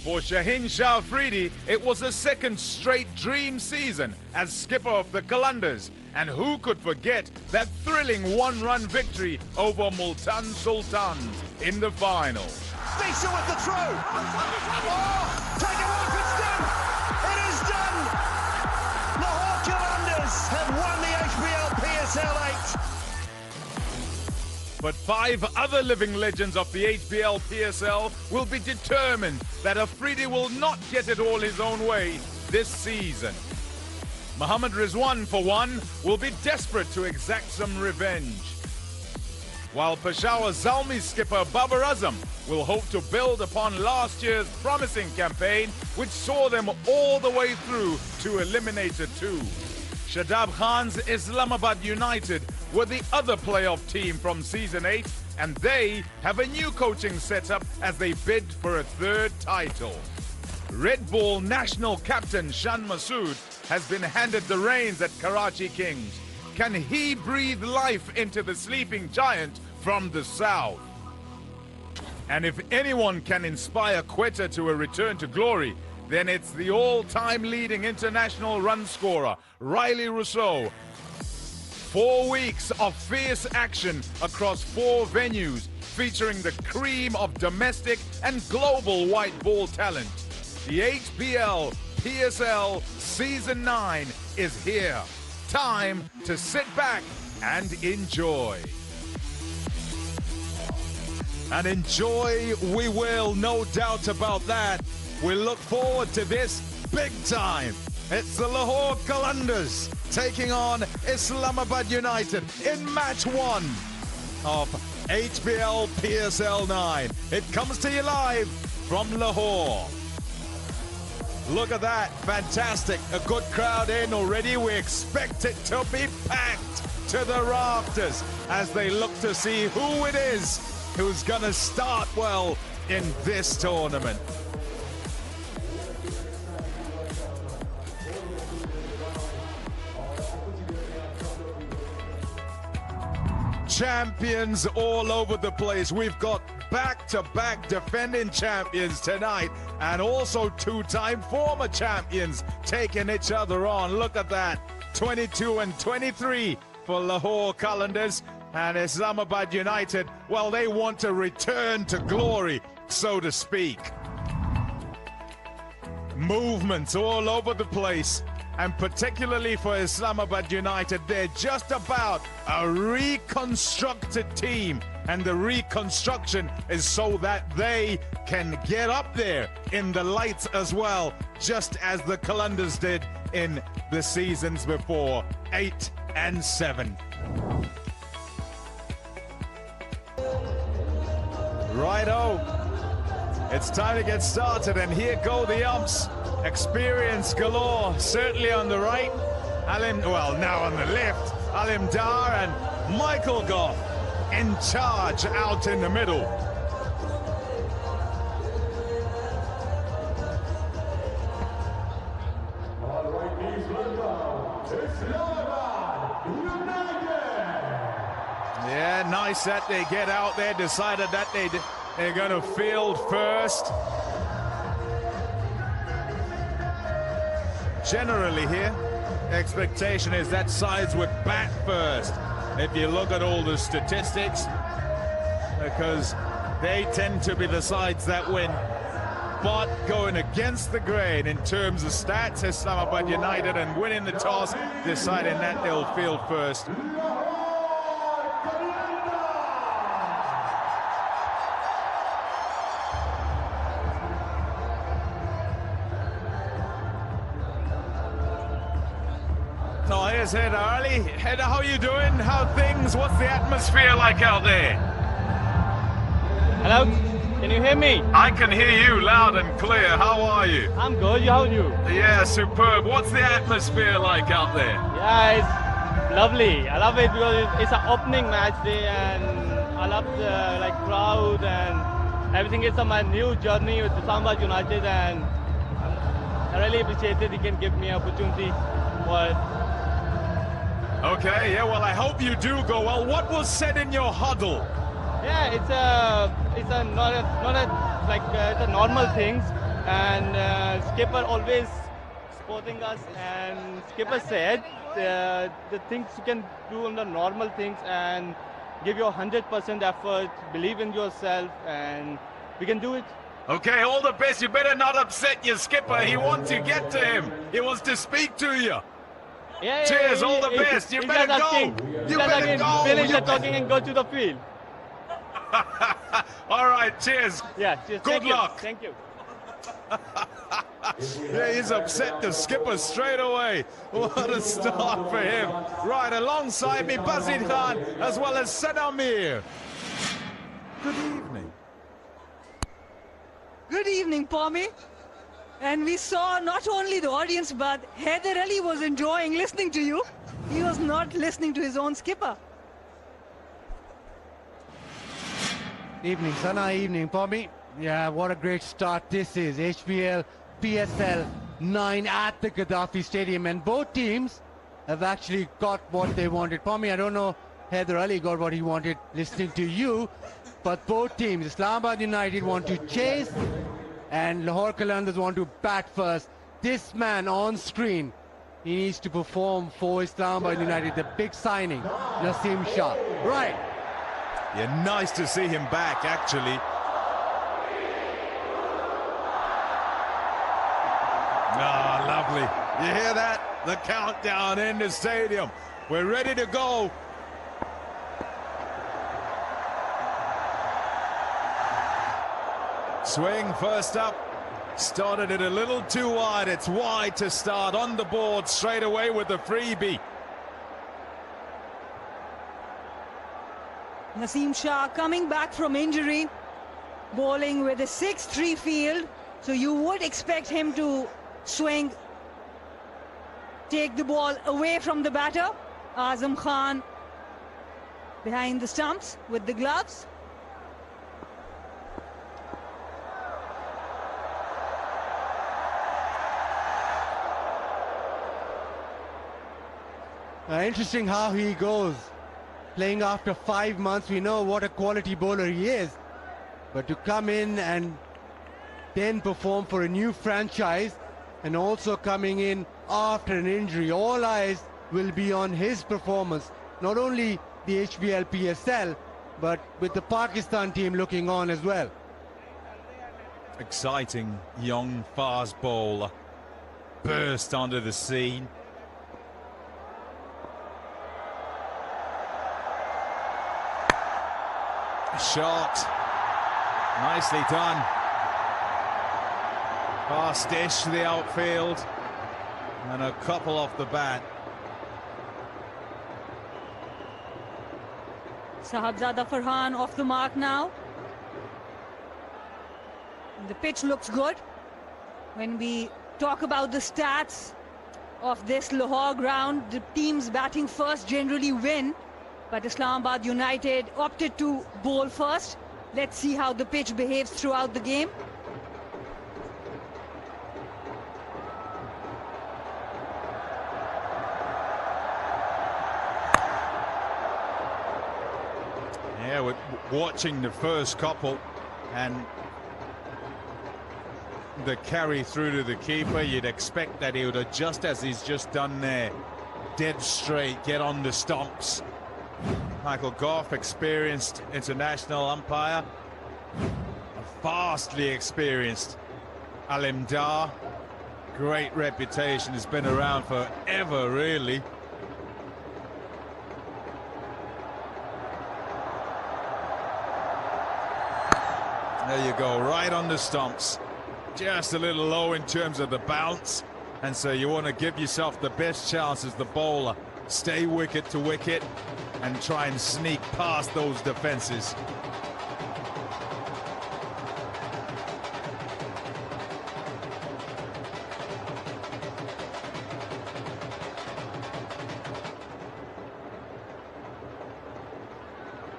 For Shaheen Shah Afridi, it was a second straight dream season as skipper of the Qalandars. And who could forget that thrilling one-run victory over Multan Sultans in the final? Decent with the throw. Oh, take it off, it's done. It is done. Lahore Qalandars have won the HBL PSL 8. But 5 other living legends of the HBL PSL will be determined that Afridi will not get it all his own way this season. Mohammad Rizwan, for one, will be desperate to exact some revenge, while Peshawar Zalmi skipper Babar Azam will hope to build upon last year's promising campaign, which saw them all the way through to Eliminator 2. Shadab Khan's Islamabad United were the other playoff team from Season 8, and they have a new coaching setup as they bid for a 3rd title. Red Bull national captain Shan Masood has been handed the reins at Karachi Kings. Can he breathe life into the sleeping giant from the south? And if anyone can inspire Quetta to a return to glory, then it's the all-time leading international run scorer, Riley Rousseau. 4 weeks of fierce action across 4 venues, featuring the cream of domestic and global white ball talent. The HBL PSL Season 9 is here. Time to sit back and enjoy. And enjoy we will, no doubt about that. We look forward to this big time. It's the Lahore Qalandars taking on Islamabad United in match 1 of HBL PSL 9. It comes to you live from Lahore. Look at that, fantastic. A good crowd in already. We expect it to be packed to the rafters as they look to see who it is who's gonna start well in this tournament. Champions all over the place. We've got back-to-back defending champions tonight, and also 2-time former champions taking each other on. Look at that, 22 and 23 for Lahore Qalandars, and Islamabad United, well, they want to return to glory, so to speak. Movements all over the place. And particularly for Islamabad United, they're just about a reconstructed team. And the reconstruction is so that they can get up there in the lights as well, just as the Qalandars did in the seasons before, 8 and 7. Righto, it's time to get started, and here go the umps. Experience galore, certainly on the right. Now on the left, Alim Dar and Michael Goff in charge out in the middle. Yeah, nice that they get out there, decided that they're going to field first. Generally here, expectation is that sides would bat first, if you look at all the statistics, because they tend to be the sides that win. But going against the grain in terms of stats, Islamabad United, and winning the toss, deciding that they'll field first. Oh, here's Heather Ali. Heather, how you doing? How things? What's the atmosphere like out there? Hello, can you hear me? I can hear you loud and clear. How are you? I'm good, how are you? Yeah, superb. What's the atmosphere like out there? Yeah, it's lovely. I love it because it's an opening match day, and I love the crowd and everything. It's my new journey with Islamabad United, and I really appreciate it. You can give me an opportunity for it. Okay, yeah, well, I hope you do go well. What was said in your huddle? Yeah, it's a normal things. And skipper always supporting us, and skipper said the things you can do on the normal things and give your 100% effort, believe in yourself, and we can do it. Okay, all the best. You better not upset your skipper. He wants to get to him. He wants to speak to you. Cheers, all the best. You better go. You better go. Finish the talking and go to the field. All right, cheers. Yeah, cheers. Good luck. Thank you. Yeah, he's upset the skipper straight away. What a start for him. Right alongside me, Bazid Khan, as well as Sadamir. Good evening. Good evening, Pommy. And we saw not only the audience, but Haider Ali was enjoying listening to you. He was not listening to his own skipper. Evening, Sana. Evening, Pommy. Yeah, what a great start this is. HBL, PSL 9 at the Gaddafi Stadium. And both teams have actually got what they wanted. Pommy, I don't know Haider Ali got what he wanted listening to you. But both teams, Islamabad United want to chase and Lahore Qalandars want to bat first. This man on screen, he needs to perform for Islamabad United. The big signing, Naseem Shah. Right. Yeah, nice to see him back, actually. Ah, lovely. You hear that? The countdown in the stadium. We're ready to go. Swing first up. Started it a little too wide. It's wide to start on the board straight away with the freebie. Naseem Shah coming back from injury, bowling with a 6-3 field. So you would expect him to swing, take the ball away from the batter. Azam Khan behind the stumps with the gloves. Interesting how he goes. Playing after 5 months, we know what a quality bowler he is. But to come in and then perform for a new franchise and also coming in after an injury, all eyes will be on his performance. Not only the HBL PSL, but with the Pakistan team looking on as well. Exciting young fast bowler. Burst onto the scene. Shot. Nicely done. Fast dish to the outfield. And a couple off the bat. Sahabzada Farhan off the mark now. The pitch looks good. When we talk about the stats of this Lahore ground, the teams batting first generally win. But Islamabad United opted to bowl first. Let's see how the pitch behaves throughout the game. Yeah, we're watching the first couple and the carry through to the keeper. You'd expect that he would adjust as he's just done there. Dead straight, get on the stumps. Michael Goff, experienced international umpire. A vastly experienced Alim Dar. Great reputation, has been around forever, really. There you go, right on the stumps. Just a little low in terms of the bounce. And so you want to give yourself the best chance as the bowler. Stay wicket to wicket and try and sneak past those defenses.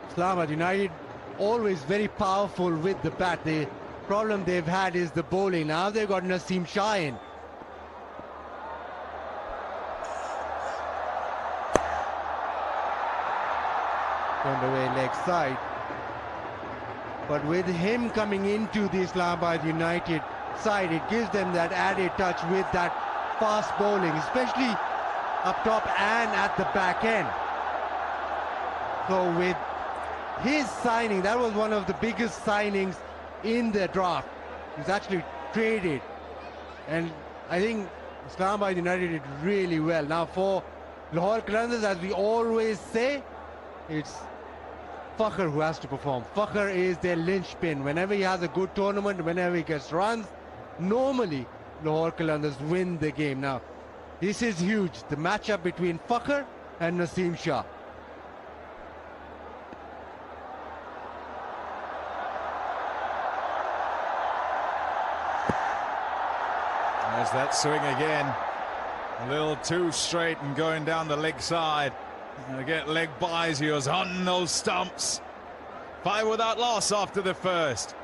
Islamabad United always very powerful with the bat. The problem they've had is the bowling. Now they've got Naseem Shah in. Turned away leg side. But with him coming into the Islamabad United side, it gives them that added touch with that fast bowling, especially up top and at the back end. So with his signing, that was one of the biggest signings in the draft. He's actually traded, and I think Islamabad United did really well. Now for Lahore Qalandars, as we always say, it's Fakhr who has to perform. Fakhr is their linchpin. Whenever he has a good tournament, whenever he gets runs, normally Lahore Qalandars win the game. Now, this is huge. The matchup between Fakhr and Naseem Shah. There's that swing again. A little too straight and going down the leg side. And get leg buys. He was hunting those stumps. 5 without loss after the first.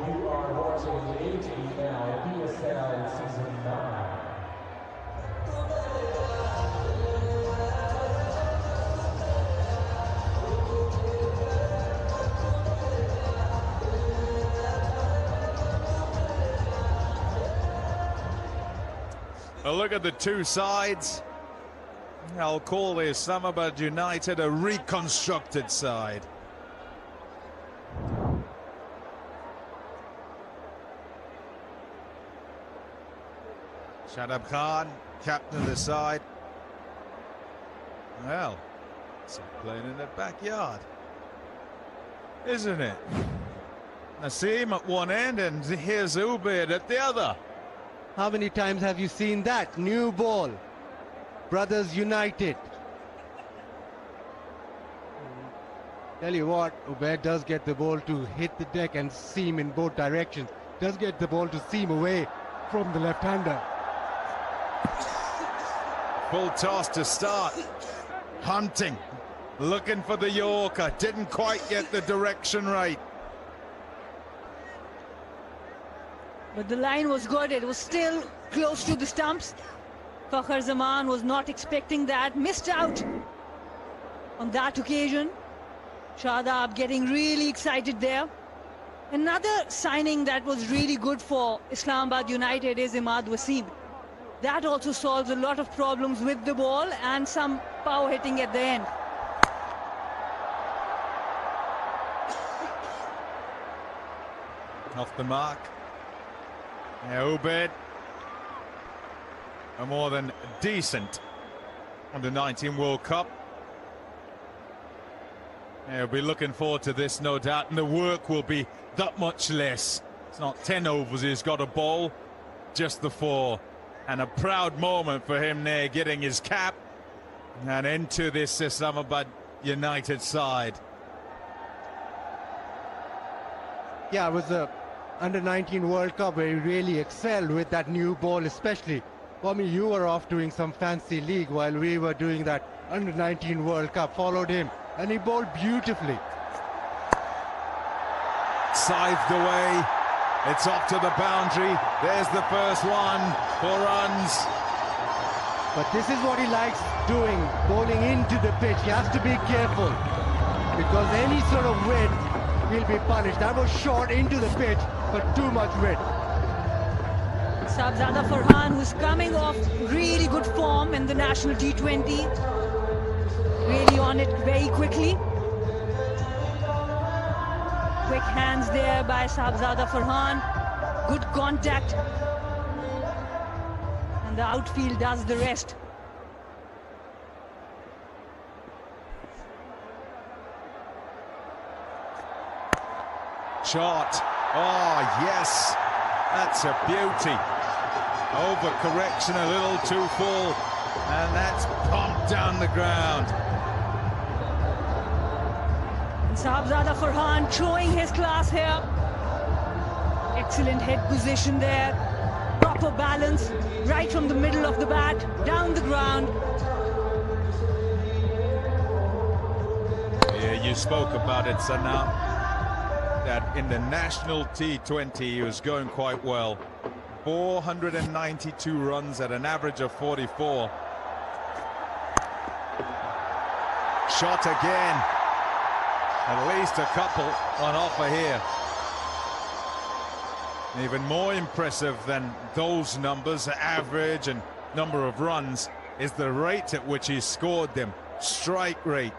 You are watching 18 now, PSL Season 9. A look at the two sides. I'll call this Islamabad United a reconstructed side. Shadab Khan, captain of the side. Well, it's like playing in the backyard, isn't it? Naseem at one end and here's Ubaid at the other. How many times have you seen that? New ball. Brothers United. Tell you what, Ubaid does get the ball to hit the deck and seam in both directions. Does get the ball to seam away from the left-hander. Full toss to start. Hunting, looking for the Yorker. Didn't quite get the direction right. But the line was good. It was still close to the stumps. Fakhr Zaman was not expecting that. Missed out on that occasion. Shadab getting really excited there. Another signing that was really good for Islamabad United is M1Z1V. That also solves a lot of problems with the ball and some power hitting at the end. Off the mark. Yeah, Ubaid, a more than decent Under-19 World Cup. Yeah, we'll be looking forward to this, no doubt, and the work will be that much less. It's not 10 overs he's got a bowl, just the 4. And a proud moment for him there, getting his cap and into this Islamabad United side. Yeah, it was a Under-19 World Cup where he really excelled with that new ball, especially. For me, you were off doing some fancy league while we were doing that Under-19 World Cup. Followed him, and he bowled beautifully. Scythed away. It's off to the boundary. There's the first one. 4 runs. But this is what he likes doing, bowling into the pitch. He has to be careful, because any sort of wind will be punished. That was short into the pitch, but too much wind. Sabzada Farhan, who's coming off really good form in the national T20. Really on it very quickly. Quick hands there by Sabzada Farhan. Good contact. And the outfield does the rest. Shot. Oh, yes. That's a beauty. Overcorrection a little too full. And that's pumped down the ground. And Sabzada Farhan showing his class here. Excellent head position there. proper balance, right from the middle of the bat, down the ground. Yeah, you spoke about it, Sana, that in the national T20 he was going quite well. 492 runs at an average of 44. Shot again. At least a couple on offer here. Even more impressive than those numbers, average and number of runs, is the rate at which he scored them. Strike rate,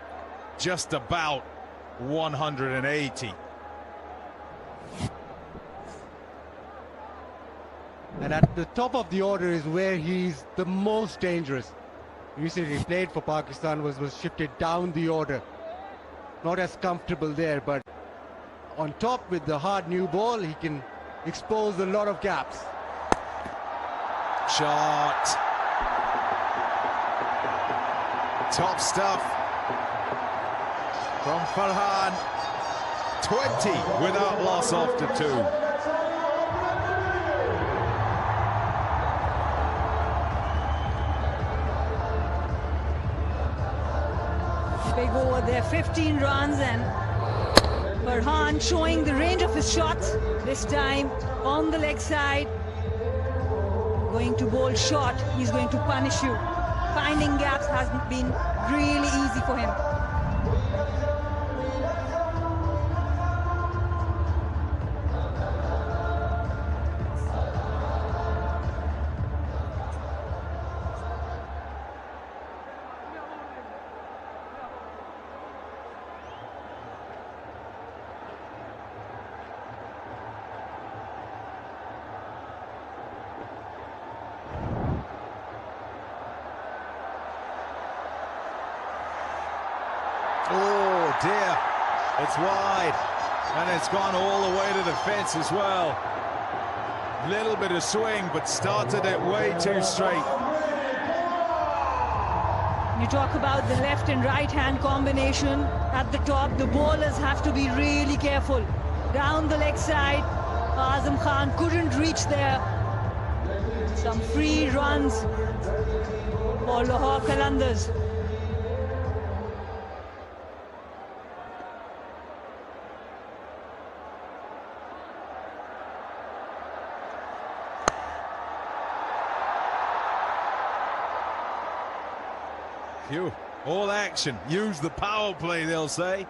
just about 180. And at the top of the order is where he's the most dangerous. Recently played for Pakistan, was shifted down the order. Not as comfortable there, but on top with the hard new ball, he can expose a lot of gaps. Shot. Top stuff from Farhan. 20 without loss after 2. Big over there, 15 runs, and Farhan showing the range of his shots. This time on the leg side, going to bowl short. He's going to punish you. Finding gaps hasn't been really easy for him. Oh dear, it's wide, and it's gone all the way to the fence as well. Little bit of swing, but started it way too straight. You talk about the left and right hand combination at the top. The bowlers have to be really careful. Down the leg side, Azam Khan couldn't reach there. Some free runs for Lahore Qalandars. Phew, all action. Use the power play, they'll say.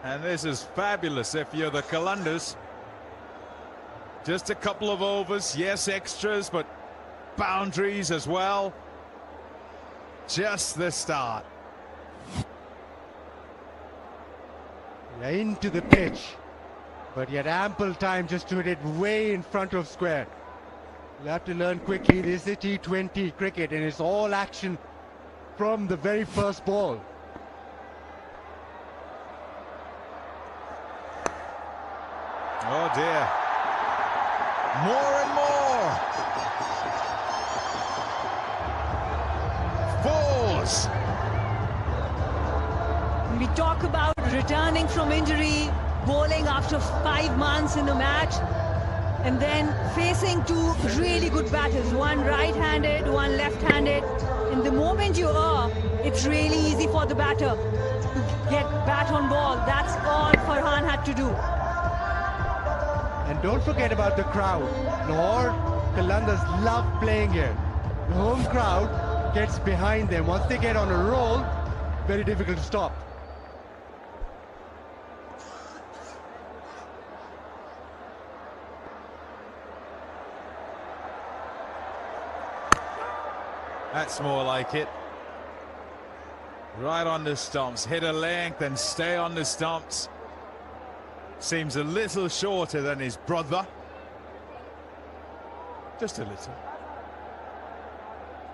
And this is fabulous if you're the Qalandars. Just a couple of overs, yes, extras, but boundaries as well. Just the start. Into the pitch, but he had ample time just to hit it way in front of square. You'll have to learn quickly. This is T20 cricket, and it's all action from the very first ball. Oh dear. More and more. Fours. We talk about returning from injury, bowling after 5 months in a match, and then facing 2 really good batters, one right-handed, one left-handed. And the moment you are, it's really easy for the batter to get bat on ball. That's all Farhan had to do. And don't forget about the crowd. Lahore Qalandars love playing here. The home crowd gets behind them. Once they get on a roll, very difficult to stop. That's more like it. Right on the stumps. Hit a length and stay on the stumps. Seems a little shorter than his brother. Just a little.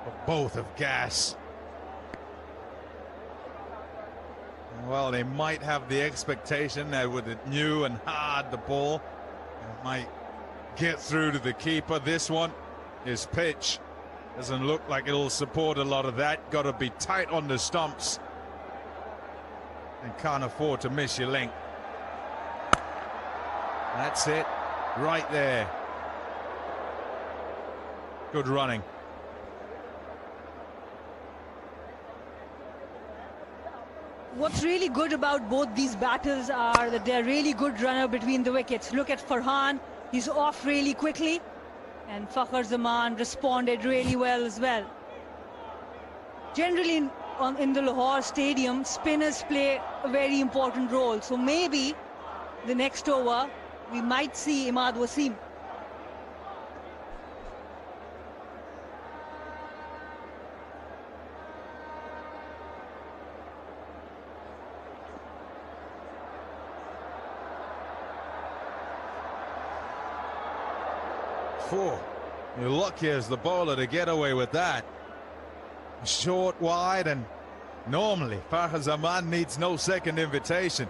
But both have gas. Well, they might have the expectation that with it new and hard the ball, it might get through to the keeper. This one is pitch. Doesn't look like it'll support a lot of that. Got to be tight on the stumps. And can't afford to miss your length. That's it. Right there. Good running. What's really good about both these battles are that they're really good runner between the wickets. Look at Farhan, he's off really quickly, and Fakhar Zaman responded really well as well. Generally in the Lahore Stadium, spinners play a very important role. So maybe the next over, we might see M1Z1V. Four. You're lucky as the bowler to get away with that. Short, wide, and normally Fakhar Zaman needs no second invitation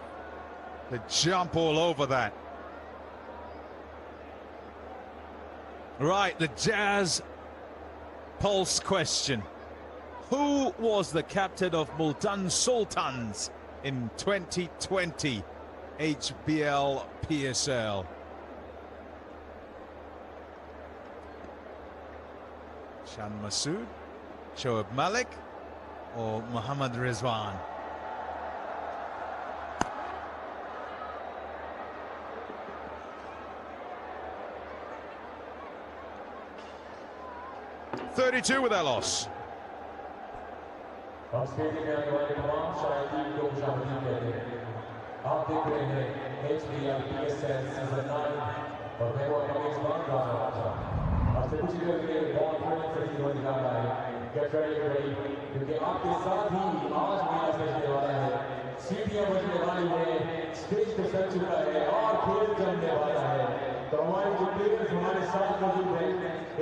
to jump all over that. Right, the Jazz pulse question. Who was the captain of Multan Sultans in 2020 HBL PSL? Shan Masood, Shoaib Malik, or Mohammad Rizwan? .32 with that loss. Australia में आने वाले तमाम शायकीन को खुशामदीद कहते हैं। आप देख रहे हैं HBL PSL सीजन 9 और मैं वो पाकिस्तान का रहा आपसे कुछ ही देर के लिए बॉल थोड़ी सही हो निकाल रहा है। गेट रेडी क्योंकि आपके साथ ही आज मेरा सजने वाला है। सीटियां बजने वाली हैं, स्टेज पे सज चुका है और खेल जमने वाला है। तो हमारे जो प्लेयर्स हमारे साथ मौजूद हैं,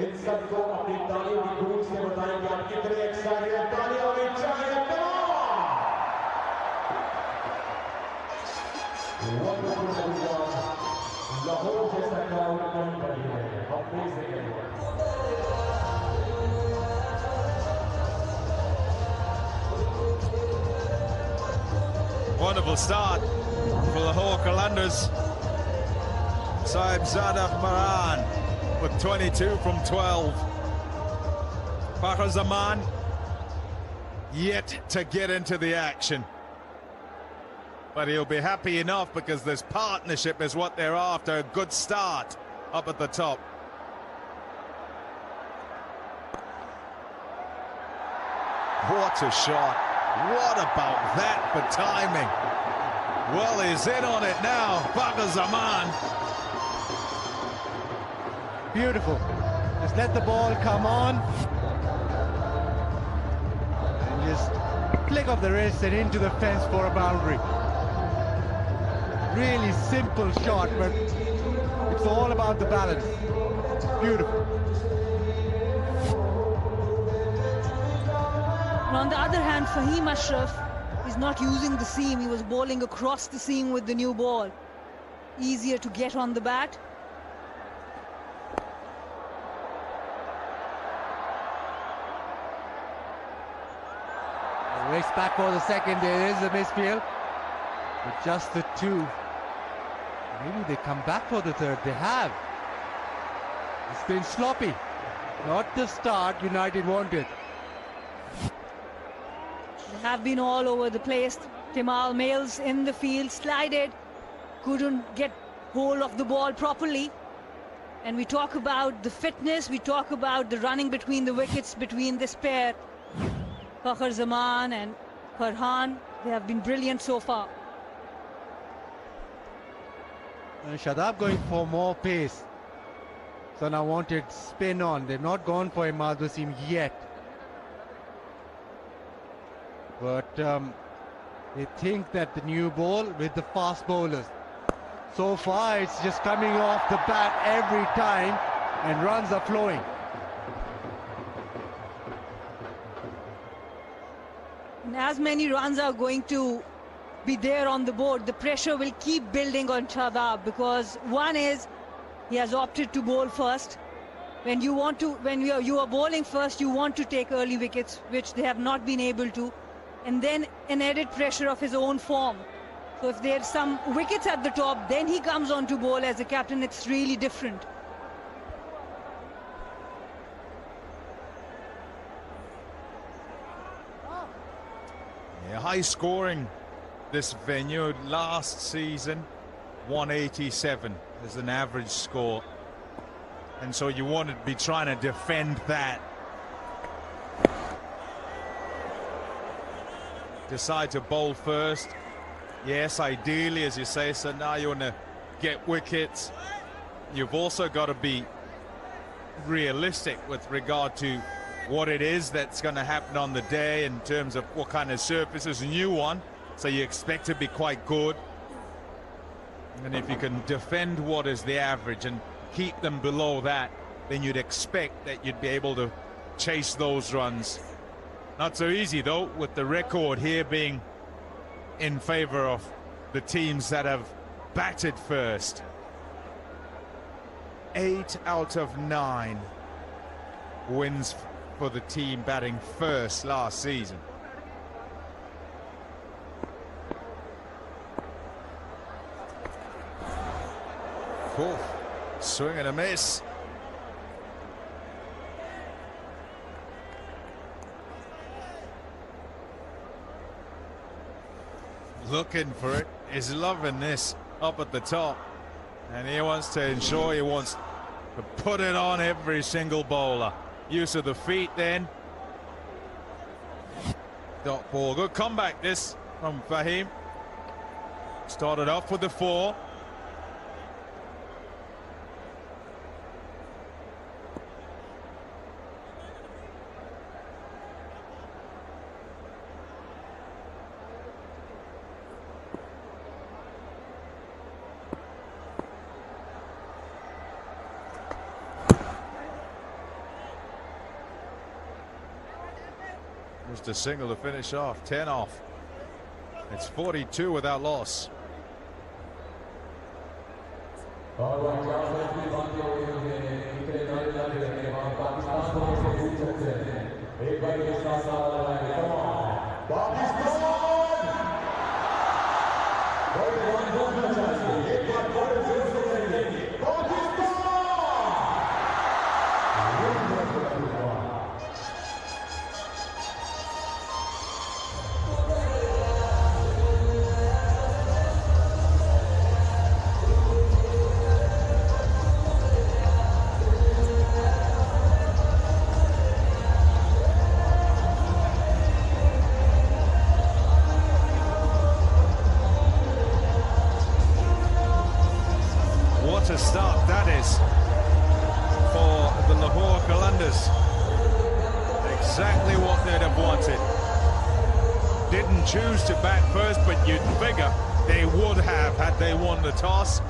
इन सबको अपनी तालियों की गूंज से बताएं कि आप कितने एक्साइटेड हैं। तालियां होनी चाहिए। लाहौर जैसा क्राउड कहीं पर नहीं है। हम प्लीज देखेंगे। Wonderful start for Lahore Qalandars. Sahibzada Maran with 22 from 12. Fakhar Zaman yet to get into the action. But he'll be happy enough because this partnership is what they're after. A good start up at the top. What a shot. What about that for timing? Well, he's in on it now. Fakhar Zaman. Beautiful. Just let the ball come on. And just flick of the wrist and into the fence for a boundary. Really simple shot, but it's all about the balance. Beautiful. And on the other hand, Fahim Ashraf is not using the seam. He was bowling across the seam with the new ball. Easier to get on the bat. Race back for the second. There is a misfield. But just the two. Maybe they come back for the third. They have. It's been sloppy. Not the start United wanted. They have been all over the place. Timal Males in the field, slided, couldn't get hold of the ball properly. And we talk about the fitness, we talk about the running between the wickets between this pair. Fakhar Zaman and Farhan, they have been brilliant so far. Shadab going for more pace. So now wanted spin on. They've not gone for M1Z1V yet. But they think that the new ball with the fast bowlers. So far it's just coming off the bat every time and runs are flowing. And as many runs are going to be there on the board, the pressure will keep building on Shadab, because one is he has opted to bowl first. When you are bowling first, you want to take early wickets, which they have not been able to. And then an added pressure of his own form. So if there's some wickets at the top, then he comes on to bowl as a captain. It's really different. high scoring, this venue. Last season, 187 is an average score. And so you want to be trying to defend that. Decide to bowl first. Yes, ideally, as you say, so now you want to get wickets. You've also got to be realistic with regard to what it is that's going to happen on the day in terms of what kind of surface is a new one. So you expect to be quite good. And if you can defend what is the average and keep them below that, then you'd expect that you'd be able to chase those runs. Not so easy, though, with the record here being in favor of the teams that have batted first. 8 out of 9 wins for the team batting first last season. Cool. Swing and a miss. Looking for it. He's loving this up at the top. And he wants to ensure he wants to put it on every single bowler. Use of the feet then. Dot ball. Good comeback this from Fahim. Started off with the 4. Just a single to finish off. 10 off. It's 42 without loss. What a start that is for the Lahore Qalandars. Exactly what they'd have wanted. Didn't choose to bat first, but you'd figure they would have had they won the toss.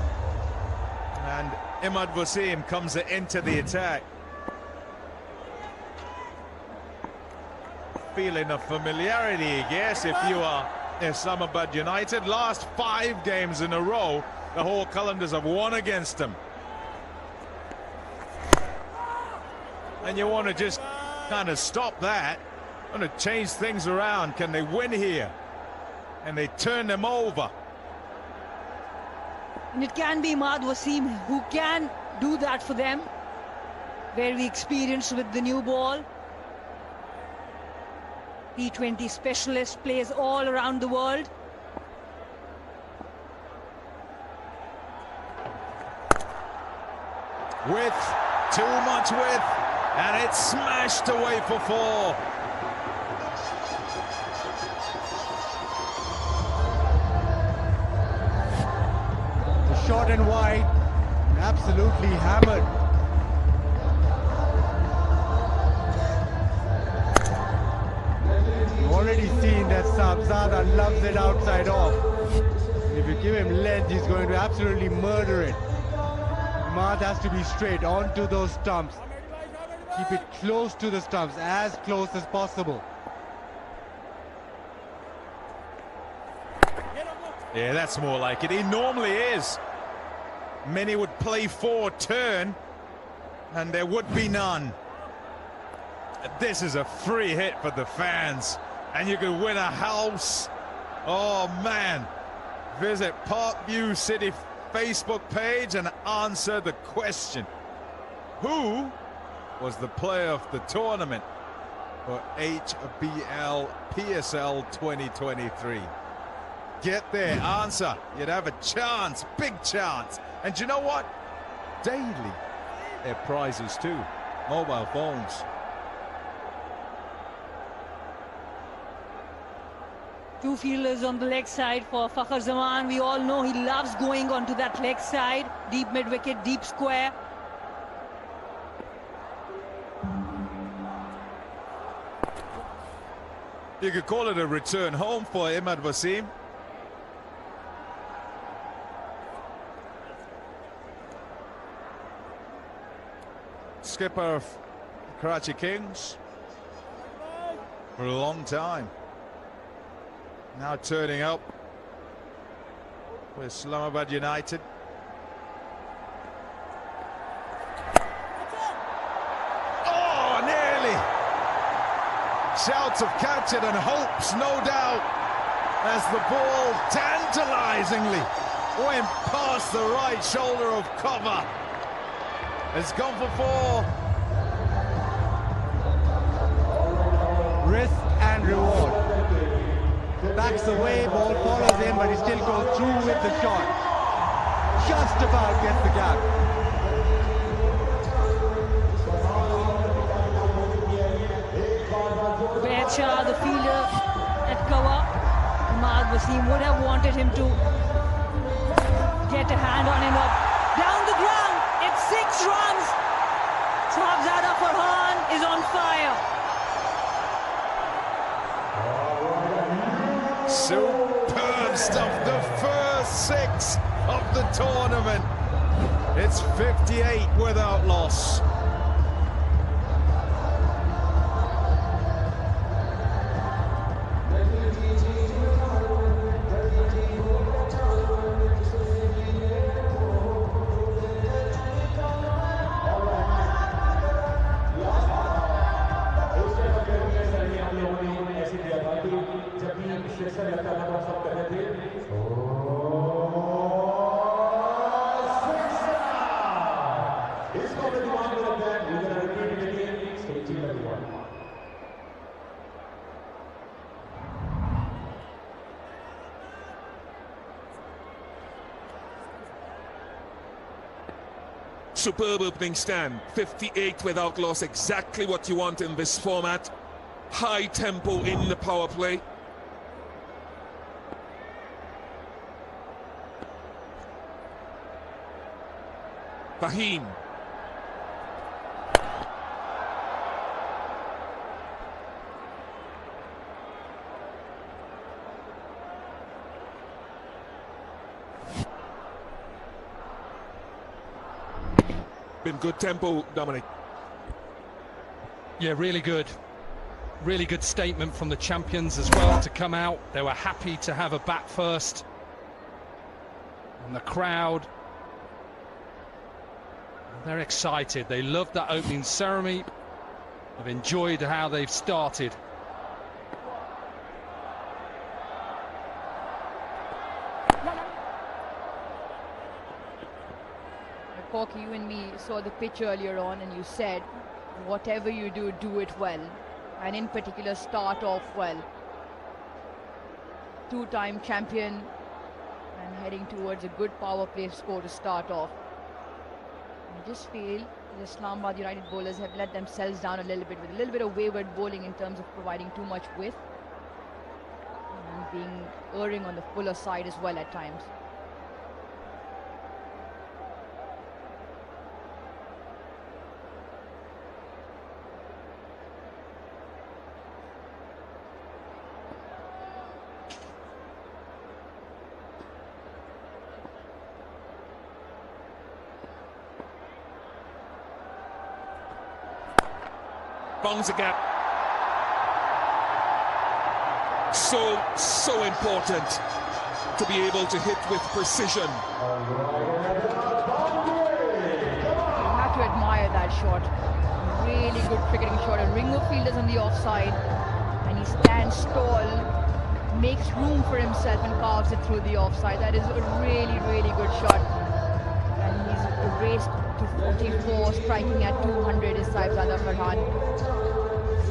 And M1Z1V comes into the attack. Feeling of familiarity, I guess, if you are Islamabad United. Last 5 games in a row, the Lahore Qalandars have won against them. And you want to just kind of stop that. Want to change things around. Can they win here? And they turn them over. And it can be M1Z1V who can do that for them. Very experienced with the new ball. T20 specialist, plays all around the world. Width, too much width, and it's smashed away for 4. The short and wide, absolutely hammered. You've already seen that Sabzada loves it outside off. If you give him length, he's going to absolutely murder it. Mad has to be straight onto those stumps. Keep it close to the stumps, as close as possible. Yeah, that's more like it. He normally is. Many would play 4 turn, and there would be none. This is a free hit for the fans, and you could win a house. Oh, man. Visit Parkview City Facebook page and answer the question: who was the player of the tournament? for HBL PSL 2023. Get there, answer. You'd have a chance, big chance. And do you know what? Daily, there are prizes too. Mobile phones. Two fielders on the leg side for Fakhar Zaman. We all know he loves going onto that leg side. Deep mid-wicket, deep square. You could call it a return home for Imad Wasim. Skipper of Karachi Kings for a long time. Now turning up with Islamabad United. Oh, nearly! Shouts of catch it and hopes, no doubt, as the ball tantalizingly went past the right shoulder of cover. It's gone for 4. Risk and reward. Backs away, ball follows in, but he still goes through with the shot. Just about gets the gap. Shah, the fielder at cover. Imad Wasim would have wanted him to get a hand on him up. Down the ground, it's 6 runs. Sahibzada Farhan is on fire. Superb stuff, the first 6 of the tournament. It's 58 without loss. Superb opening stand, 58 without loss, exactly what you want in this format. High tempo in the power play. Fahim. Been good tempo, Dominic. Yeah, really good. Really good statement from the champions as well to come out. They were happy to have a bat first. And the crowd, they're excited. They loved that opening ceremony. They've enjoyed how they've started. Corky, you and me saw the pitch earlier on, and you said, whatever you do, do it well. And in particular, start off well. 2-time champion and heading towards a good power play score to start off. I just feel the Islamabad United bowlers have let themselves down a little bit with a little bit of wayward bowling in terms of providing too much width and being erring on the fuller side as well at times. Bongs a gap. So important to be able to hit with precision. You have to admire that shot. Really good cricketing shot. A ring of fielders on the offside, and he stands tall, makes room for himself and carves it through the offside. That is a really good shot. And he's raced to 44, striking at 200 is Sahibzada Farhan.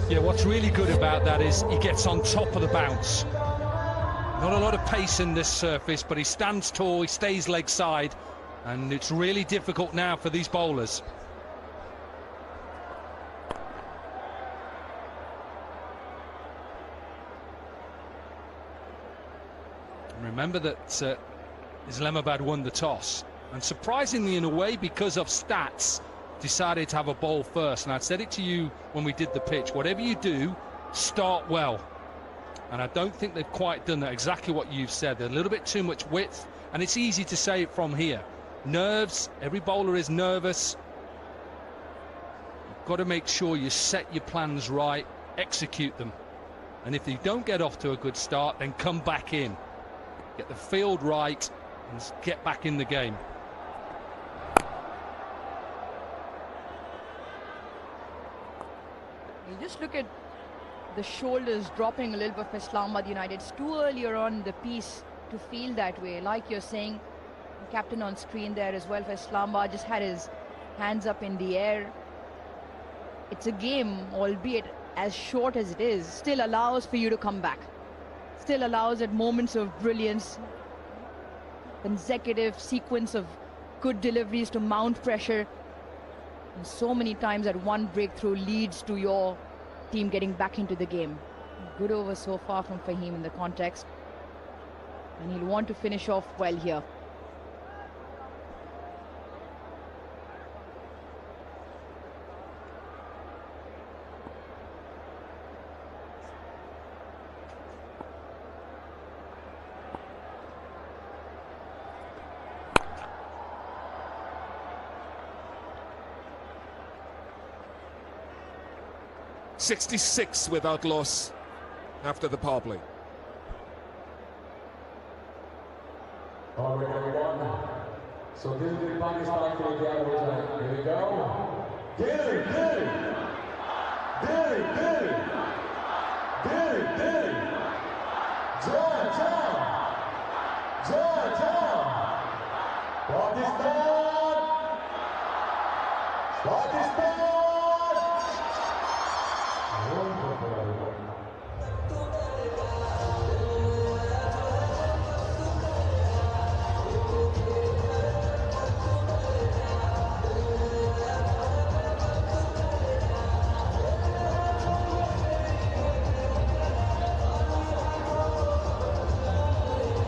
Yeah, what's really good about that is he gets on top of the bounce. Not a lot of pace in this surface, but he stands tall, he stays leg side, and it's really difficult now for these bowlers. Remember that Islamabad won the toss, and surprisingly in a way, because of stats, decided to have a bowl first. And I said it to you when we did the pitch, whatever you do, start well. And I don't think they've quite done that, exactly what you've said. They're a little bit too much width, and it's easy to say it from here. Nerves, every bowler is nervous. You've got to make sure you set your plans right, execute them. And if you don't get off to a good start, then come back in. Get the field right and get back in the game. You just look at the shoulders dropping a little bit for Islamabad United. It's too earlier on the piece to feel that way. Like you're saying, the captain on screen there as well for Islamabad just had his hands up in the air. It's a game, albeit as short as it is, still allows for you to come back. Still allows at moments of brilliance, consecutive sequence of good deliveries to mount pressure. And so many times that one breakthrough leads to your team getting back into the game. Good over so far from Fahim in the context. And he'll want to finish off well here. .66 without loss after the power play. All right, everyone. So this is the Pakistan for the Average. Here we go. Dilly, dilly. Dilly, dilly. Dilly, dilly. John, John. John, John. Pakistan. Pakistan.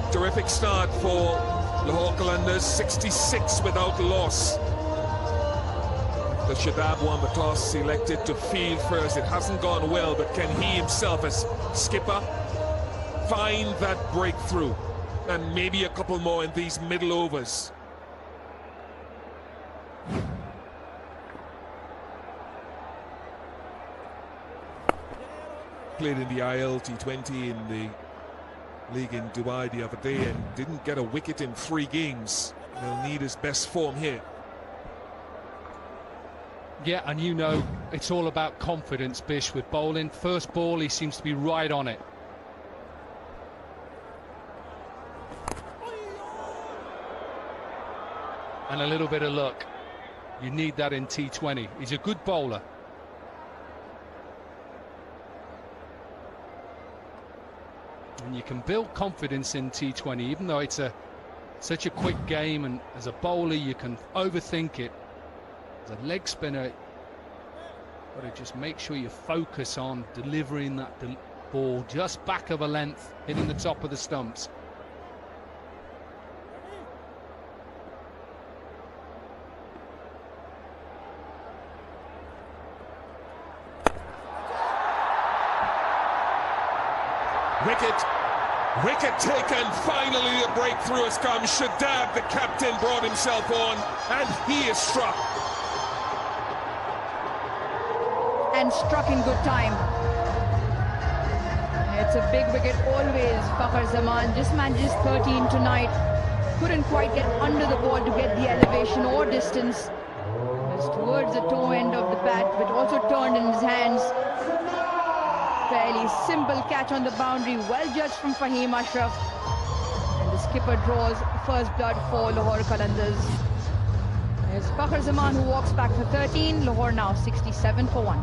Terrific start for Lahore Qalandars, 66 without loss. The Shadab won the toss, selected to field first. It hasn't gone well, but can he himself as skipper find that breakthrough and maybe a couple more in these middle overs? Played in the IL T20 in the league in Dubai the other day and didn't get a wicket in 3 games. He'll need his best form here. Yeah, and you know, it's all about confidence, Bish, with bowling. First ball, he seems to be right on it. And a little bit of luck. You need that in T20. He's a good bowler. And you can build confidence in T20, even though it's such a quick game, and as a bowler you can overthink it. As a leg spinner, got to just make sure you focus on delivering that ball just back of a length, hitting the top of the stumps. Wicket taken, finally the breakthrough has come. Shadab, the captain, brought himself on, and he is struck. And struck in good time. It's a big wicket always. Fakhr Zaman just manages 13 tonight. Couldn't quite get under the ball to get the elevation or distance. Just towards the toe end of the bat, but also turned in his hands. Fairly simple catch on the boundary, well judged from Fahim Ashraf. And the skipper draws first blood for Lahore Qalandars. There's Fakhr Zaman who walks back for 13. Lahore now 67 for 1.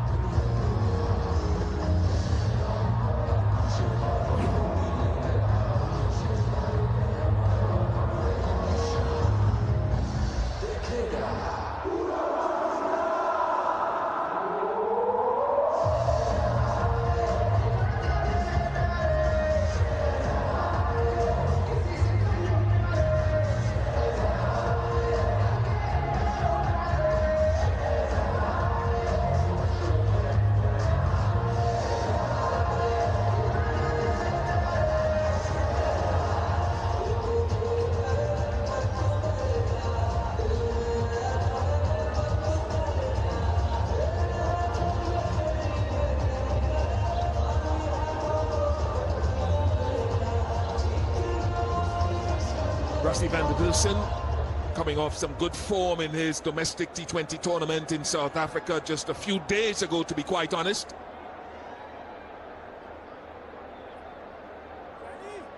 Rassie van der Dussen, coming off some good form in his domestic T20 tournament in South Africa just a few days ago, to be quite honest.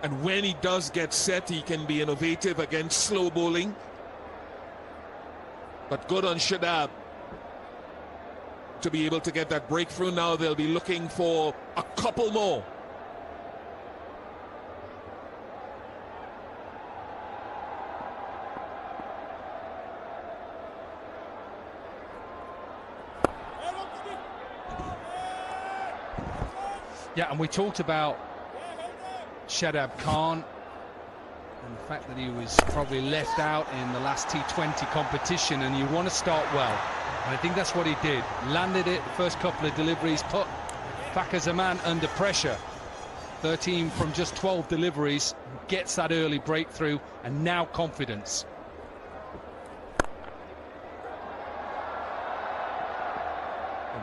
And when he does get set, he can be innovative against slow bowling. But good on Shadab to be able to get that breakthrough. Now they'll be looking for a couple more. Yeah, and we talked about Shadab Khan and the fact that he was probably left out in the last T20 competition, and you want to start well. And I think that's what he did. Landed it, the first couple of deliveries, put Fakhar Zaman under pressure. 13 from just 12 deliveries, gets that early breakthrough, and now confidence.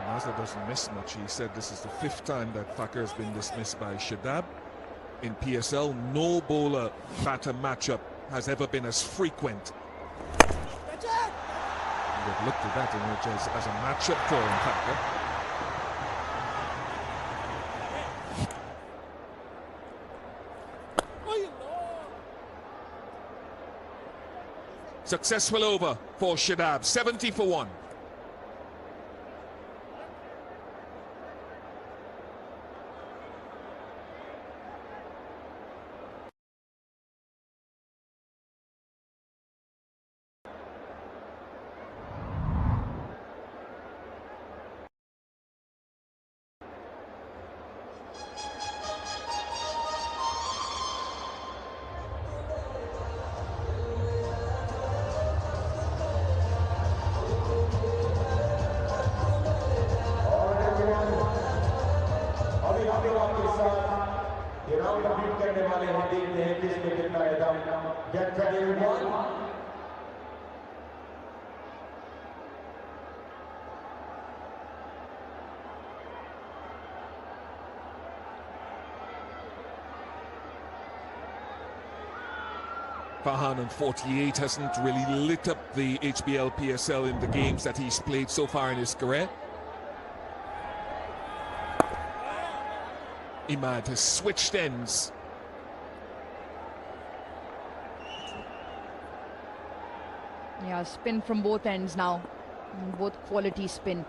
Mazda doesn't miss much. He said this is the 5th time that Fakhar has been dismissed by Shadab. In PSL, no bowler batter matchup has ever been as frequent. They've looked at that as a matchup for him, Fakhar. Successful over for Shadab, 70 for 1. Farhan, on 48, hasn't really lit up the HBL PSL in the games that he's played so far in his career. Imad has switched ends. Yeah, spin from both ends now. Both quality spin.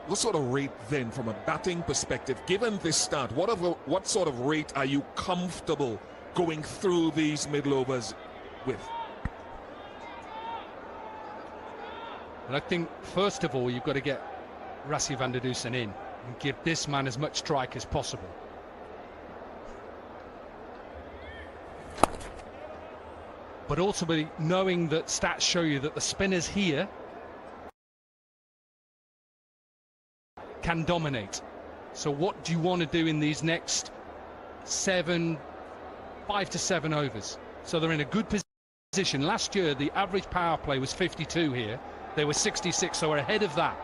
What sort of rate then, from a batting perspective, given this start, what sort of rate are you comfortable going through these middle overs with? And I think, first of all, you've got to get Rassie van der Dussen in and give this man as much strike as possible. But ultimately, knowing that stats show you that the spinners here can dominate. So what do you want to do in these next 5 to 7 overs? So they're in a good position. Last year, the average power play was 52 here. They were 66, so we're ahead of that.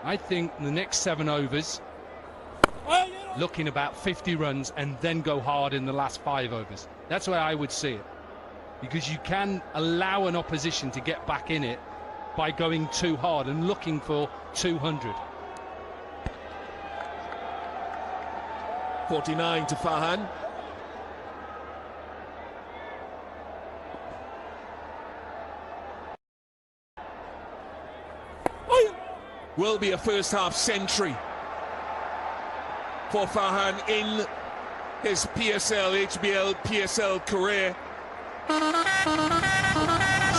I think the next 7 overs, looking about 50 runs, and then go hard in the last 5 overs. That's where I would see it. Because you can allow an opposition to get back in it by going too hard and looking for 200. 49 to Farhan. Will be a first half century for Farhan in his PSL, HBL, PSL career.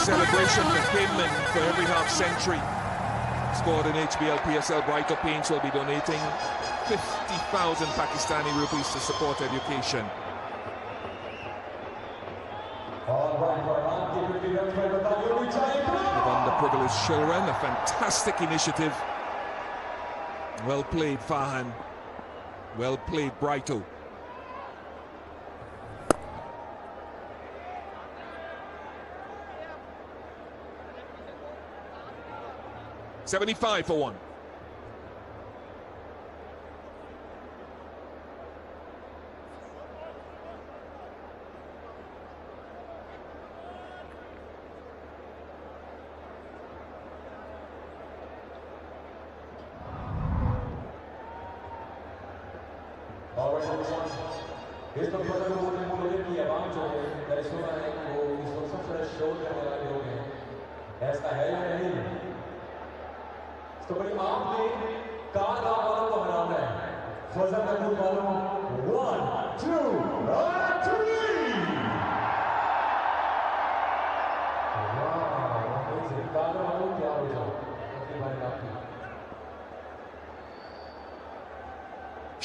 Celebration for him and for every half century scored in HBL, PSL. Brighter Paints will be donating 50,000 Pakistani rupees to support education. Of underprivileged children, a fantastic initiative. Well played, Farhan. Well played, Brighto. $75 for 1. इस वक्त पता लोगों ने बोले कि आवाम जो है मैंने सुना है कि वो इस वक्त सबसे बड़ा शोर करने वाले लोग हैं ऐसा है या नहीं तो भाई आपने कार वालों को हराना है फजल महमूद वालों 1 2 and 3 वाह अमेजिंग कार वालों क्या हो जाओ अपनी बारी आपकी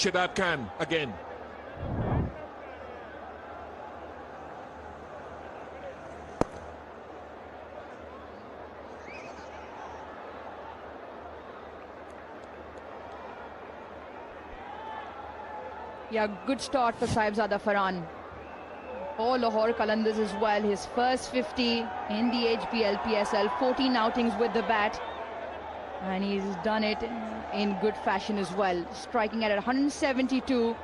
Shadab Khan again. Yeah, good start for Sahibzada Farhan. For Lahore Qalandars as well. His first 50 in the HBL PSL. 14 outings with the bat. And he's done it in good fashion as well. Striking at 172.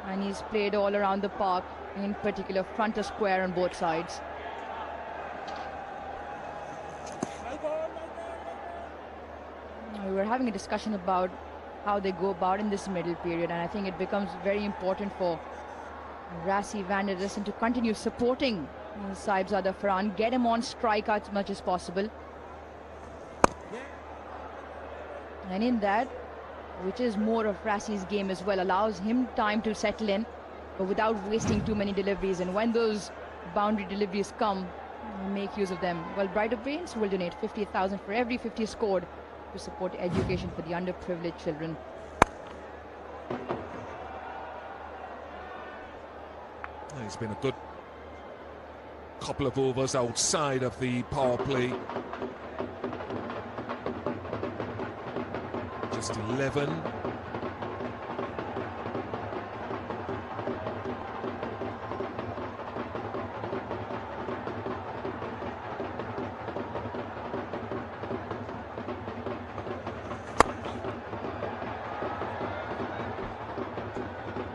And he's played all around the park. In particular, front of square on both sides. We were having a discussion about how they go about in this middle period, and I think it becomes very important for Rassie van der Dussen to continue supporting Sahibzada Farhan, get him on strike as much as possible. And in that, which is more of Rassie's game as well, allows him time to settle in, but without wasting too many deliveries. And when those boundary deliveries come, make use of them. Well, Brighter Brains will donate 50,000 for every 50 scored to support education for the underprivileged children. It's been a good couple of overs outside of the power play. Just 11.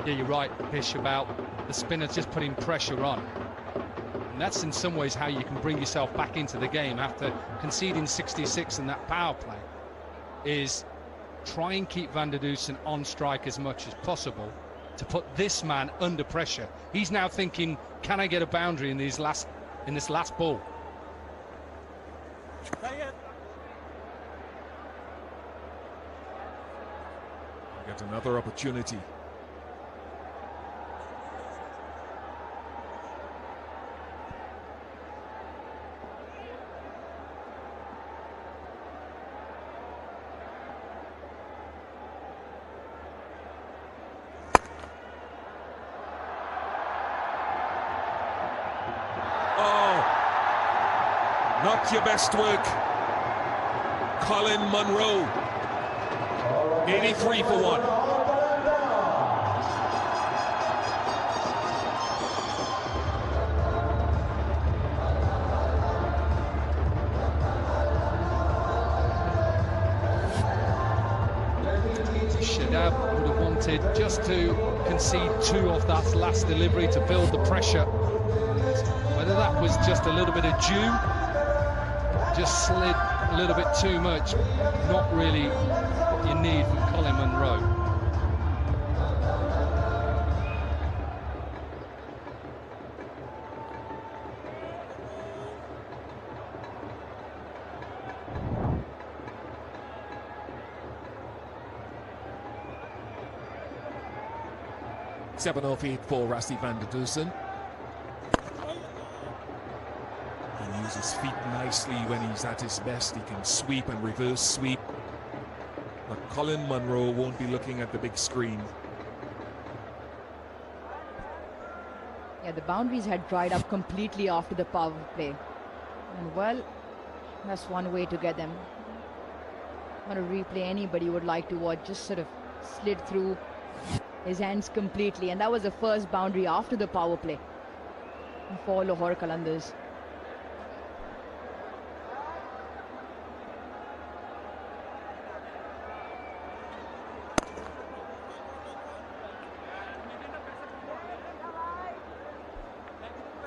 Yeah, you're right, Pish, about the spinners just putting pressure on. And that's in some ways how you can bring yourself back into the game after conceding 66 in that power play, is try and keep van der Dussen on strike as much as possible to put this man under pressure. He's now thinking, can I get a boundary in this last ball? Get another opportunity. Not your best work, Colin Munro. 83 for 1. Shadab would have wanted just to concede 2 off that last delivery to build the pressure. Whether that was just a little bit of dew, just slid a little bit too much, not really what you need from Colin Munro. Seven off 8 for Rassie van der Dussen. He uses his feet nicely when he's at his best. He can sweep and reverse sweep. But Colin Munro won't be looking at the big screen. Yeah, the boundaries had dried up completely after the power play. And well, that's one way to get them. Not a replay anybody would like to watch, just sort of slid through his hands completely. And that was the first boundary after the power play for Lahore Qalandars.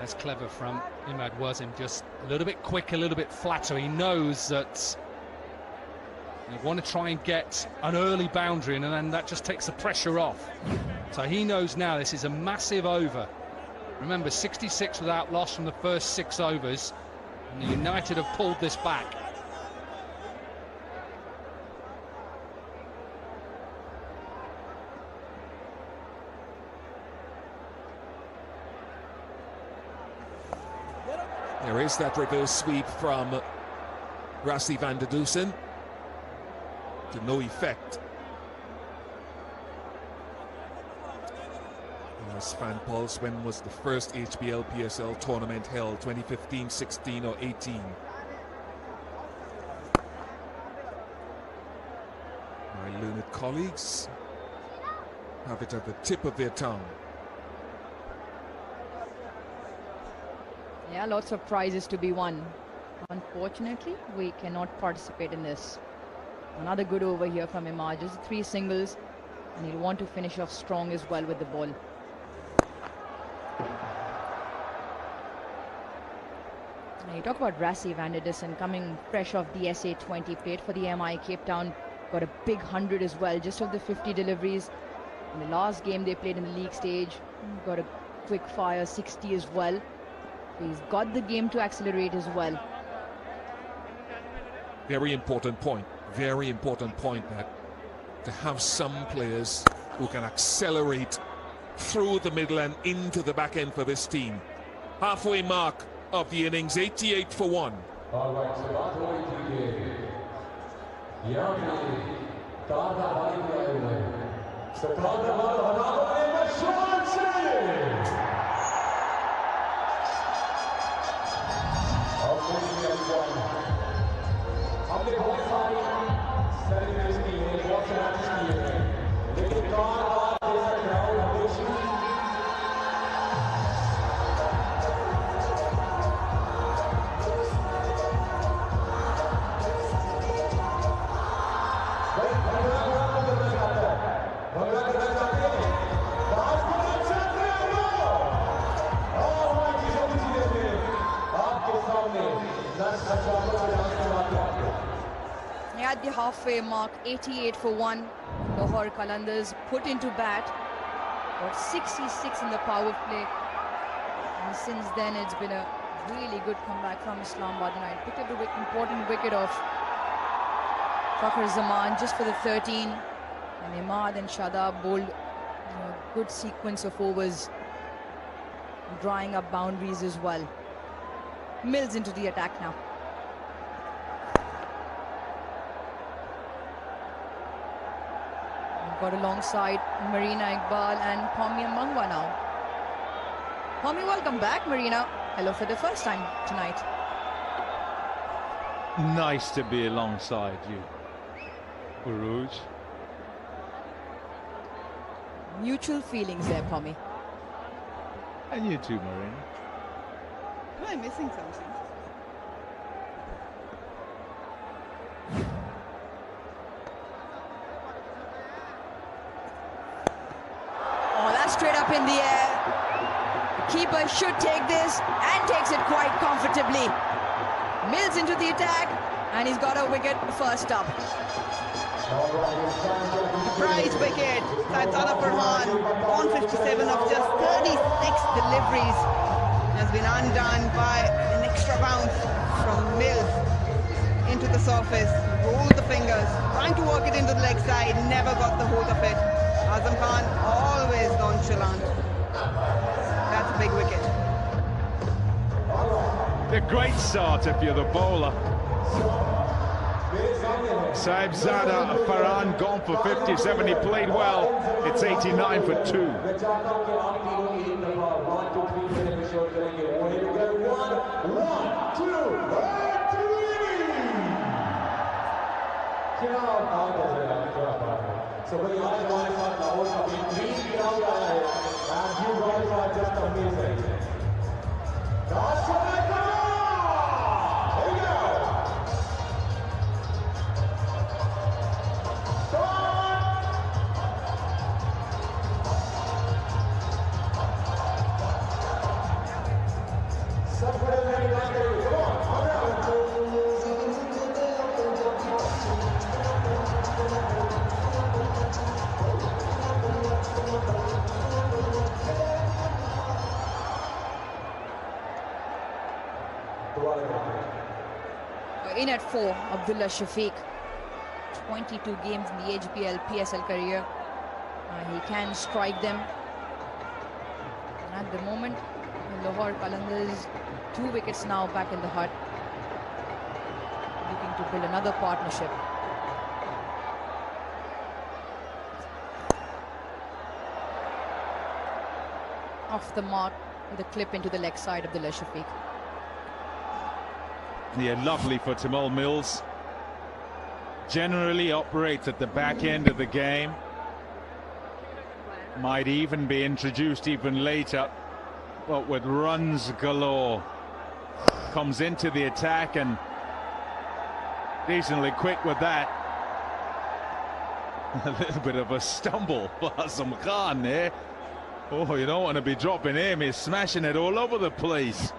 That's clever from M1Z1V, just a little bit quick, a little bit flatter. He knows that you want to try and get an early boundary, and then that just takes the pressure off. So he knows now this is a massive over. Remember, 66 without loss from the first 6 overs. And the United have pulled this back. There is that reverse sweep from Rassi van der Dusen to no effect. As Van Pulse, when was the first HBL PSL tournament held? 2015, 16 or 18? My learned colleagues have it at the tip of their tongue. Yeah, lots of prizes to be won. Unfortunately, we cannot participate in this. Another good over here from Imad. Just 3 singles, and he'll want to finish off strong as well with the ball. Now you talk about Rassi van der Dusen coming fresh off the SA20, played for the MI Cape Town, got a big 100 as well, just of the 50 deliveries. In the last game they played in the league stage, got a quick fire 60 as well. So he's got the game to accelerate as well. Very important point that to have some players who can accelerate through the middle and into the back end for this team. Halfway mark of the innings, 88 for 1. All right, so back to At the halfway mark, 88 for 1. Lahore Qalandars put into bat. Got 66 in the power play. And since then, it's been a really good comeback from Islamabad United. Picked up the important wicket of Fakhar Zaman just for the 13. And Imad and Shadab bowled good sequence of overs, drawing up boundaries as well. Mills into the attack now. Got alongside Marina Iqbal and Pommy Mangwa now. Pommy, welcome back. Marina, hello for the first time tonight. Nice to be alongside you, Uruj. Mutual feelings there, Pommy. And you too, Marina. Am I missing something? Straight up in the air. Keeper should take this and takes it quite comfortably. Mills into the attack, and he's got a wicket first up. Prize wicket. Saitana Farhan on 57 of just 36 deliveries has been undone by an extra bounce from Mills into the surface. Rolled the fingers, trying to work it into the leg side, never got the hold of it. Azam Khan always nonchalant. That's a big wicket. A great start if you're the bowler. Saibzada Farhan gone for 57. He played well. It's 89 for 2. So when you are going for the whole of it, 3 ground and you guys are just amazing. That's what I got! Here we go! In at 4, Abdullah Shafiq. 22 games in the HBL PSL career. He can strike them. And at the moment, Lahore Qalandars 2 wickets now back in the hut, looking to build another partnership. Off the mark with a clip into the leg side of Abdullah Shafiq. Yeah, lovely for Tamal Mills. Generally operates at the back end of the game. Might even be introduced even later, but with runs galore. Comes into the attack and decently quick with that. A little bit of a stumble for Azam Khan there. Oh, you don't want to be dropping him. He's smashing it all over the place.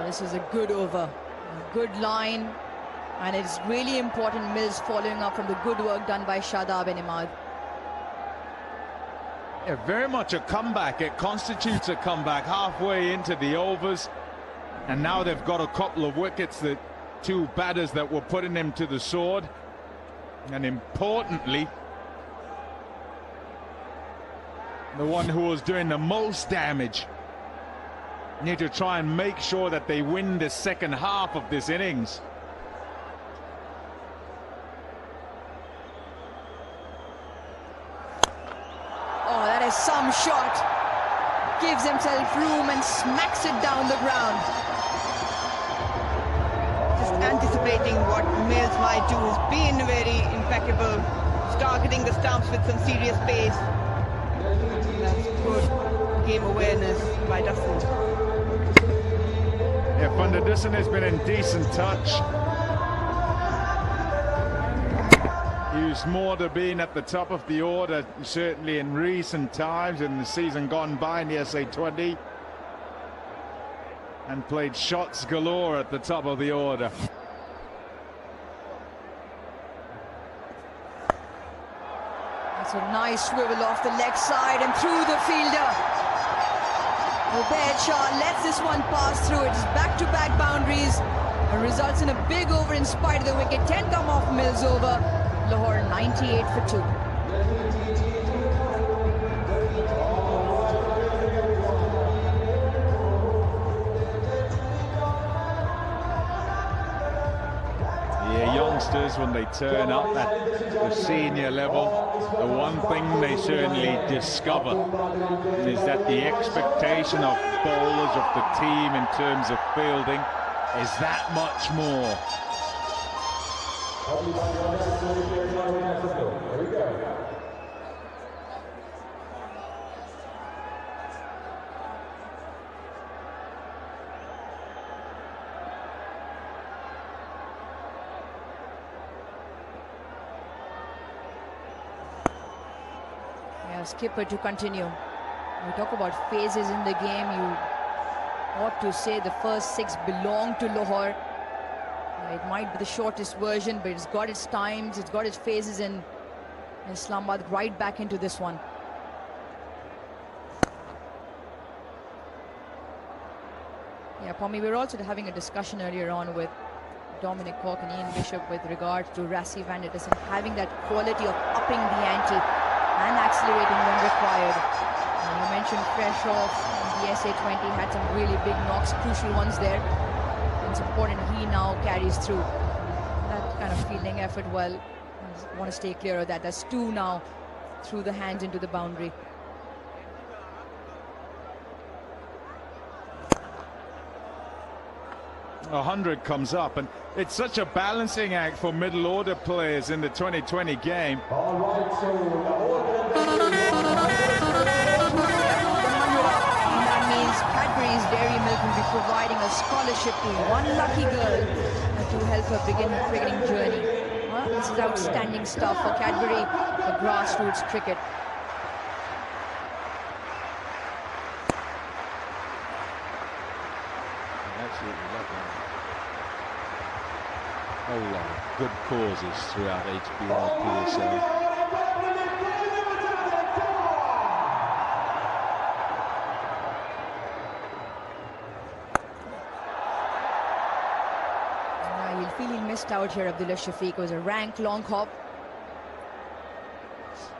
This is a good over, a good line, and it's really important Mills following up from the good work done by Shadab and Imad. Yeah, very much a comeback. It constitutes a comeback halfway into the overs, and now they've got a couple of wickets, the 2 batters that were putting him to the sword, and importantly, the one who was doing the most damage. Need to try and make sure that they win the second half of this innings. Oh, that is some shot. Gives himself room and smacks it down the ground. Just anticipating what Mills might do. Has been very impeccable. Targeting the stumps with some serious pace. That's good game awareness by Duffel. Yeah, Van der Dussen has been in decent touch. Used more to being at the top of the order, certainly in recent times, in the season gone by in the SA20. And played shots galore at the top of the order. That's a nice swivel off the leg side and through the fielder. Ubaid Shah lets this one pass through. It's back-to-back boundaries and results in a big over in spite of the wicket. 10 come off Mills over. Lahore 98 for 2. Yeah, youngsters, when they turn up at the senior level, the one thing they certainly discover is that the expectation of bowlers of the team in terms of fielding is that much more. Skipper to continue. We talk about phases in the game. You ought to say the first 6 belong to Lahore. It might be the shortest version, but it's got its times, it's got its phases in Islamabad. Right back into this one. Yeah, Pommy, we were also having a discussion earlier on with Dominic Cork and Ian Bishop with regard to Rassie van der Dussen having that quality of upping the ante and accelerating when required. You mentioned fresh off the SA20, had some really big knocks, crucial ones there. It's important he now carries through that kind of fielding effort well. I want to stay clear of that. That's 2 now through the hands into the boundary. A 100 comes up, and it's such a balancing act for middle order players in the 2020 game. That means Cadbury's Dairy Milk will be providing a scholarship to one lucky girl to help her begin her cricketing journey. Well, this is outstanding stuff for Cadbury, for grassroots cricket. Absolutely love that. A lot of good causes throughout HBL PSL. missed out here. Abdullah Shafiq was a rank long hop.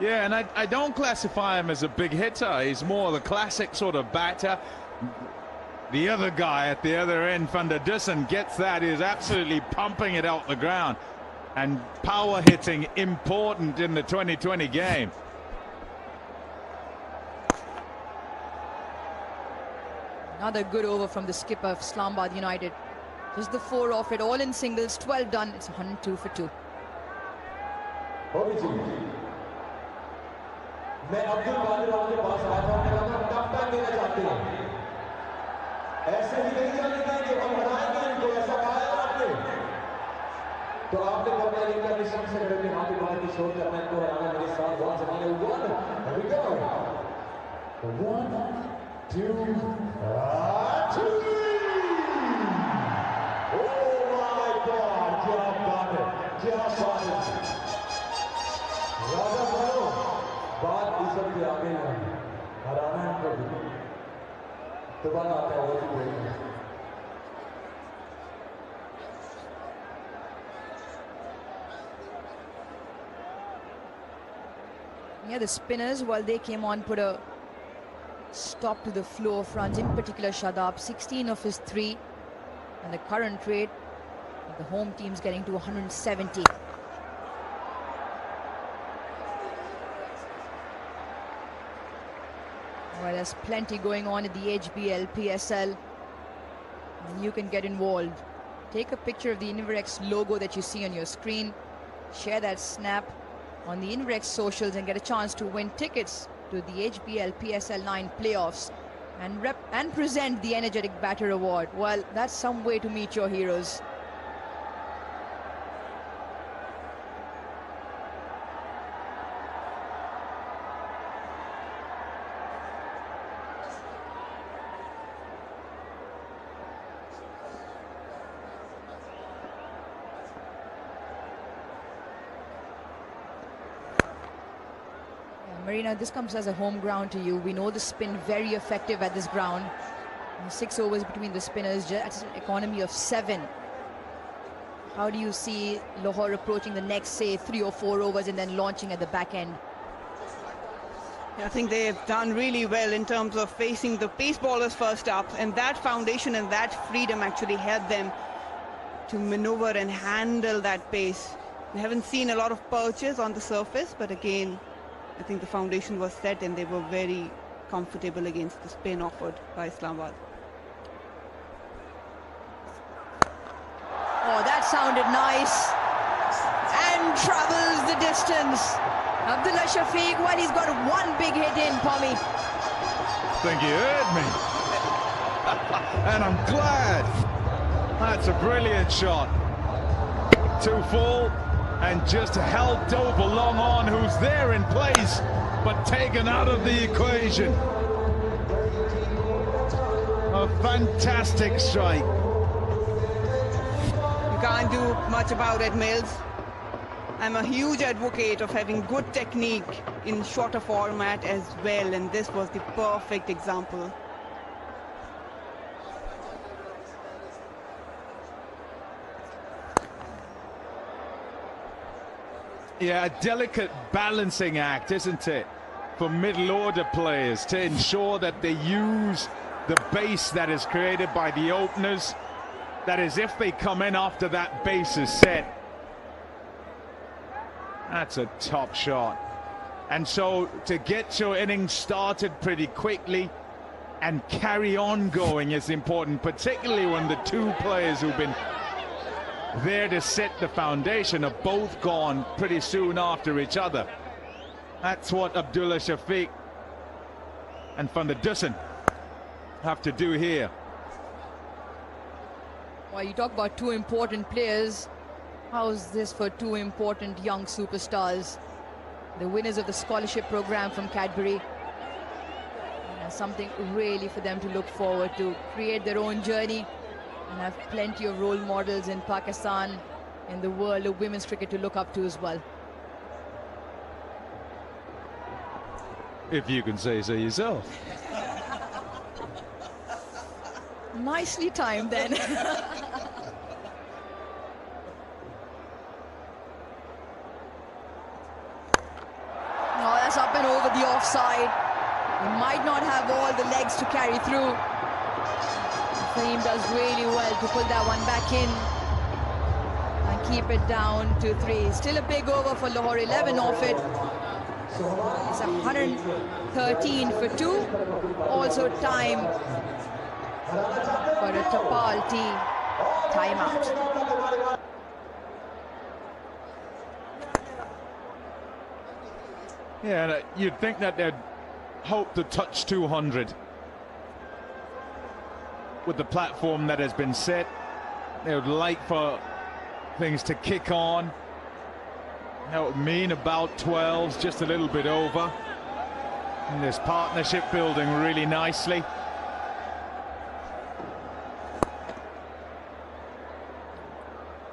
Yeah, and I don't classify him as a big hitter. He's more the classic sort of batter. The other guy at the other end, Van der Dussen, gets that. He's absolutely pumping it out the ground. And power hitting important in the 2020 game. Another good over from the skipper of Islamabad United. Just the 4 off it, all in singles, 12 done. It's 102 for 2. मैं अब्दुल कादिर राव के पास आया था, मैंने कहा कप्तान देना चाहते हैं, ऐसे ही नहीं जाने देंगे, हम हटाएंगे इनको, ऐसा कहा है आपने, तो आपने कहा इनका मिशन से करके हाथ बाहर की शोर करना, इनको हराना मेरे साथ बहुत जमाने हुआ है. Here we go. 1, 2, 3. Oh my God, क्या बात है, क्या बात है. राजा भाइयों, बात इज्जत के आगे है, हराना इनको भी. दोबारा आता है वो भी बोलेंगे. Yeah, the spinners, while they came on, put a stop to the flow of runs, in particular Shadab, 16 of his 3, and the current rate of the home team's getting to 170. Well, there's plenty going on at the HBL, PSL, and you can get involved. Take a picture of the Inverex logo that you see on your screen, share that snap on the Inverex socials and get a chance to win tickets to the HBL PSL 9 playoffs and present the Energetic Batter Award. Well, that's some way to meet your heroes. Marina, this comes as a home ground to you. We know the spin very effective at this ground. 6 overs between the spinners, just an economy of 7. How do you see Lahore approaching the next, say, 3 or 4 overs and then launching at the back end? I think they've done really well in terms of facing the pace bowlers first up, and that foundation and that freedom actually helped them to maneuver and handle that pace. We haven't seen a lot of perches on the surface, but again, I think the foundation was set and they were very comfortable against the spin offered by Islamabad. Oh, that sounded nice. And travels the distance. Abdullah Shafiq, well, he's got one big hit in, Pommy. I think he heard me. And I'm glad. That's a brilliant shot. 2 full. And just helped over long on, who's there in place, but taken out of the equation. A fantastic strike. You can't do much about it, Mills. I'm a huge advocate of having good technique in shorter format as well, and this was the perfect example. Yeah, a delicate balancing act, isn't it, for middle order players to ensure that they use the base that is created by the openers. That is, if they come in after that base is set. That's a top shot. And so to get your innings started pretty quickly and carry on going is important, particularly when the 2 players who've been there to set the foundation are both gone pretty soon after each other. That's what Abdullah Shafiq and Van der Dussen have to do here. Well, you talk about 2 important players. How's this for 2 important young superstars? The winners of the scholarship program from Cadbury. And something really for them to look forward to, create their own journey, and have plenty of role models in Pakistan, in the world of women's cricket to look up to as well. If you can say so yourself. Nicely timed then. offside. He might not have all the legs to carry through. Fahim does really well to pull that one back in and keep it down to 3. Still a big over for Lahore, 11 off it. It's 113 for 2. Also time for a Tapal T timeout. Yeah, you'd think that they'd hope to touch 200 with the platform that has been set. They would like for things to kick on. That would mean about 12s, just a little bit over. And this partnership building really nicely.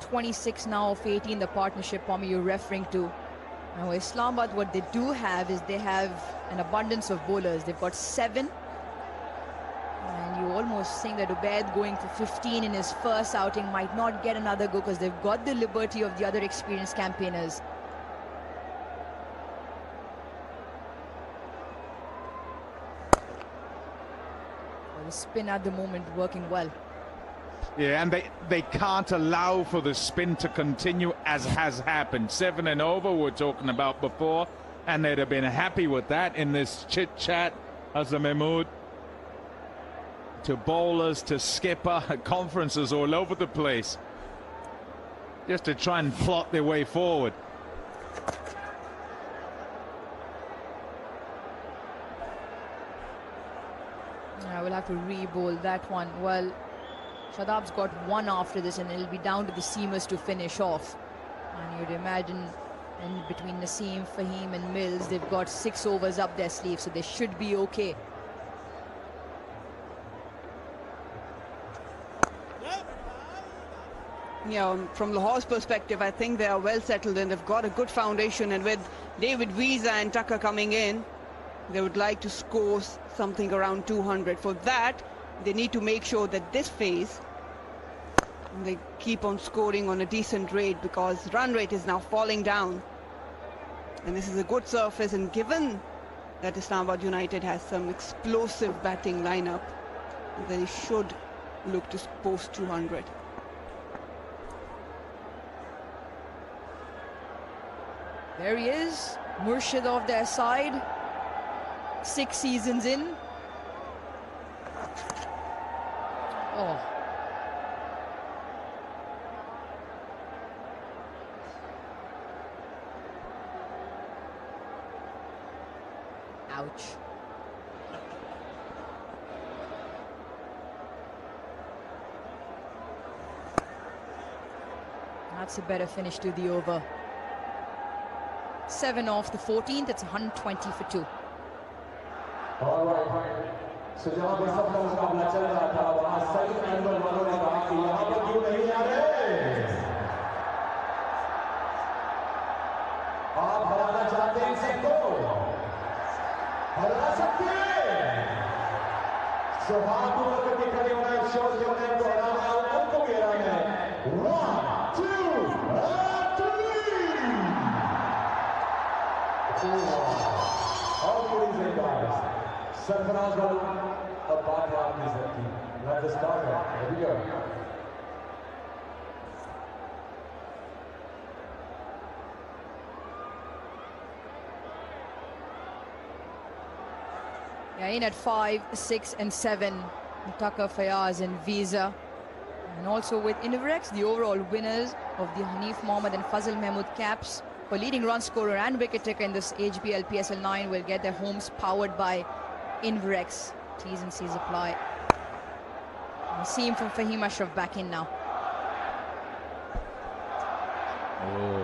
.26 now of 18, the partnership, Pommy, you're referring to. Now, Islamabad, what they do have is they have an abundance of bowlers. They've got 7. And you almost think that Ubaid going for 15 in his first outing might not get another go because they've got the liberty of the other experienced campaigners. The spin at the moment working well. Yeah, and they can't allow for the spin to continue, as has happened. 7 and over we're talking about before, and they'd have been happy with that in this chit-chat. Hassan Mahmood to bowlers, to skipper, conferences all over the place, just to try and plot their way forward. I will have to re-bowl that one. Well, Shadab's got 1 after this, and it'll be down to the seamers to finish off. And you'd imagine in between Naseem, Fahim and Mills, they've got 6 overs up their sleeve, so they should be okay. Yeah, from Lahore's perspective, I think they are well settled and they've got a good foundation. And with David Visa and Tucker coming in, they would like to score something around 200. For that, they need to make sure that this phase they keep on scoring on a decent rate, because run rate is now falling down. And this is a good surface, and given that Islamabad United has some explosive batting lineup, they should look to post 200. There he is, Murshid of their side, 6 seasons in. Oh. Ouch. That's a better finish to the over. 7 off the 14th, it's 120 for 2. All right. So जहाँ पर सब लोग मुकाबला चल रहा था, वहाँ सही एंगल वालों ने कहा कि यहाँ पर क्यों नहीं आ रहे? आप हराना चाहते हैं सबको? हरा सकते हैं? So हाथ ऊपर करके खड़े होना है, शोर जो है तो हराना है, उनको भी हराना है. 1, 2, and 3. How good is it, guys? Sarfaraz वालों, अब बात है आपकी सबकी. Let's start. Here we go. Yeah, in at 5, 6 and 7, Tucker, Fayaz and Visa. And also with Inverex, the overall winners of the Hanif Mohammed and Fazil Mahmood caps for leading run scorer and wicket taker in this HBL PSL 9 will get their homes powered by Inverex. T's and C's apply. Naseem from Fahim Ashraf back in now. Oh.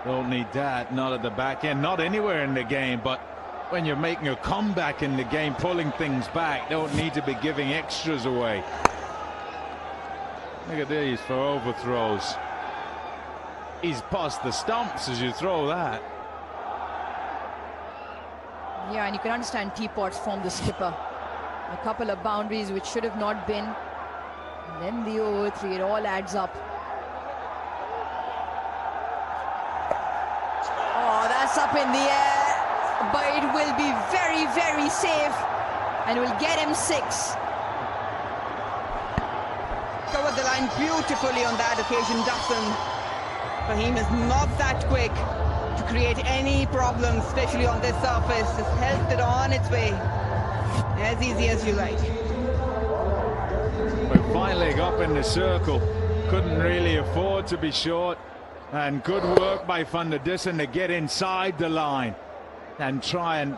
Don't need that, not at the back end, not anywhere in the game, but when you're making a comeback in the game, pulling things back, don't need to be giving extras away. Look at these for overthrows. He's past the stumps as you throw that. Yeah, and you can understand teapots from the skipper. A couple of boundaries which should have not been. And then the over 3, it all adds up. Oh, that's up up in the air, but it will be very, very safe and will get him 6. Covered the line beautifully on that occasion, Dustin. Fahim is not that quick to create any problems, especially on this surface. Just helped it on its way. As easy as you like. But finally up in the circle. Couldn't really afford to be short. And good work by Van der Dussen to get inside the line and try and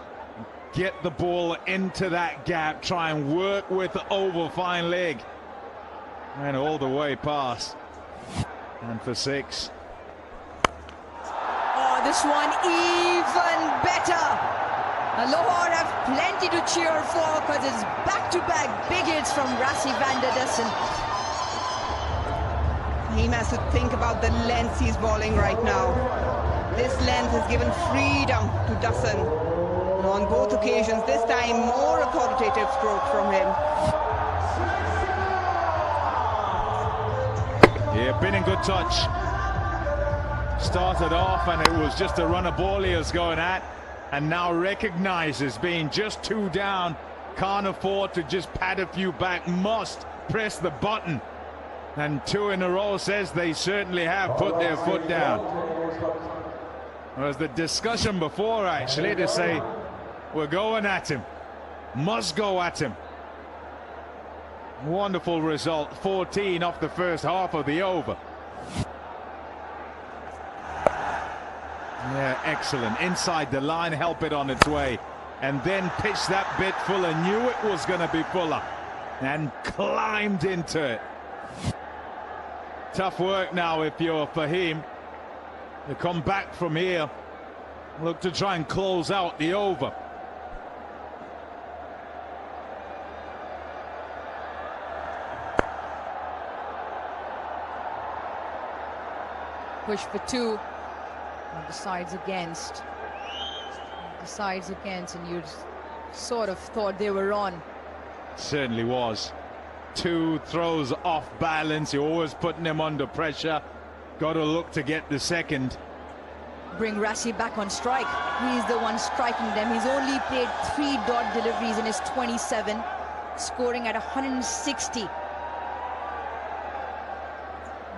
get the ball into that gap. Try and work with the over fine leg. And all the way past. And for 6. Oh, this one even better. Lahore have plenty to cheer for because it's back-to-back big hits from Rassi van der Dussen. He has to think about the length he's bowling right now. This length has given freedom to Dussen. On both occasions, this time more authoritative stroke from him. Yeah, been in good touch. Started off and it was just a run of ball he was going at, and now recognizes being just 2 down, can't afford to just pad a few back, must press the button. And 2 in a row says they certainly have put their foot down. There was the discussion before actually to say we're going at him, must go at him. Wonderful result, 14 off the first half of the over. Yeah, excellent. Inside the line, help it on its way. And then pitched that bit fuller, knew it was going to be fuller. And climbed into it. Tough work now if you're Fahim. To come back from here. Look to try and close out the over. Push for 2. And decides against. And you sort of thought they were on. Certainly was. 2 throws off balance. You're always putting them under pressure. Got to look to get the second. Bring Rassi back on strike. He's the one striking them. He's only played 3 dot deliveries in his 27, scoring at 160.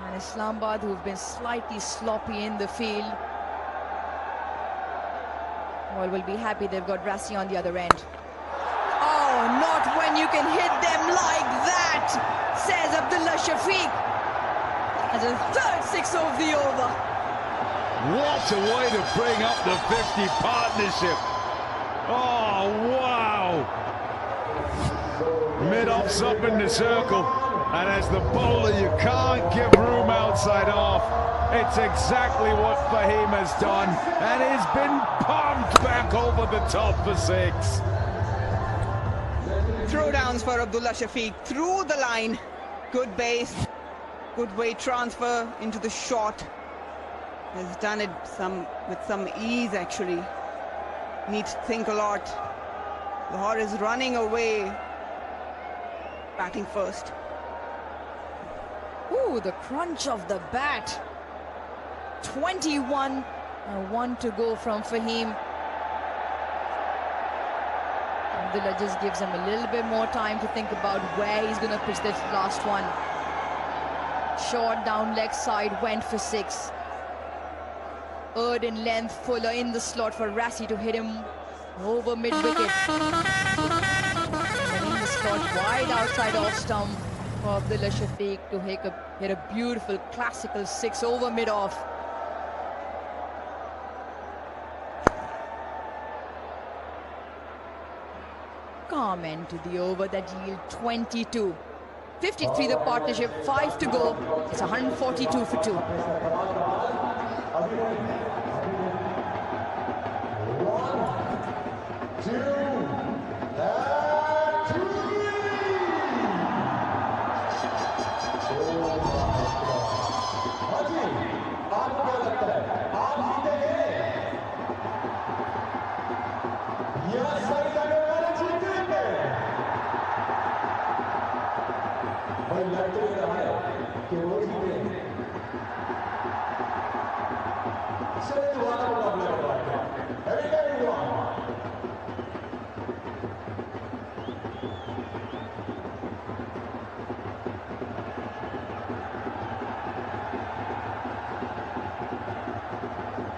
And Islamabad, who've been slightly sloppy in the field, well, will be happy they've got Rassi on the other end. Oh, not when you can hit them like that, says Abdullah Shafiq. As a third 6 of the over. What a way to bring up the 50 partnership. Oh, wow. Mid-off's up in the circle. And as the bowler, you can't give room outside off. It's exactly what Fahim has done. And he's been pumped back over the top for 6. Throwdowns for Abdullah Shafiq through the line. Good base, good weight transfer into the shot. Has done it with some ease actually. Needs to think a lot. Lahore is running away. Batting first. Ooh, the crunch of the bat. 21 and 1 to go from Fahim. Abdullah just gives him a little bit more time to think about where he's going to pitch this last one. Short down leg side, went for 6. Third in length, Fuller in the slot for Rassi to hit him over mid-wicket. In the slot, wide outside off stump for Abdullah Shafiq to hit a beautiful classical 6 over mid-off. Calm end to the over that yield 22. 53 the partnership, 5 to go. It's 142 for 2.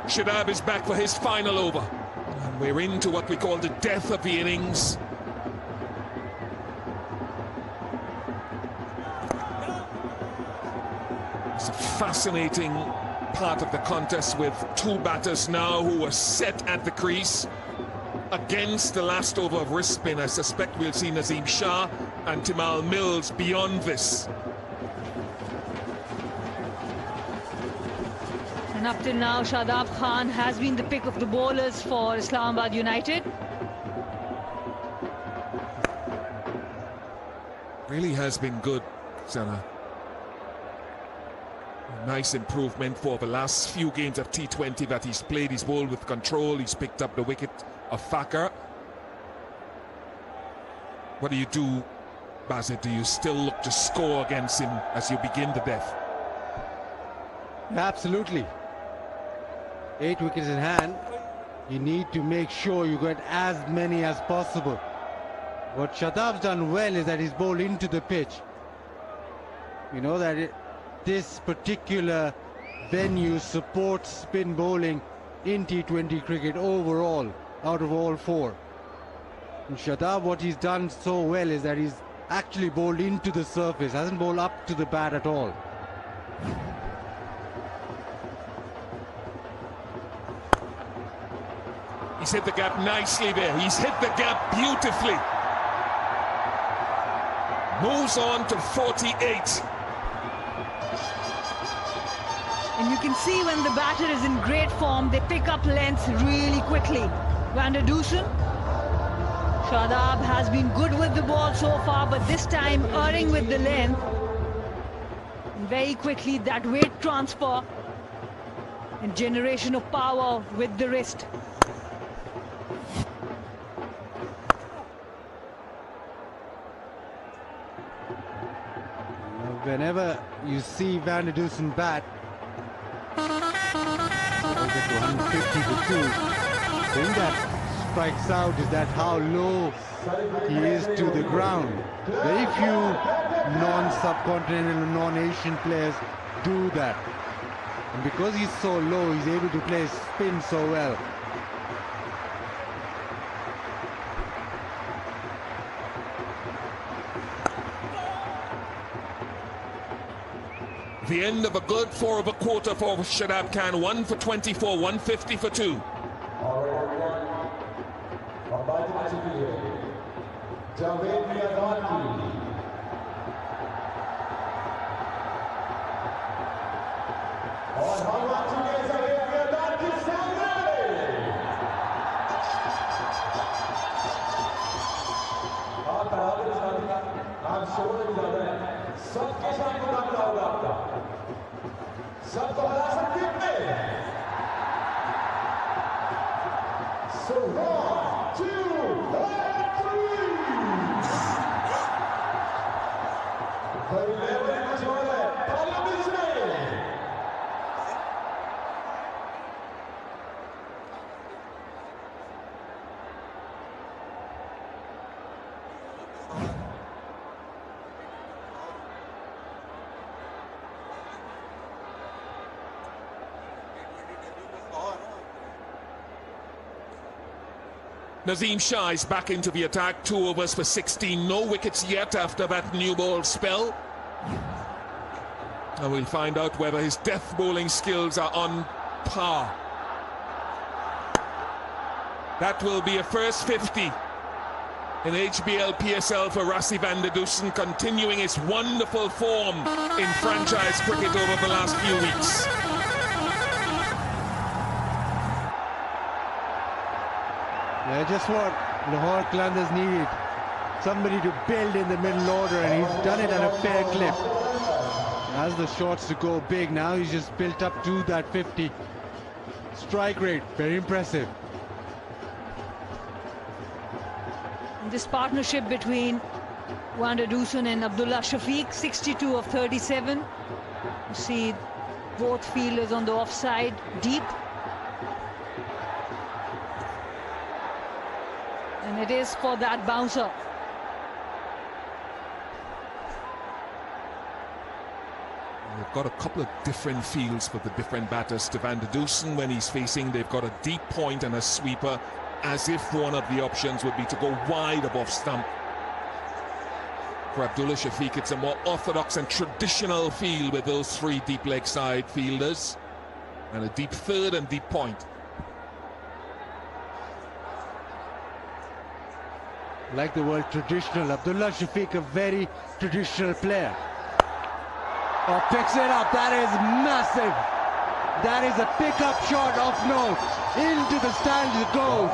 Shadab is back for his final over. And we're into what we call the death of the innings. It's a fascinating part of the contest with two batters now who are set at the crease. Against the last over of wrist spin, I suspect we'll see Nazim Shah and Timal Mills beyond this. And up till now, Shadab Khan has been the pick of the bowlers for Islamabad United. Really has been good, Sana. Nice improvement for the last few games of T20 that he's played. He's bowled with control. He's picked up the wicket of Fakar. What do you do, Bazit? Do you still look to score against him as you begin the death? Absolutely. 8 wickets in hand. You need to make sure you get as many as possible. What Shadab's done well is that he's bowled into the pitch. You know that this particular venue supports spin bowling in T20 cricket overall, out of all 4. And Shadab, what he's done so well is that he's actually bowled into the surface, hasn't bowled up to the bat at all. He's hit the gap nicely there. He's hit the gap beautifully. Moves on to 48. And you can see when the batter is in great form, they pick up length really quickly. Van der Dusen. Shadab has been good with the ball so far, but this time erring with the length. And very quickly that weight transfer and generation of power with the wrist. Whenever you see Van der Dusen bat, I'll get to 150 to 2. The thing that strikes out is that how low he is to the ground. Very few non-subcontinental, non-Asian players do that. And because he's so low, he's able to play spin so well. The end of a good 4 of a quarter for Shadab Khan. 1 for 24, 150 for 2. Nazim Shah is back into the attack. 2 overs for 16. No wickets yet after that new ball spell. And we'll find out whether his death bowling skills are on par. That will be a first 50 in HBL PSL for Rassi van der Dusen, continuing his wonderful form in franchise cricket over the last few weeks. Yeah, just what Lahore Qalandars needed. Somebody to build in the middle order, and he's done it at a fair clip. Has the shots to go big now. He's just built up to that 50. Strike rate, very impressive. This partnership between Van der Dusen and Abdullah Shafiq, 62 of 37. You see both fielders on the offside, deep. And it is for that bouncer. They've got a couple of different fields for the different batters. To Van der Dusen, when he's facing, they've got a deep point and a sweeper, as if one of the options would be to go wide above stump. For Abdullah Shafiq, it's a more orthodox and traditional field with those three deep leg side fielders and a deep third and deep point. Like the word traditional, Abdullah Shafiq, a very traditional player. Oh, picks it up. That is massive. That is a pickup shot of note. Into the stands it goes.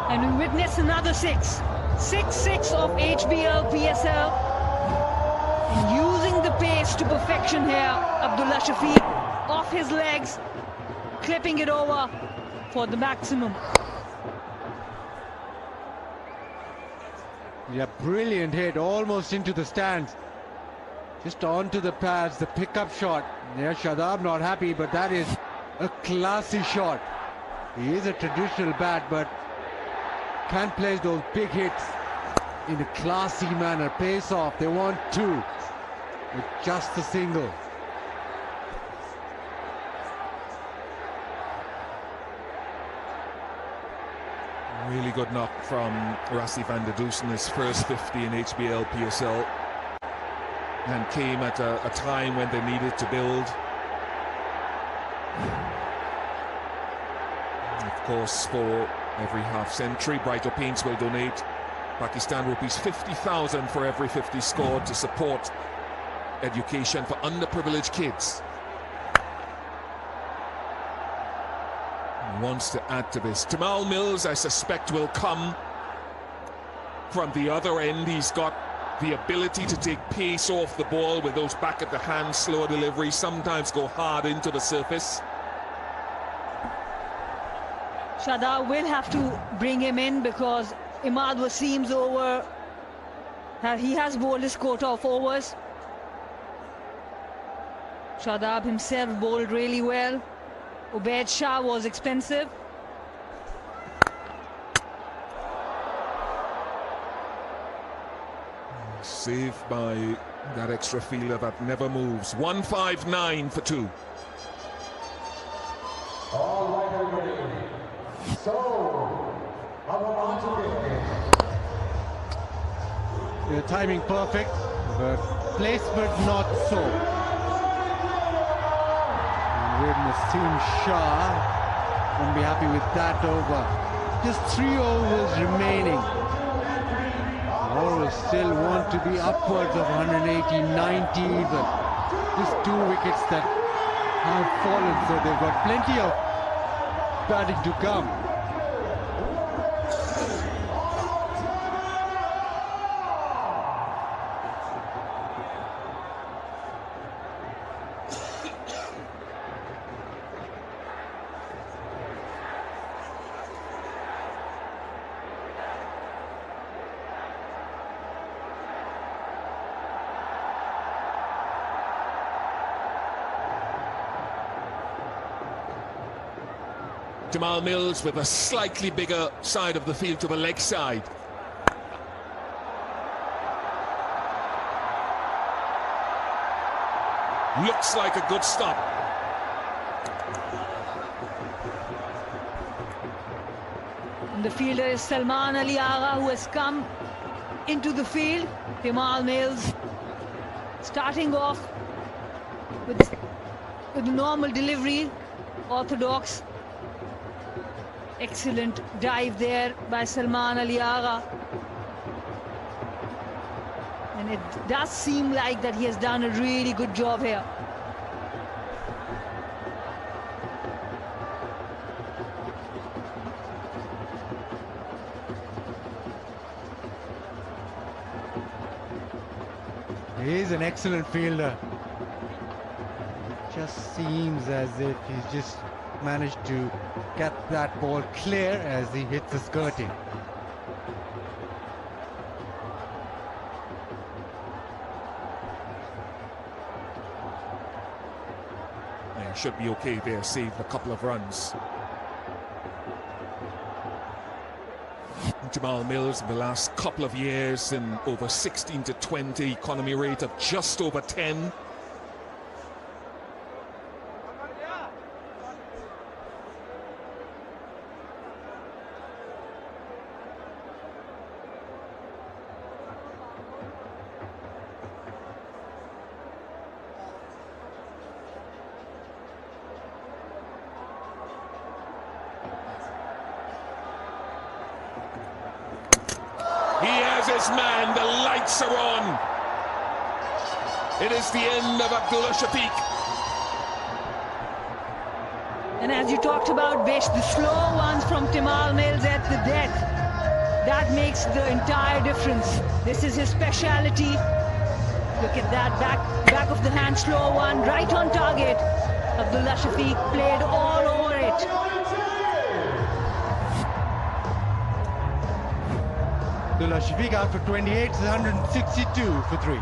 And we witness another 6-6 of HBL PSL. And using the pace to perfection here, Abdullah Shafiq off his legs, clipping it over for the maximum. Yeah, brilliant hit, almost into the stands. Just onto the pads, the pickup shot. Yeah, Shadab not happy, but that is a classy shot. He is a traditional bat, but can place those big hits in a classy manner. Pace off, they want two with just a single. Really good knock from Rassi van der Dusen, his first 50 in HBL PSL, and came at a time when they needed to build. Of course, for every half century, Brighter Paints will donate Pakistan rupees 50,000 for every 50 scored to support education for underprivileged kids. Wants to add to this. Jamal Mills, I suspect, will come from the other end. He's got the ability to take pace off the ball with those back at the hand slow deliveries, sometimes go hard into the surface. Shadab will have to bring him in because Imad Wasim's over. He has bowled his quota of overs. Shadab himself bowled really well. Ubaid Shah was expensive. Saved by that extra fielder that never moves. 159 for 2. All right, everybody. So, The timing perfect, but placement not so. With Naseem Shah, won't be happy with that over. Just 3 overs remaining. Lahore still want to be upwards of 180, 90 even. Just 2 wickets that have fallen, so they've got plenty of batting to come. Jamal Mills with a slightly bigger side of the field to the leg side. Looks like a good stop. And the fielder is Salman Ali Agha, who has come into the field. Jamal Mills starting off with the normal delivery, orthodox. Excellent dive there by Salman Ali Agha. And it does seem like that he has done a really good job here. He is an excellent fielder. Just seems as if he's just managed to get that ball clear as he hits the skirting. Yeah, should be okay there, saved a couple of runs. Jamal Mills in the last couple of years in over 16 to 20, economy rate of just over 10. His man, the lights are on. It is the end of Abdullah Shafiq. And as you talked about, Bish, the slow ones from Jamal Mills at the death, that makes the entire difference. This is his speciality. Look at that back of the hand slow one, right on target. Abdullah Shafiq played all over it. Abdullah Shafiq out for 28, 162 for 3.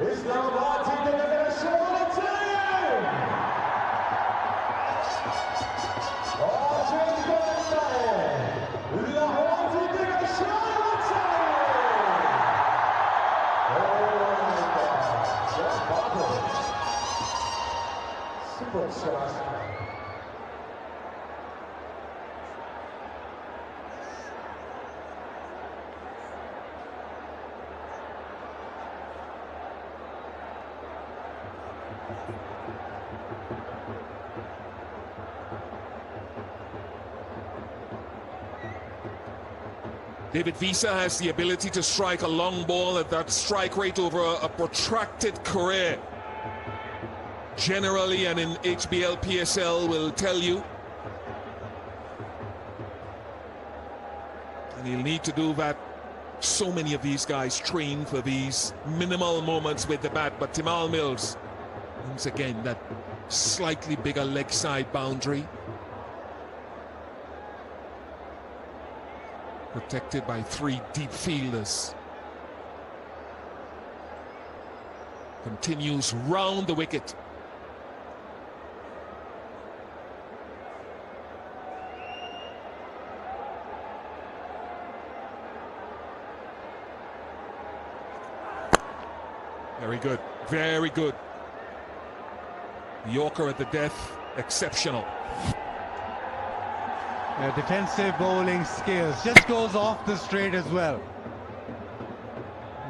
Islamabad taking a short time. Lahore taking a short time. Super shot. David Visa has the ability to strike a long ball at that strike rate over a protracted career. Generally, and in HBL PSL will tell you. And he'll need to do that. So many of these guys train for these minimal moments with the bat, but Jamal Mills, once again, that slightly bigger leg side boundary. Protected by 3 deep fielders. Continues round the wicket. Very good, very good. Yorker at the death, exceptional. Defensive bowling skills, just goes off the straight as well.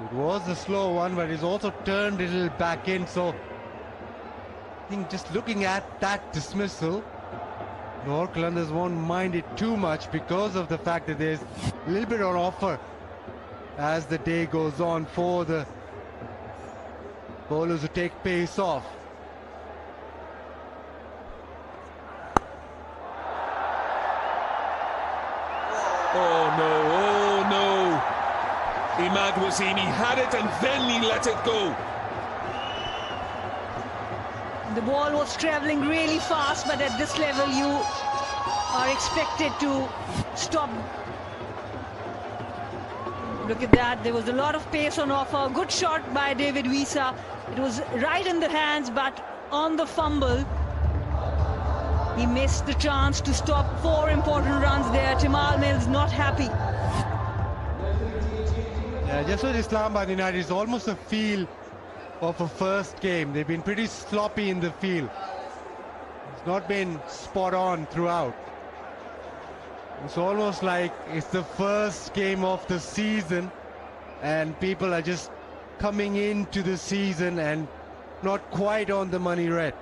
It was a slow one, but he's also turned a little back in, so I think just looking at that dismissal, Lahore Qalandars won't mind it too much because of the fact that there's a little bit of offer as the day goes on for the bowlers who take pace off. Oh no, Imad Wasim, he had it and then he let it go. The ball was travelling really fast, but at this level you are expected to stop. Look at that, there was a lot of pace on offer. Good shot by David Visa. It was right in the hands, but on the fumble, he missed the chance to stop 4 important runs there. Jamal Mills not happy. Yeah, just with Islamabad United, it's almost a feel of a first game. They've been pretty sloppy in the field. It's not been spot on throughout. It's almost like it's the first game of the season and people are just coming into the season and not quite on the money red.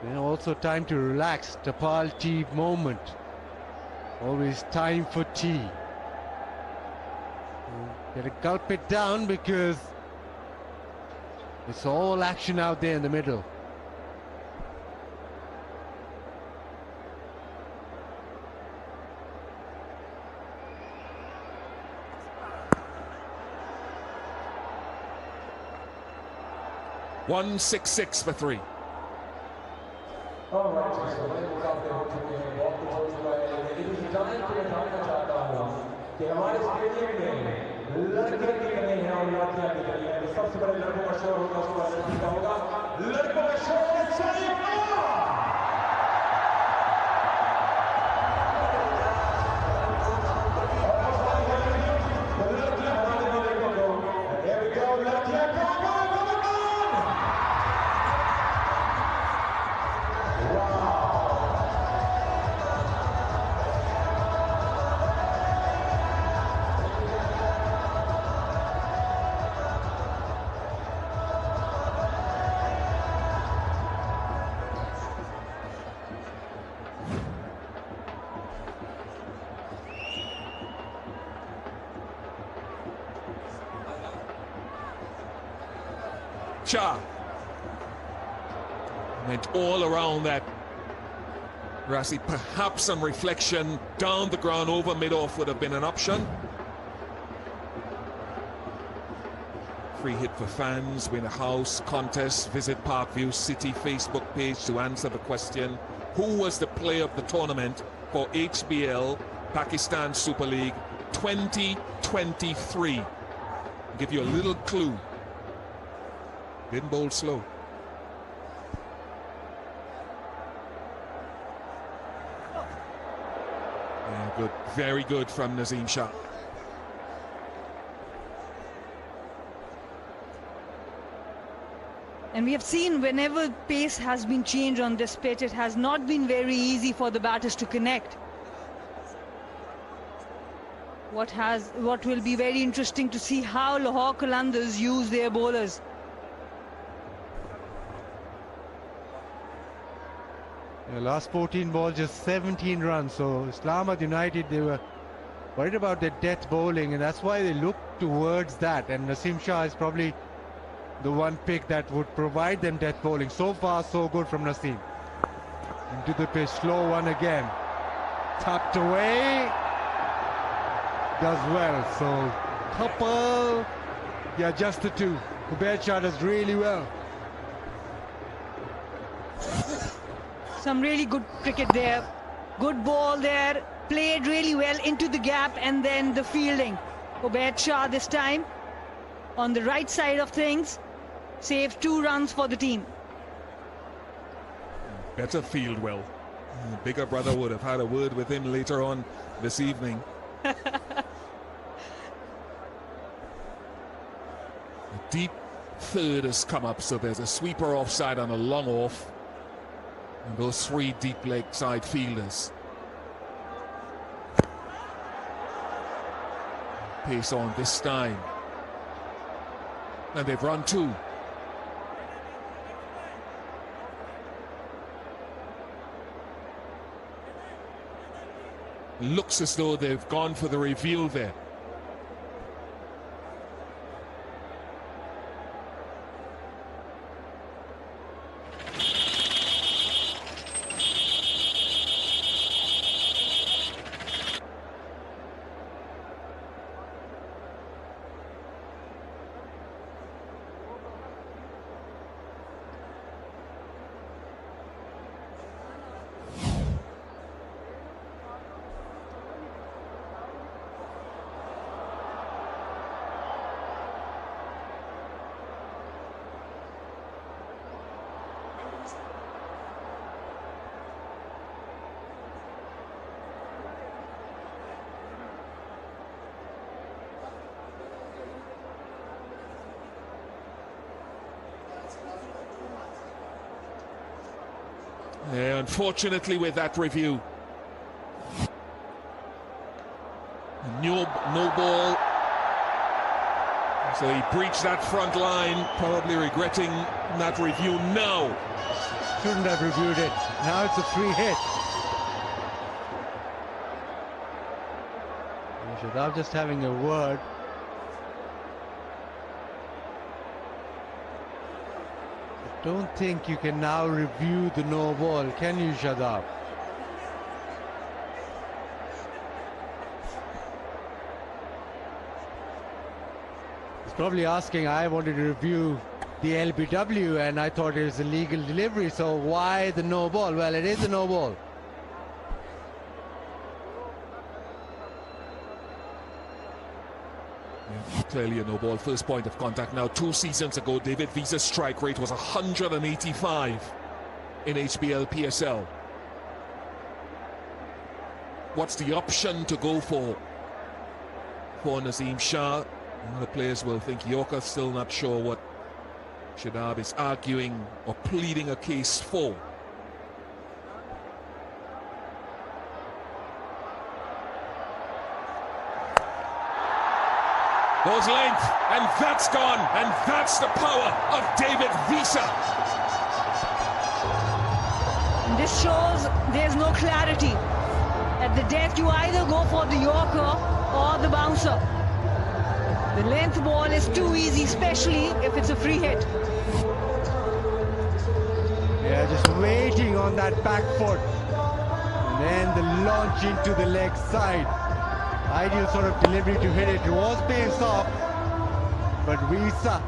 And also time to relax, Tapal tea moment. Always time for tea. Gotta gulp it down because it's all action out there in the middle. $166 for 3. All right, so मैं मुकाबले हो चुके हैं, वक्त हो चुका है, लेकिन इस टाइम पे मैं जानना चाहता हूँ कि हमारे स्टेडियम में लड़के कितने हैं और लड़कियां कितनी हैं। तो सबसे पहले लड़कों का शोर होगा, उसके बाद लड़की का होगा। लड़कों का शोर चाहिए। Cha went all around that. Rassi, perhaps some reflection down the ground over mid-off would have been an option. Free hit for fans, win a house contest. Visit Parkview City Facebook page to answer the question: who was the player of the tournament for HBL Pakistan Super League 2023? I'll give you a little clue. Didn't bowl slow. Yeah, good, very good from Nazim Shah. And we have seen whenever pace has been changed on this pitch, it has not been very easy for the batters to connect. What will be very interesting to see how Lahore Qalandars use their bowlers. The last 14 balls, just 17 runs. So Islamabad United, they were worried about their death bowling, and that's why they looked towards that. And Naseem Shah is probably the one pick that would provide them death bowling. So far, so good from Naseem. Into the pitch, slow one again. Tucked away. Does well. So couple, yeah, just the two. Kubair Shah does really well. Some really good cricket there. Good ball there. Played really well into the gap, and then the fielding. Kubair Shah this time on the right side of things. Saved 2 runs for the team. Better field well. Bigger brother would have had a word with him later on this evening. A deep third has come up, so there's a sweeper offside and a long off. And those 3 deep leg side fielders. Pace on this time. And they've run 2. Looks as though they've gone for the reveal there. Yeah, unfortunately with that review. No ball. So he breached that front line, probably regretting that review now. Shouldn't have reviewed it. Now it's a free hit. Shadab just having a word. I don't think you can now review the no ball, can you, Shadab? He's probably asking, I wanted to review the LBW, and I thought it was a legal delivery. So why the no ball? Well, it is a no ball. Yeah, clearly a no ball. First point of contact now. 2 seasons ago, David Visa's strike rate was 185 in HBL PSL. What's the option to go for Nazim Shah? The players will think Yorker still not sure what Shadab is arguing or pleading a case for. Goes length, and that's gone, and that's the power of David Visa. And this shows there's no clarity. At the death, you either go for the Yorker or the bouncer. The length ball is too easy, especially if it's a free hit. Yeah, just waiting on that back foot. And then the launch into the leg side. Ideal sort of delivery to hit it. It was paying soft, but Visa,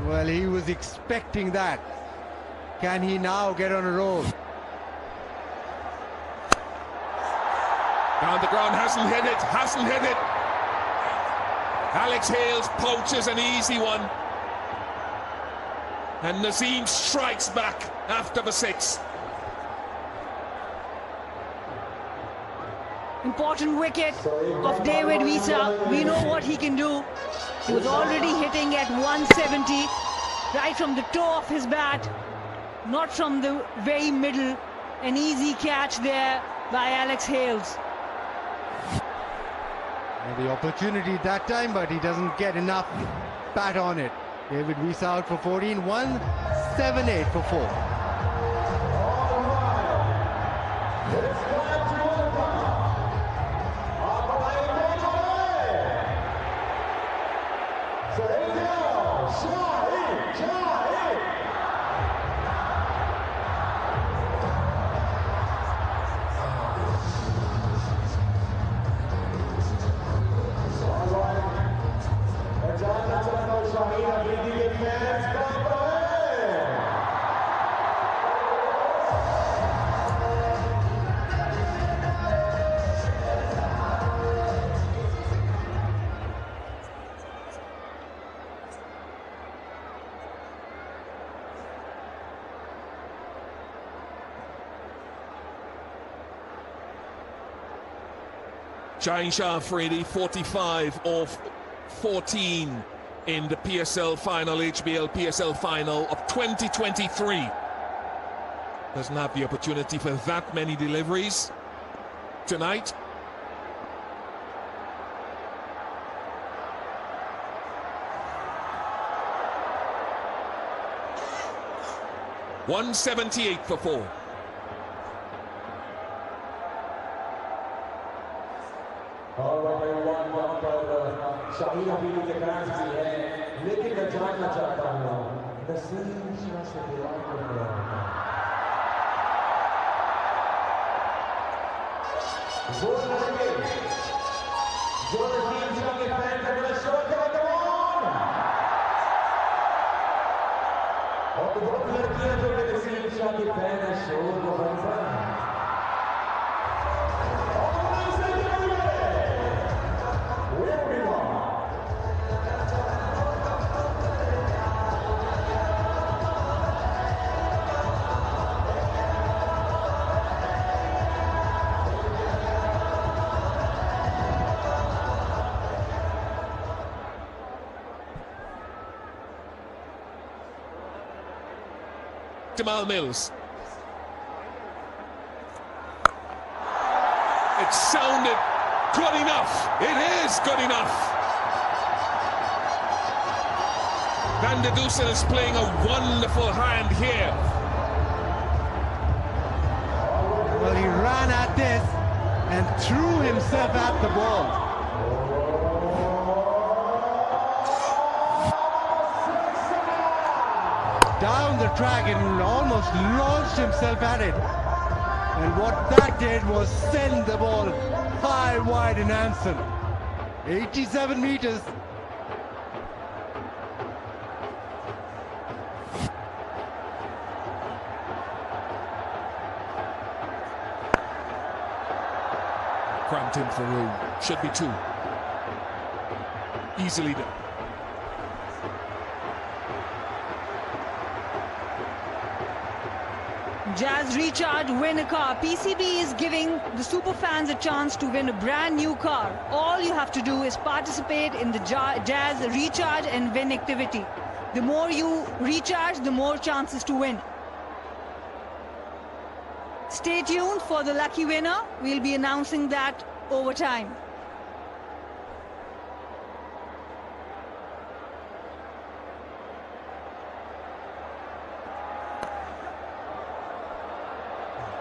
well, he was expecting that. Can he now get on a roll? Down the ground, hasn't hit it. Alex Hales poaches an easy one. And Nazim strikes back after the 6. Important wicket of David Visa. We know what he can do. He was already hitting at 170, right from the toe of his bat, not from the very middle. An easy catch there by Alex Hales. And the opportunity that time, but he doesn't get enough bat on it. David Visa out for 14, 178 for 4. Shaheen Shah Afridi, 45 of 14 in the PSL final, HBL PSL final of 2023. Doesn't have the opportunity for that many deliveries tonight. $178 for 4. Shaheen Afridi के fans भी हैं, लेकिन मैं जानना चाहता हूँ नसीम शाह से दुआ कर रहा हूँ। जोर लगे, जो नसीम शाह के फैंस हैं बड़ा शोर कराते हैं। और बहुत लड़कियां जो नसीम शाह के फैन हैं शोर को बंद Jamal Mills. It sounded good enough. It is good enough. Van der Dusen is playing a wonderful hand here. Well, he ran at this and threw himself at the ball. Down the track and almost launched himself at it. And what that did was send the ball high, wide and Anson. 87 meters. Cramped in for room. Should be 2. Easily done. Jazz recharge, win a car. PCB is giving the super fans a chance to win a brand new car. All you have to do is participate in the Jazz recharge and win activity. The more you recharge, the more chances to win. Stay tuned for the lucky winner. We'll be announcing that over time.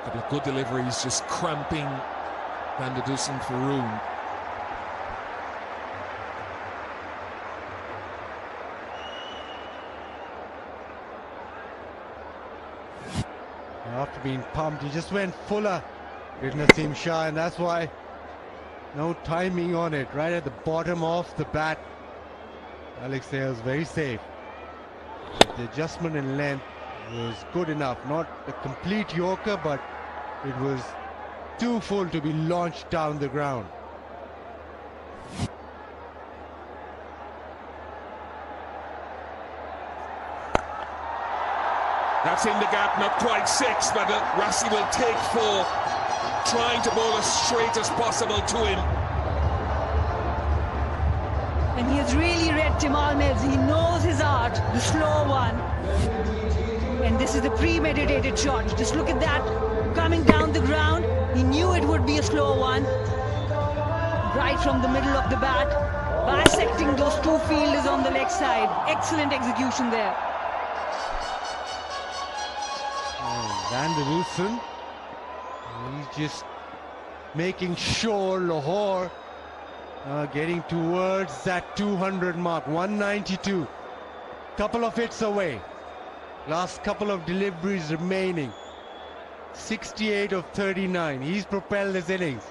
Couple of good deliveries, just cramping Van der Dusen for room. After being pumped, he just went fuller with Naseem Shah, and that's why no timing on it. Right at the bottom of the bat, Alex Hales very safe. The adjustment in length was good enough. Not a complete yorker, but it was too full to be launched down the ground. That's in the gap, not quite 6, but Rassi will take 4, trying to bowl as straight as possible to him. And he has really read Timal Mills. He knows his art, the slow one. And this is the premeditated shot. Just look at that, coming down the ground. He knew it would be a slow one. Right from the middle of the bat, bisecting those 2 fielders on the leg side. Excellent execution there. Van der Dusen, he's just making sure Lahore getting towards that 200 mark. 192, couple of hits away, last couple of deliveries remaining. 68 of 39, he's propelled his innings.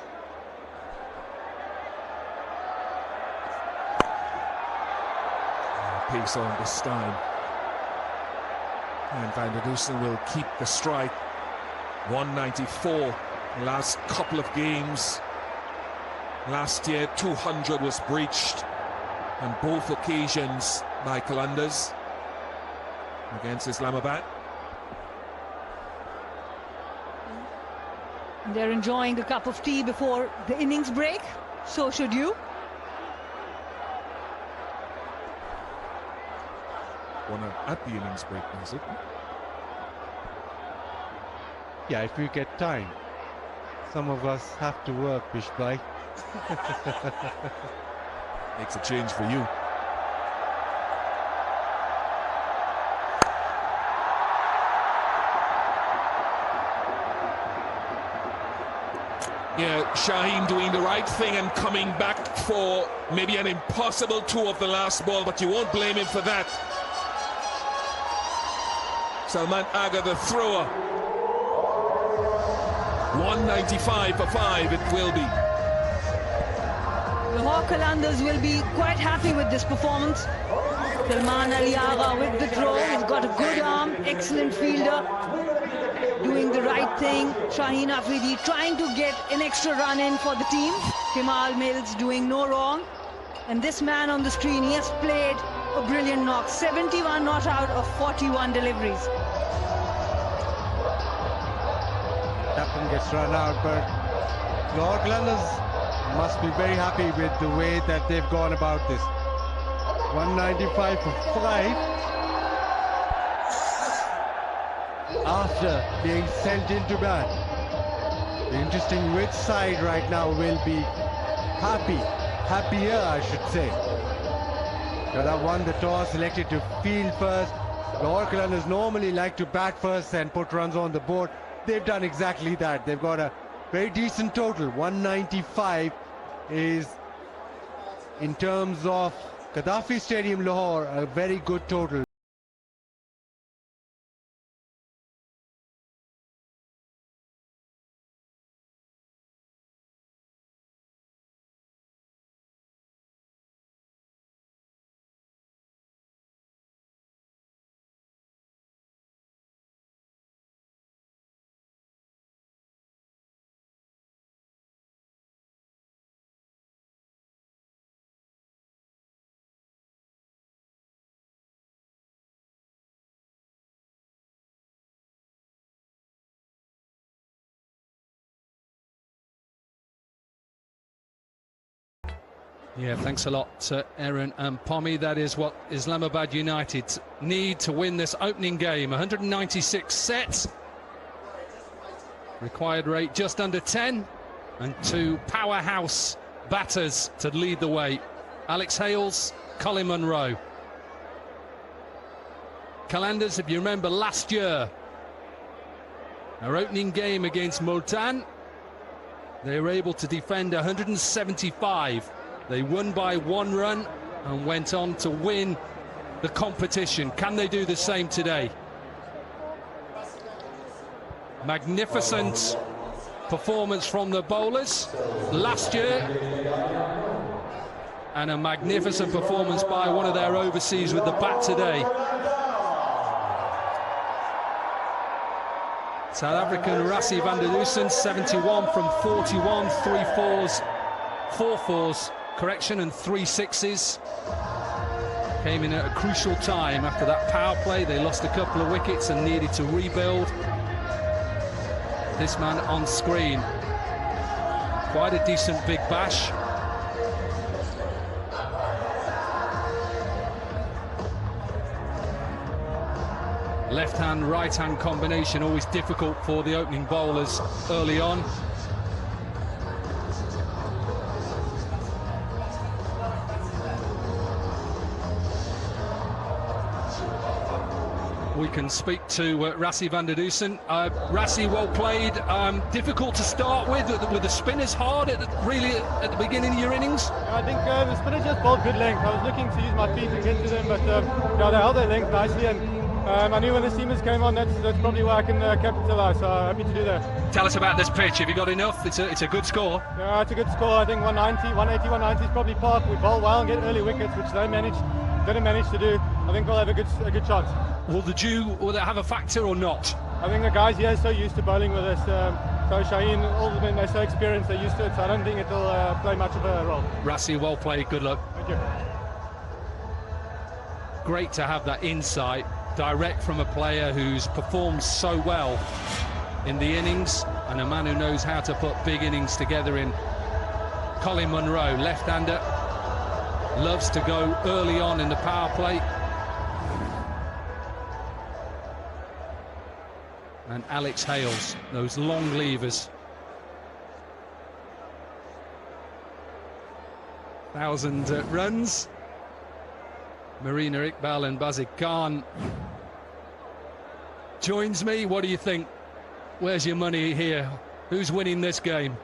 Pace on this time. And Van der Dusen will keep the strike. 194 last couple of games. Last year 200 was breached on both occasions by Qalandars against Islamabad. They're enjoying a cup of tea before the innings break. So should you. One at the innings break, is it? Yeah, if we get time. Some of us have to work, Bishbai. Makes a change for you. Yeah, Shaheen doing the right thing and coming back for maybe an impossible 2 of the last ball, but you won't blame him for that. Salman Agha, the thrower. 195 for 5 it will be. Lahore Qalandars will be quite happy with this performance. Salman Ali Agha with the throw. He's got a good arm, excellent fielder, doing the right thing. Shaheen Afridi trying to get an extra run in for the team. Timal Mills doing no wrong. And this man on the screen, he has played a brilliant knock. 71 not out of 41 deliveries. Captain gets run out, but Lahore Qalandars must be very happy with the way that they've gone about this. 195 for 5 after being sent into bat. The interesting which side right now will be happier I should say. That won the toss, selected to field first. Lahore Qalandars normally like to bat first and put runs on the board. They've done exactly that. They've got a very decent total. 195 is, in terms of Gaddafi Stadium, Lahore, a very good total. Yeah, thanks a lot, Aaron and Pommy. That is what Islamabad United need to win this opening game. 196 sets. Required rate just under 10. And two powerhouse batters to lead the way. Alex Hales, Colin Munro. Qalandars, if you remember last year, our opening game against Multan, they were able to defend 175. They won by 1 run and went on to win the competition. Can they do the same today? Magnificent performance from the bowlers last year, and a magnificent performance by one of their overseas with the bat today. South African Rassie van der Dusen, 71 from 41, 3 fours, 4 fours, correction, and 3 sixes. Came in at a crucial time after that power play. They lost a couple of wickets and needed to rebuild. This man on screen, quite a decent big bash. Left-hand, right-hand combination, always difficult for the opening bowlers early on. We can speak to Rassie van der Dusen. Rassie, well played. Difficult to start with the spinners hard really at the beginning of your innings. I think the spinners just bowled good length. I was looking to use my feet to get to them, but they held their length nicely, and I knew when the seamers came on, that's probably where I can capitalise, so happy to do that. Tell us about this pitch. Have you got enough? It's a good score. Yeah, it's a good score. I think 190, 180, 190 is probably park. We bowl well and get early wickets, which they didn't manage to do. I think we'll have a good chance. Will that have a factor or not? I think the guys here are so used to bowling with us. So Shaheen, all of them, they're so experienced, they're used to it, so I don't think it'll play much of a role. Rassie, well played, good luck. Thank you. Great to have that insight, direct from a player who's performed so well in the innings, and a man who knows how to put big innings together in Colin Munro, left-hander, loves to go early on in the power play. And Alex Hales, those long levers. 1,000 runs. Marina Iqbal and Bazid Khan joins me. What do you think? Where's your money here? Who's winning this game?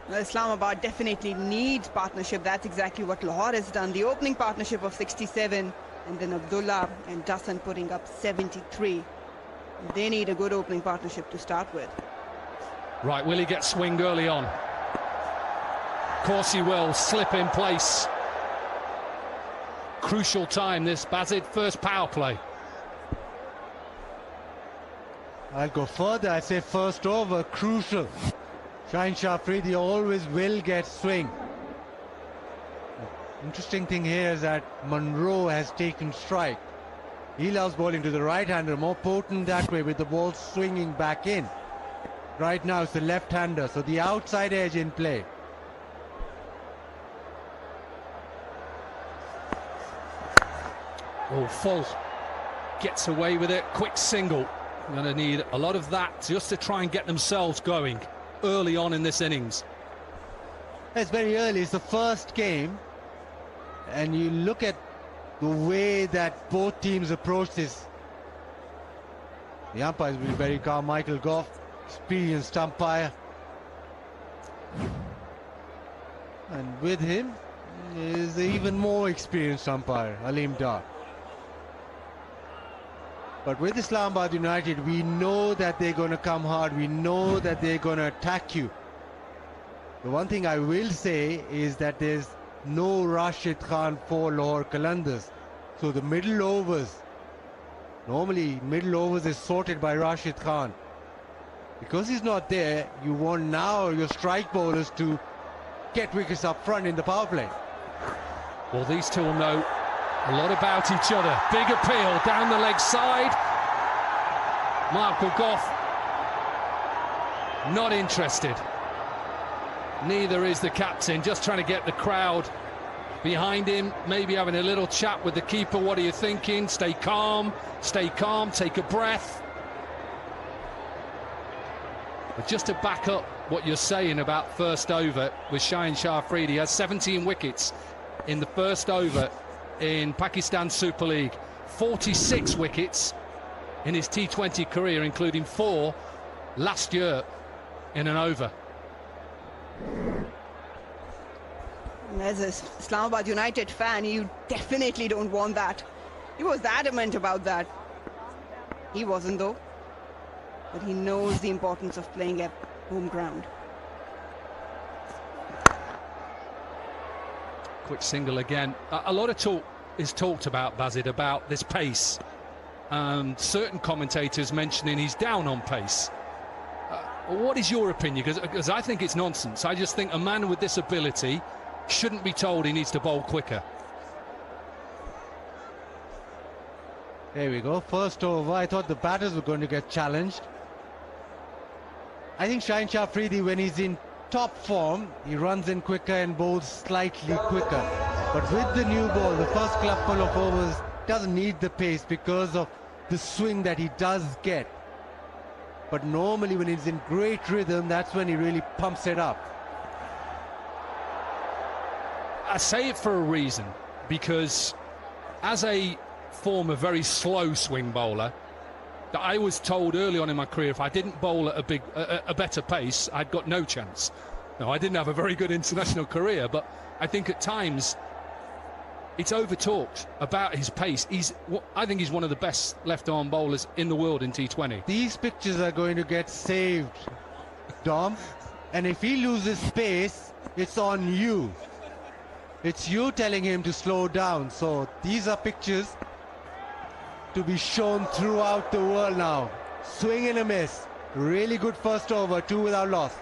Well, Islamabad definitely needs partnership. That's exactly what Lahore has done. The opening partnership of 67, and then Abdullah and Dasan putting up 73. They need a good opening partnership to start with. Right, will he get swinged early on? Of course he will. Slip in place. Crucial time this, Bazid. First power play. I'll go further. I say first over, crucial. Shaheen Shah Afridi always will get swing. Interesting thing here is that Munro has taken strike. He loves bowling to the right-hander, more potent that way with the ball swinging back in. Right now it's the left-hander, so the outside edge in play. Oh, full. Gets away with it. Quick single. Going to need a lot of that just to try and get themselves going early on in this innings. It's very early. It's the first game. And you look at the way that both teams approach this. The umpires will be very calm. Michael Goff, experienced umpire. And with him is the even more experienced umpire, Aleem Dar. But with Islamabad United, we know that they're going to come hard. We know that they're going to attack you. The one thing I will say is that there's no Rashid Khan for Lahore Qalandars. So the middle overs, normally middle overs is sorted by Rashid Khan. Because he's not there, you want now your strike bowlers to get wickets up front in the power play. Well, these two will know a lot about each other. Big appeal down the leg side. Michael Goff not interested. Neither is the captain, just trying to get the crowd behind him, maybe having a little chat with the keeper. What are you thinking? Stay calm, take a breath. But just to back up what you're saying about first over with Shaheen Shah Afridi, has 17 wickets in the first over in Pakistan Super League, 46 wickets in his T20 career, including 4 last year in an over. As an Islamabad United fan, you definitely don't want that. He was adamant about that. He wasn't, though. But he knows the importance of playing at home ground. Quick single again. A lot of talk is talked about, Bazid, about this pace. Certain commentators mentioning he's down on pace. What is your opinion? Because I think it's nonsense. I just think a man with this ability shouldn't be told he needs to bowl quicker. There we go. First over. I thought the batters were going to get challenged. I think Shaheen Shah Afridi, when he's in top form, he runs in quicker and bowls slightly quicker. But with the new ball, the first couple of overs doesn't need the pace because of the swing that he does get. But normally when he's in great rhythm, that's when he really pumps it up. I say it for a reason, because as a former very slow swing bowler, that I was told early on in my career if I didn't bowl at a better pace, I'd got no chance. No, I didn't have a very good international career, but I think at times it's over-talked about his pace. I think he's one of the best left-arm bowlers in the world in T20. These pictures are going to get saved, Dom. And if he loses pace, it's on you. It's you telling him to slow down. So these are pictures to be shown throughout the world now. Swing and a miss. Really good first over, 2 without loss.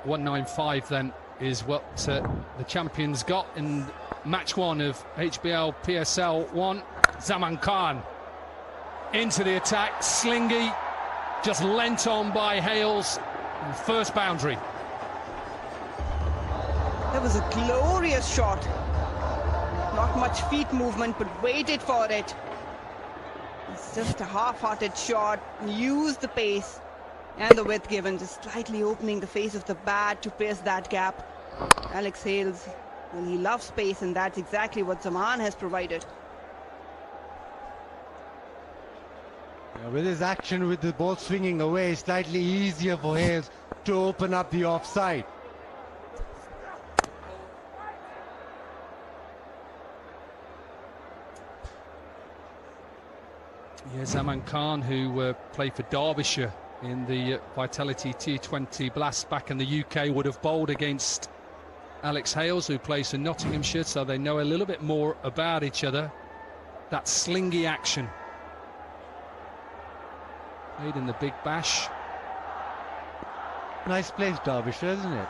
.195 then is what the champions got in match 1 of HBL PSL 1. Zaman Khan into the attack. Slingy just lent on by Hales. First boundary. That was a glorious shot. Not much feet movement, but waited for it. It's just a half-hearted shot. Used the pace and the width given, just slightly opening the face of the bat to pierce that gap. Alex Hales, well, he loves space, and that's exactly what Zaman has provided. Yeah, with his action with the ball swinging away, slightly easier for Hales to open up the offside. Yeah, Zaman Khan, who played for Derbyshire in the Vitality T20 Blast back in the UK, would have bowled against Alex Hales, who plays for Nottinghamshire, so they know a little bit more about each other. That slingy action. Played in the Big Bash. Nice place, Derbyshire, isn't it?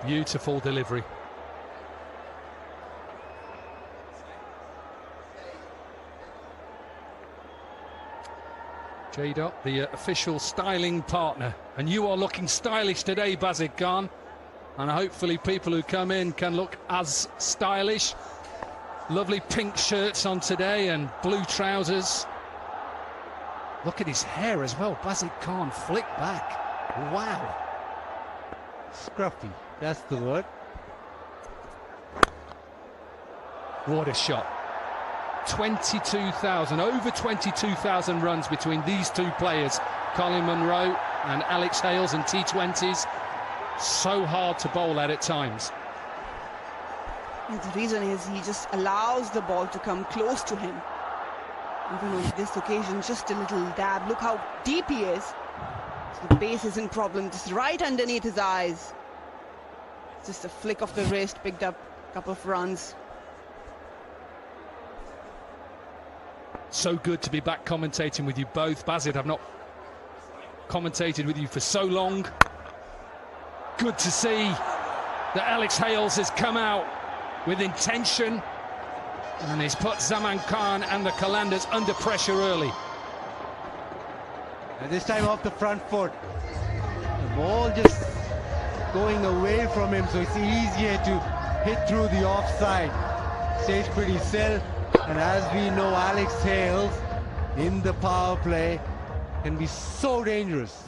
Beautiful delivery. J-Dot, the official styling partner. And you are looking stylish today, Bazid Khan. And hopefully people who come in can look as stylish. Lovely pink shirts on today and blue trousers. Look at his hair as well. Bazid Khan flick back. Wow. Scruffy, that's the word. What a shot. 22,000, over 22,000 runs between these two players, Colin Munro and Alex Hales in T20s. So hard to bowl at times. And the reason is he just allows the ball to come close to him. Even on this occasion, just a little dab. Look how deep he is. So the pace isn't a problem, just right underneath his eyes. Just a flick of the wrist, picked up a couple of runs. So good to be back commentating with you both. Bazid, I've not commentated with you for so long. Good to see that Alex Hales has come out with intention and he's put Zaman Khan and the Qalandars under pressure early. And this time off the front foot. The ball just going away from him, so it's easier to hit through the offside. Stays pretty still. And as we know, Alex Hales in the power play can be so dangerous.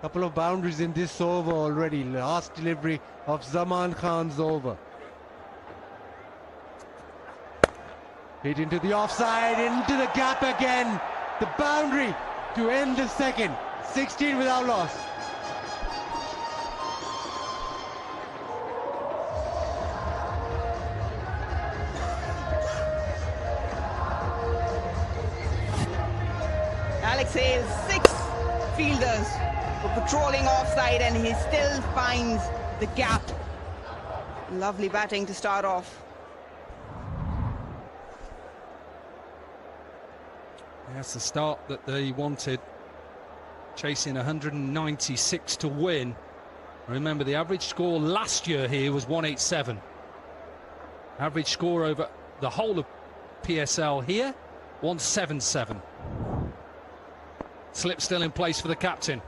Couple of boundaries in this over already. Last delivery of Zaman Khan's over. Hit into the offside, into the gap again. The boundary to end the second. 16 without loss. Alex Hales, 6 fielders were patrolling offside and he still finds the gap. Lovely batting to start off. That's the start that they wanted, chasing 196 to win. Remember, the average score last year here was 187. Average score over the whole of PSL here, 177. Slip still in place for the captain.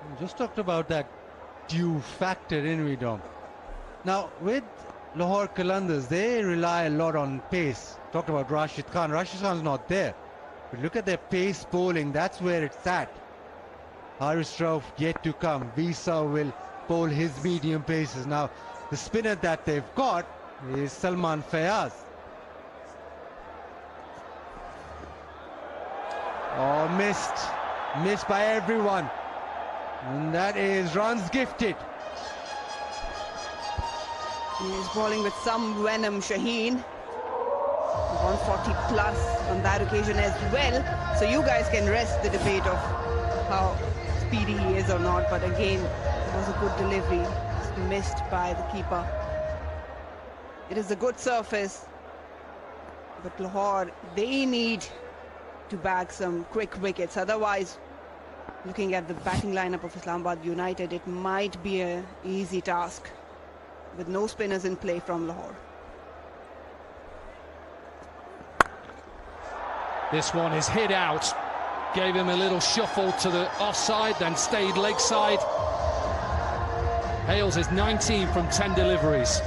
We just talked about that due factor, didn't we, Dom? Now, with Lahore Qalandars, they rely a lot on pace. Talked about Rashid Khan. Rashid Khan's not there. But look at their pace bowling. That's where it's at. Haris Rauf yet to come. Visa will bowl his medium paces. Now, the spinner that they've got is Salman Fayaz. Oh, missed. Missed by everyone. And that is runs gifted. He is bowling with some venom, Shaheen. 140 plus on that occasion as well. So you guys can rest the debate of how speedy he is or not. But again, it was a good delivery. Just missed by the keeper. It is a good surface. But Lahore, they need to bag some quick wickets. Otherwise, looking at the batting lineup of Islamabad United, it might be an easy task with no spinners in play from Lahore. This one is hit out. Gave him a little shuffle to the offside, then stayed leg side. Hales is 19 from 10 deliveries.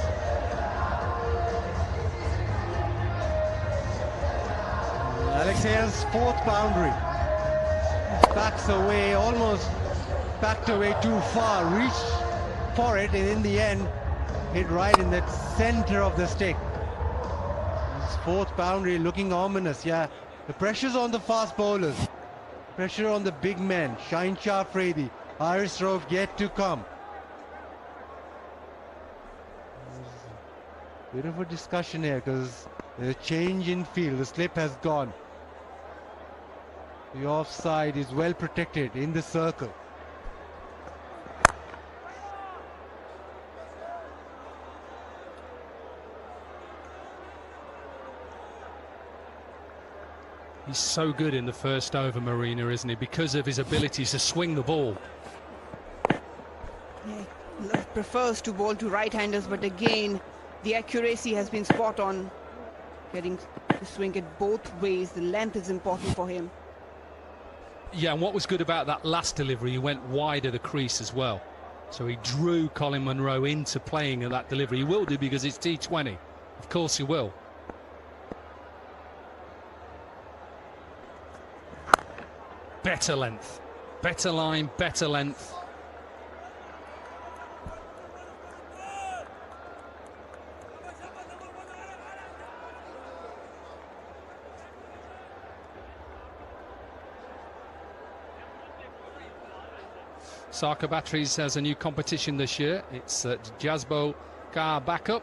Alex Hales' 4th boundary. Backs away, almost backed away too far. Reached for it, and in the end, hit right in the center of the stick. His 4th boundary looking ominous, yeah. The pressure's on the fast bowlers. Pressure on the big men. Shaheen Shah Afridi, Haris Rauf yet to come. Bit of a discussion here because there's a change in field. The slip has gone. The offside is well protected in the circle. He's so good in the first over, Marina, isn't he? Because of his abilities to swing the ball. Yeah, he prefers to bowl to right-handers, but again, the accuracy has been spot on. Getting to swing it both ways. The length is important for him. Yeah, and what was good about that last delivery, he went wide of the crease as well. So he drew Colin Munro into playing at that delivery. He will do because it's T20. Of course he will. Better length, better line, better length. Sarka Batteries has a new competition this year. It's Jazbo Car Backup.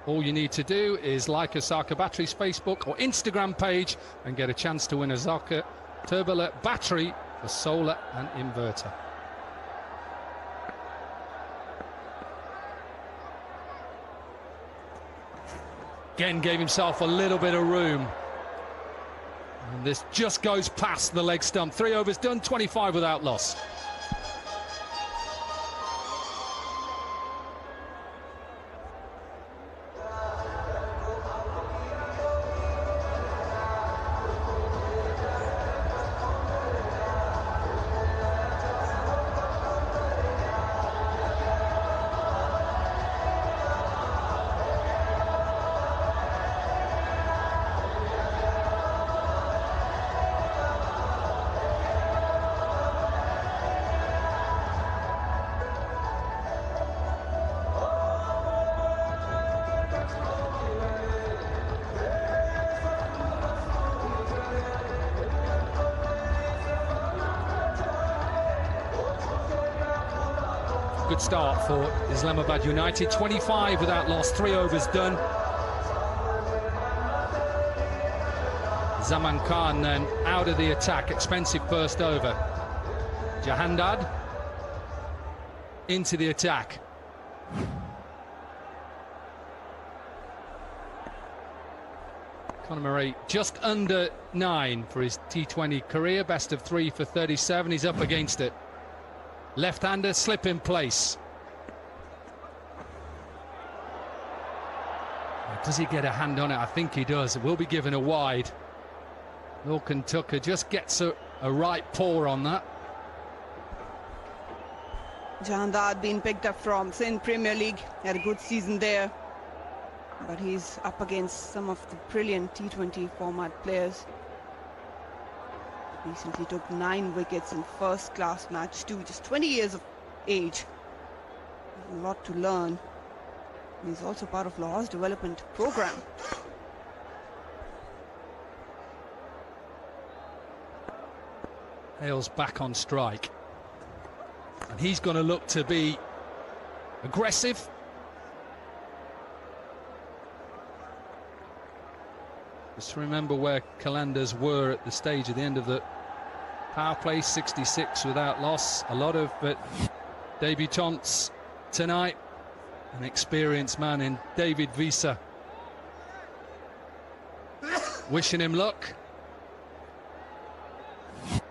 All you need to do is like a Sarka Batteries Facebook or Instagram page and get a chance to win a Sarka Turbolet battery for solar and inverter. Again, gave himself a little bit of room. And this just goes past the leg stump. 3 overs done, 25 without loss. Good start for Islamabad United. 25 without loss, 3 overs done. Zaman Khan then out of the attack, expensive first over. Jahandad into the attack. Conor Murray just under 9 for his T20 career, best of 3 for 37. He's up against it. Left-hander, slip in place. Does he get a hand on it? I think he does. It will be given a wide. Lorcan Tucker just gets a right paw on that. Jahandad being picked up from Sindh Premier League, had a good season there, but he's up against some of the brilliant T20 format players. Recently took 9 wickets in first class match too, just 20 years of age. A lot to learn. He's also part of Lahore's development program. Hale's back on strike. And he's going to look to be aggressive. Just remember where Qalandars were at the stage at the end of the power play, 66 without loss. A lot of debutants tonight. An experienced man in David Visa. Wishing him luck. It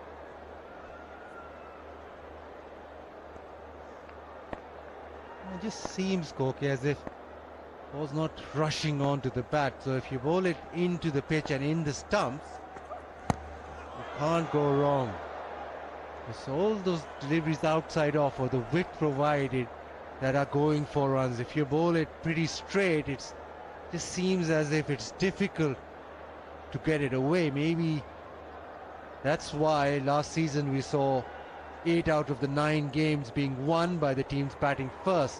just seems, Koki, as if was not rushing onto the bat. So if you bowl it into the pitch and in the stumps, you can't go wrong. So all those deliveries outside off or the width provided that are going for runs, if you bowl it pretty straight, it just seems as if it's difficult to get it away. Maybe that's why last season we saw 8 out of the 9 games being won by the teams batting first.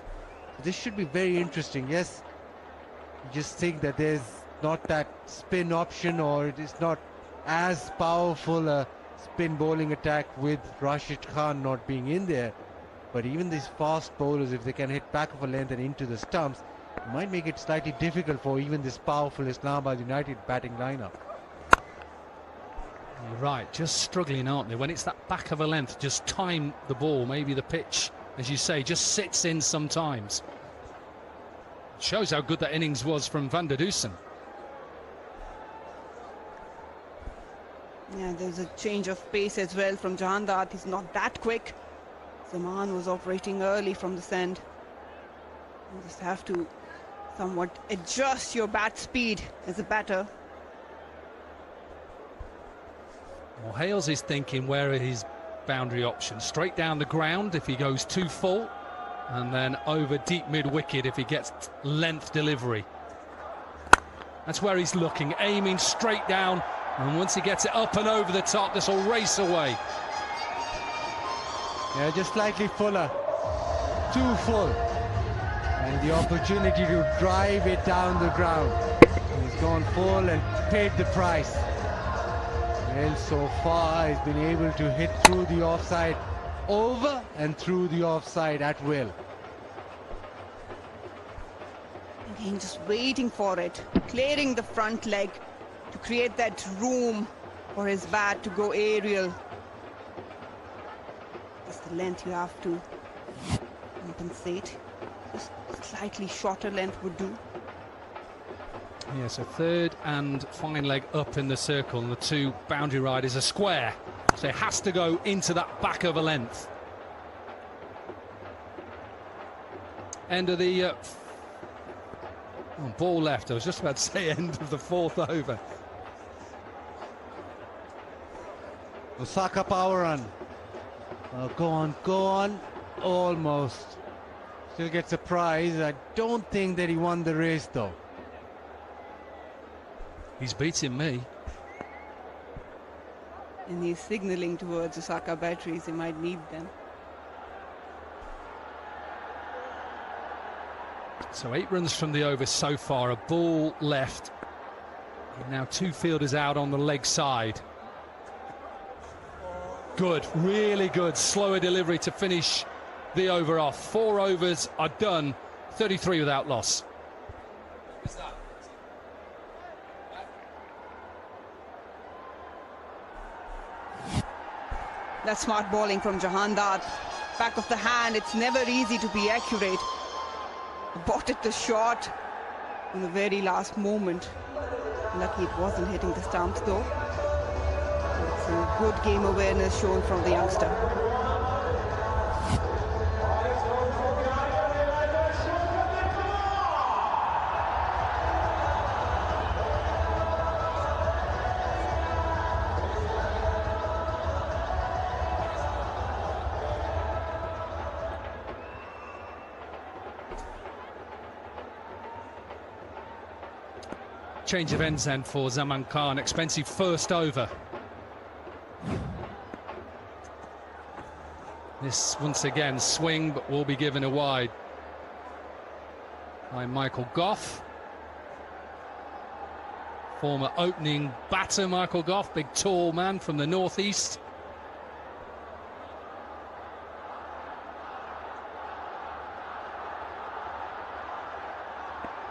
So this should be very interesting. Yes, you just think that there's not that spin option, or it is not as powerful a spin bowling attack with Rashid Khan not being in there. But even these fast bowlers, if they can hit back of a length and into the stumps, it might make it slightly difficult for even this powerful Islamabad United batting lineup. You're right, just struggling, aren't they? When it's that back of a length, just time the ball. Maybe the pitch, as you say, just sits in sometimes. Shows how good that innings was from Van der Dusen. Yeah, there's a change of pace as well from Jahandad. He's not that quick. Zaman was operating early from this end. You just have to somewhat adjust your bat speed as a batter. Well, Hales is thinking, where are his boundary options? Straight down the ground if he goes too full. and then over deep mid-wicket if he gets length delivery. That's where he's looking, aiming straight down, and once he gets it up and over the top, this will race away. Yeah, just slightly fuller, too full, and the opportunity to drive it down the ground. He's gone full and paid the price. Well, so far he's been able to hit through the offside, over and through the offside at will. Again, just waiting for it, clearing the front leg to create that room for his bat to go aerial. Just the length you have to compensate. Just slightly shorter length would do. Yeah, so third and fine leg up in the circle, and the two boundary riders are square. So it has to go into that back of a length. End of the ball left. I was just about to say end of the fourth over. Osaka power run. Go on. Almost. Still gets a prize. I don't think that he won the race though. He's beating me. And he's signalling towards Osaka batteries. He might need them. So 8 runs from the over so far, a ball left. And now 2 fielders out on the leg side. Good, really good, slower delivery to finish the over off. 4 overs are done, 33 without loss. That's smart bowling from Jahandar. Back of the hand, it's never easy to be accurate. Botted the shot in the very last moment. Lucky it wasn't hitting the stumps though. Some good game awareness shown from the youngster. Change of ends then for Zaman Khan. Expensive first over. This once again swing, but will be given a wide by Michael Goff. Former opening batter Michael Goff, big tall man from the northeast.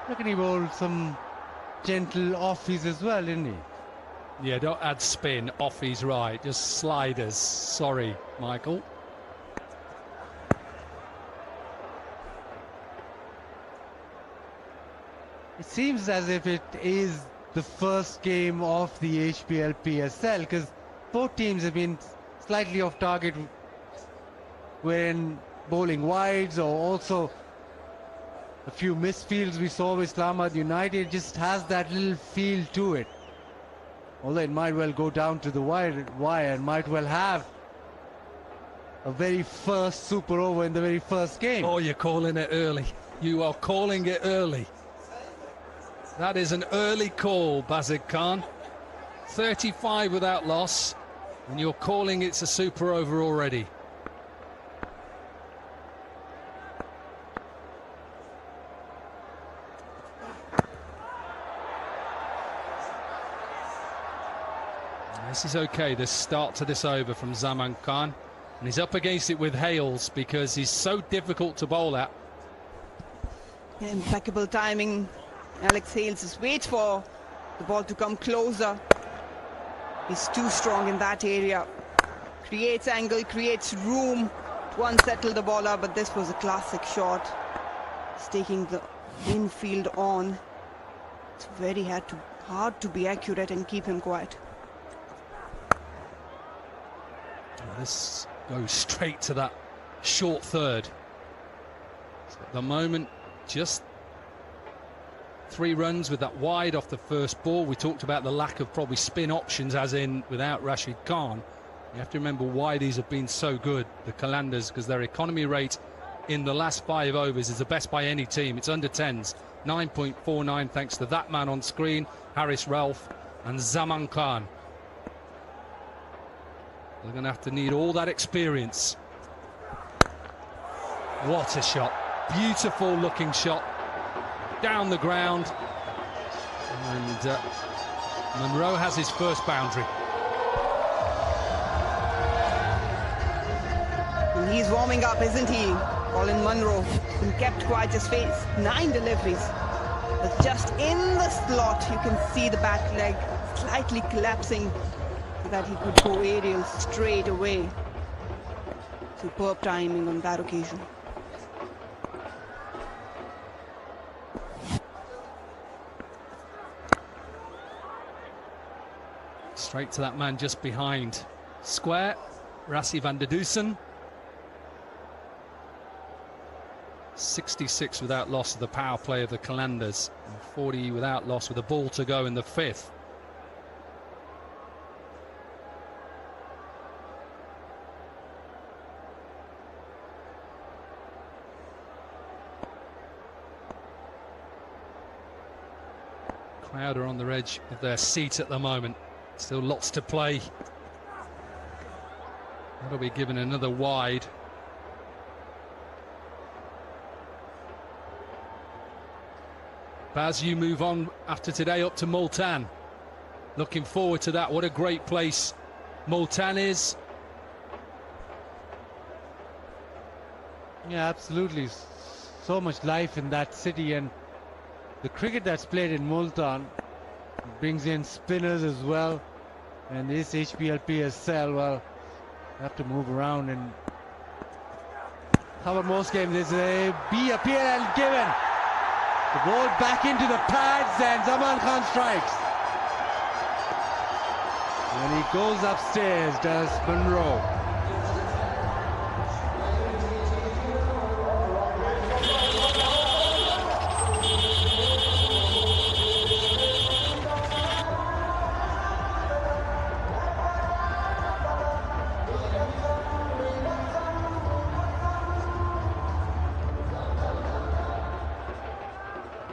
Reckon he bowled some gentle offies as well, didn't he? Yeah, don't add spin, offies right, just sliders. Sorry, Michael. It seems as if it is the first game of the HBL PSL, because both teams have been slightly off target when bowling wides, or also a few misfields we saw with Islamabad United. Just has that little feel to it. Although it might well go down to the wire and might well have a very first super over in the very first game. Oh, you're calling it early. You are calling it early. That is an early call, Bazid Khan. 35 without loss, and you're calling it's a super over already. This is okay, the start to this over from Zaman Khan. And he's up against it with Hales because he's so difficult to bowl at. Yeah, impeccable timing. Alex Hales just waits for the ball to come closer. He's too strong in that area. Creates angle, creates room to unsettle the bowler, but this was a classic shot. He's taking the infield on. It's very hard to be accurate and keep him quiet. This goes straight to that short third. So at the moment, just 3 runs with that wide off the first ball. We talked about the lack of probably spin options, as in without Rashid Khan. You have to remember why these have been so good, the Qalandars, because their economy rate in the last 5 overs is the best by any team. It's under 10s. 9.49 thanks to that man on screen, Haris Ralph and Zaman Khan. They're going to have to need all that experience. What a shot. Beautiful looking shot. Down the ground. And Monroe has his first boundary. And he's warming up, isn't he? Colin Munro been kept quiet, just faced 9 deliveries. But just in the slot, you can see the back leg slightly collapsing so that he could go aerial straight away. Superb timing on that occasion. Straight to that man just behind. Square, Rassi van der Dusen. 66 without loss of the power play of the Qalandars. And 40 without loss with a ball to go in the 5th. Crowd are on the edge of their seat at the moment. Still lots to play. That'll be given another wide. Baz, you move on after today up to Multan. Looking forward to that. What a great place Multan is. Yeah, absolutely. So much life in that city, and the cricket that's played in Multan brings in spinners as well. And this HBL PSL, well, have to move around and cover most games. There's a B appeal and given. The ball back into the pads and Zaman Khan strikes. And he goes upstairs, does Monroe.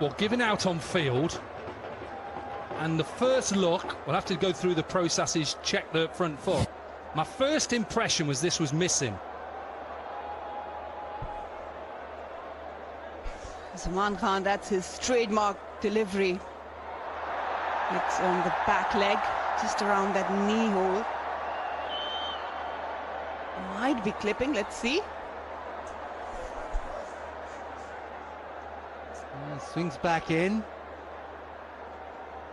Well, given out on field, and the first look, we'll have to go through the processes, check the front foot. My first impression was this was missing. Zaman Khan, that's his trademark delivery. It's on the back leg, just around that knee hole. Might be clipping, let's see. Swings back in.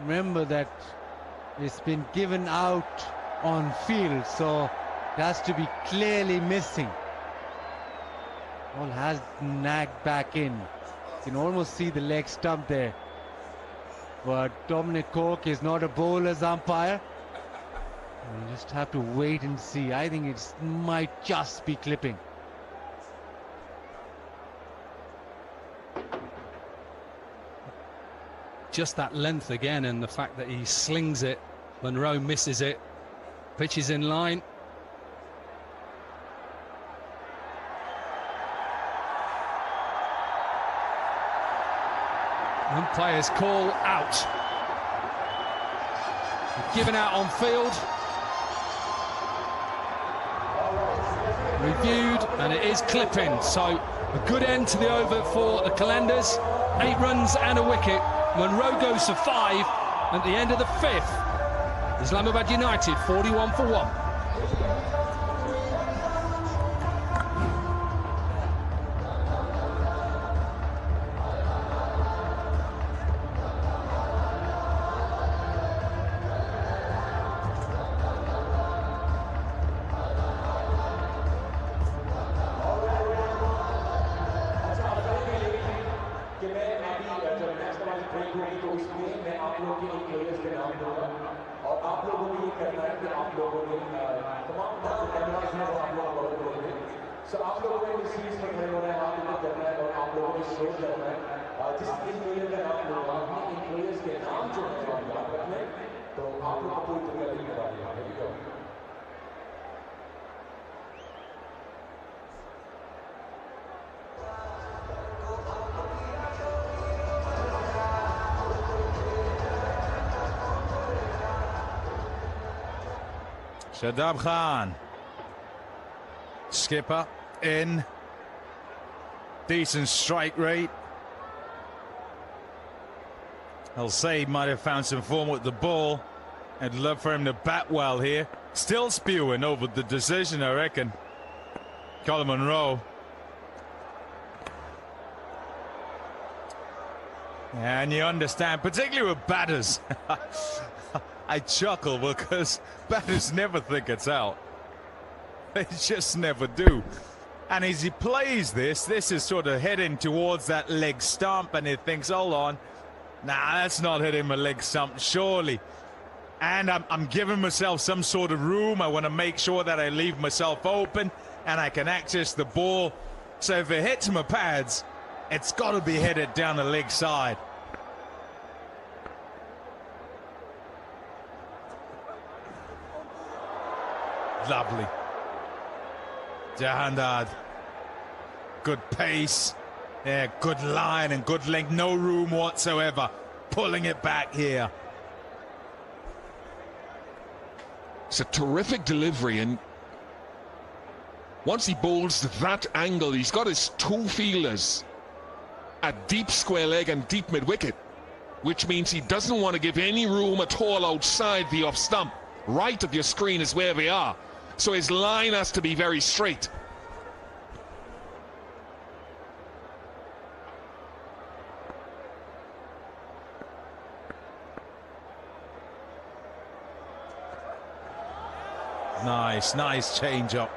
Remember that it's been given out on field, so it has to be clearly missing. Ball has nagged back in. You can almost see the leg stump there. But Dominic Cork is not a bowler's umpire. You just have to wait and see. I think it might just be clipping. Just that length again, and the fact that he slings it. Monroe misses it. Pitch is in line. Umpires call out. Given out on field. Reviewed, and it is clipping. So a good end to the over for the Qalandars. 8 runs and a wicket. Monroe goes for 5 at the end of the 5th. Islamabad United 41 for 1. Shadab Khan. Skipper in. Decent strike rate. I'll say he might have found some form with the ball. I'd love for him to bat well here. Still spewing over the decision, I reckon. Colin Monroe. And you understand, particularly with batters. I chuckle because batters never think it's out. They just never do. And as he plays this is sort of heading towards that leg stump, and he thinks, hold on, nah, that's not hitting my leg stump, surely. And I'm giving myself some sort of room. I want to make sure that I leave myself open and I can access the ball. So if it hits my pads, it's got to be headed down the leg side. Lovely. Jahandad. Good pace. Yeah, good line and good length. No room whatsoever. Pulling it back here. It's a terrific delivery, and once he bowls that angle, he's got his two fielders at deep square leg and deep mid-wicket, which means he doesn't want to give any room at all outside the off stump. Right of your screen is where they are, so his line has to be very straight. Nice change up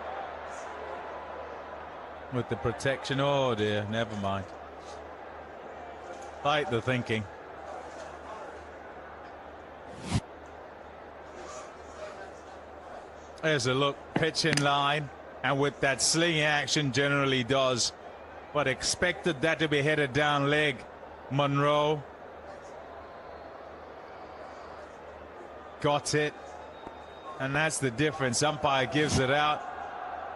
with the protection. Oh dear, never mind. Like the thinking. There's a look, pitch in line, and with that sling action generally does, but expected that to be headed down leg. Monroe got it. And that's the difference. Umpire gives it out,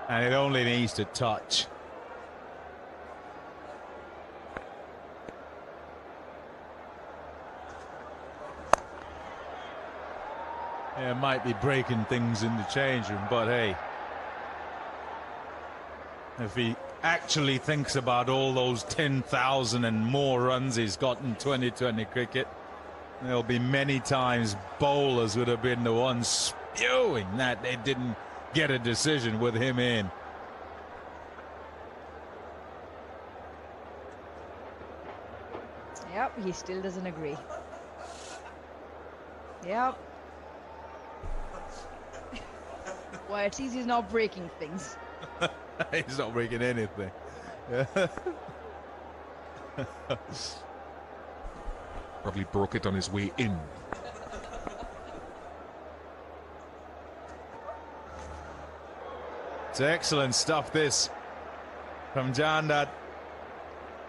and it only needs to touch. Yeah, might be breaking things in the change room, but hey, if he actually thinks about all those 10,000 and more runs he's got in 2020 cricket, there'll be many times bowlers would have been the ones spewing that they didn't get a decision with him in. Yep, he still doesn't agree. Yep. Well, at least he's not breaking things. He's not breaking anything. Probably broke it on his way in. It's excellent stuff, this from Jahandad.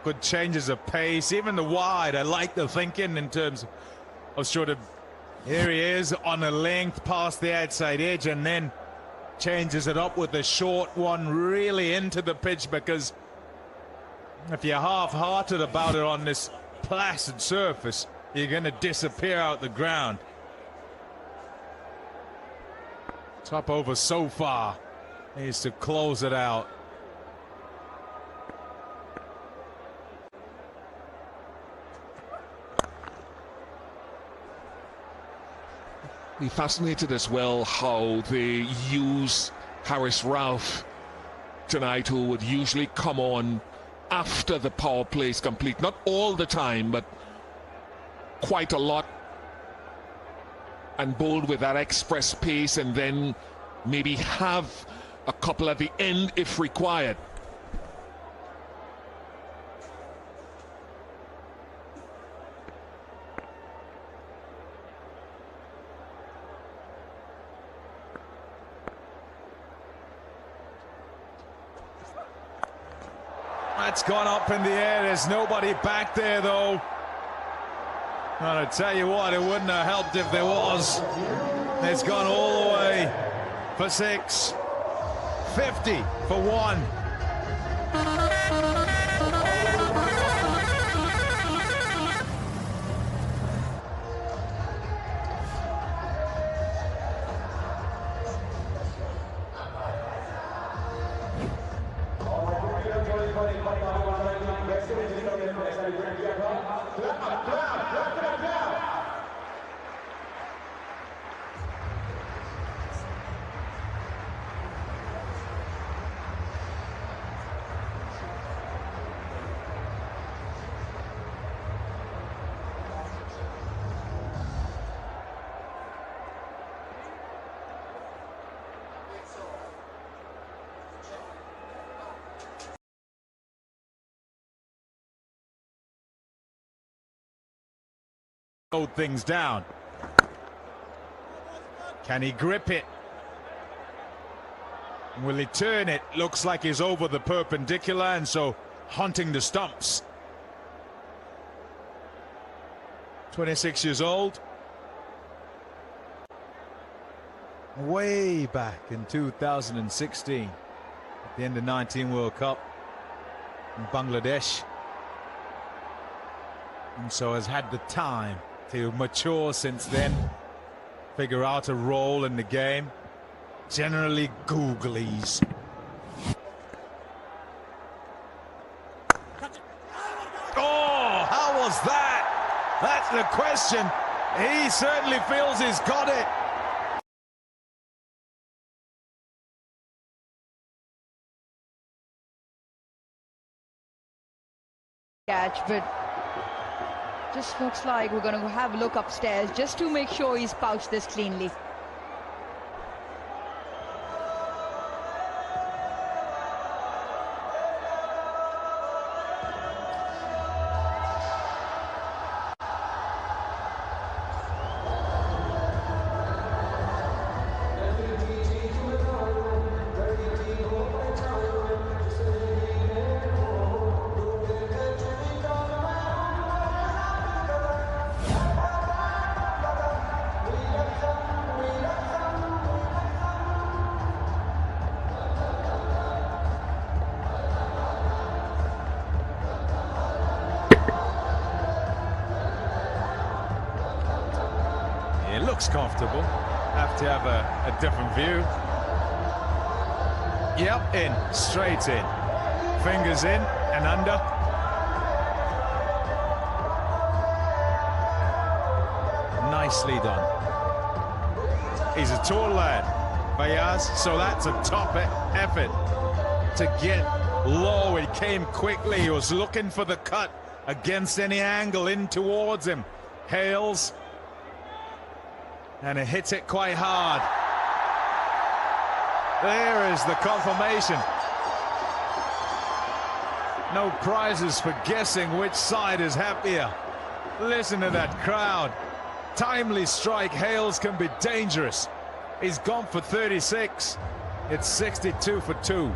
Good changes of pace, even the wide. I like the thinking in terms of sort of, here he is on a length past the outside edge, and then changes it up with the short one really into the pitch, because if you're half-hearted about it on this placid surface, you're going to disappear out the ground. Top over so far. Needs to close it out. Be fascinated as well how they use Harris Ralph tonight, who would usually come on after the power play is complete. Not all the time, but quite a lot, and bowled with that express pace, and then maybe have a couple at the end if required. That's gone up in the air. There's nobody back there, though. And I tell you what, it wouldn't have helped if there was. It's gone all the way for 6. 50 for 1. Hold things down. Can he grip it? Will he turn it? Looks like he's over the perpendicular and so hunting the stumps. 26 years old. Way back in 2016 at the end of 19 World Cup in Bangladesh. And so has had the time to mature since then, figure out a role in the game. Generally googlies. Oh, how was that? That's the question. He certainly feels he's got it. Catch, but just looks like we're going to have a look upstairs just to make sure he's pouched this cleanly. It looks comfortable. Have to have a different view. Yep, in, straight in. Fingers in and under. Nicely done. He's a tall lad, Fayaz, so that's a top effort to get low. He came quickly. He was looking for the cut against any angle in towards him. Hales. And it hits it quite hard. There is the confirmation. No prizes for guessing which side is happier. Listen to that crowd. Timely strike. Hales can be dangerous. He's gone for 36. It's 62 for 2.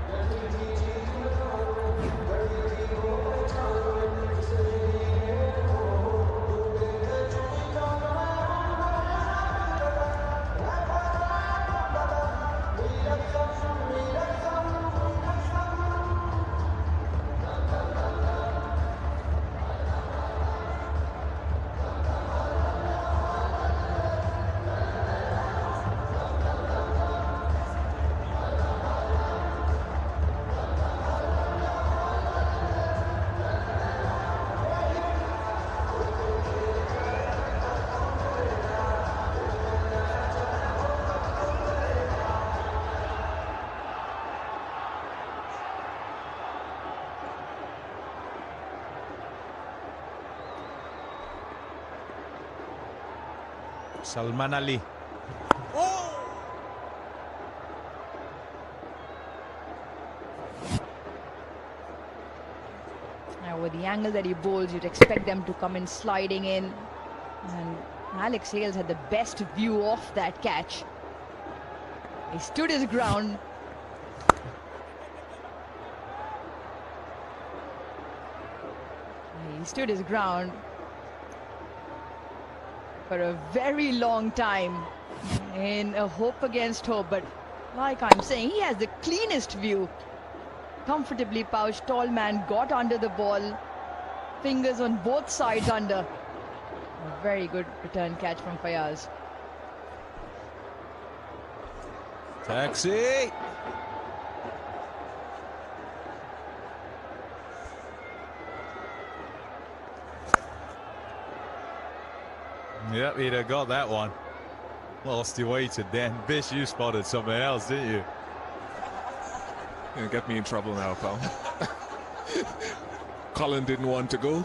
Salman Ali. Now with the angle that he bowls, you'd expect them to come in sliding in. And Alex Hales had the best view of that catch. He stood his ground. He stood his ground for a very long time in a hope against hope, but like I'm saying, he has the cleanest view. Comfortably pouched, tall man, got under the ball, fingers on both sides under. A very good return catch from Fayaz. Taxi. Yep, he'd have got that one. Whilst he waited then. Bish, you spotted something else, didn't you? You're gonna get me in trouble now, pal. Colin didn't want to go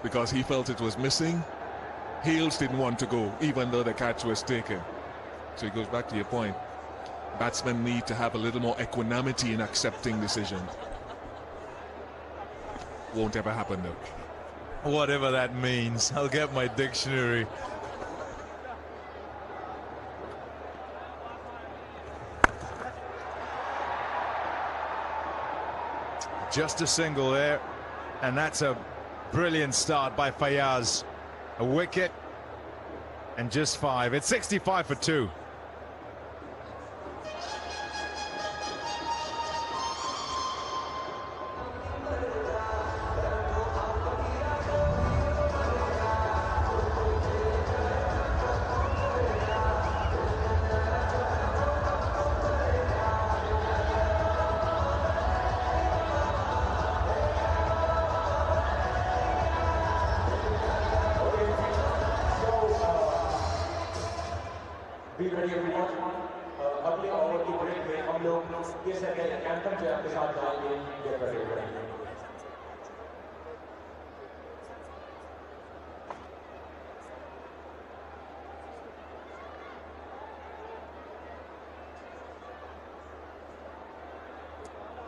because he felt it was missing. Hales didn't want to go, even though the catch was taken. So it goes back to your point. Batsmen need to have a little more equanimity in accepting decisions. Won't ever happen though. Whatever that means. I'll get my dictionary. Just a single there, and that's a brilliant start by Fayaz. A wicket and just 5. It's 65 for 2. अगले over की break में हम लोग ये second anthem जो आपके साथ गाएंगे ये करेंगे।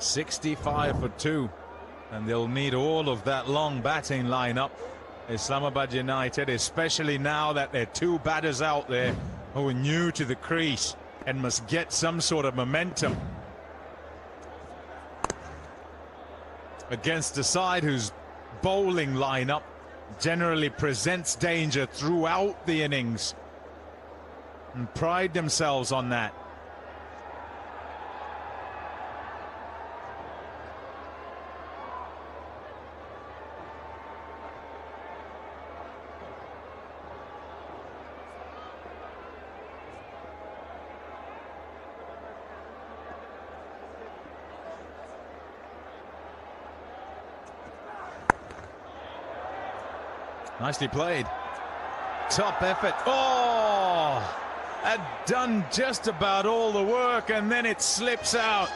$65 for 2, and they'll need all of that long batting lineup. Islamabad United, especially now that there are 2 batters out there who are new to the crease and must get some sort of momentum against a side whose bowling lineup generally presents danger throughout the innings and pride themselves on that. Nicely played. Top effort. Oh! Had done just about all the work, and then it slips out.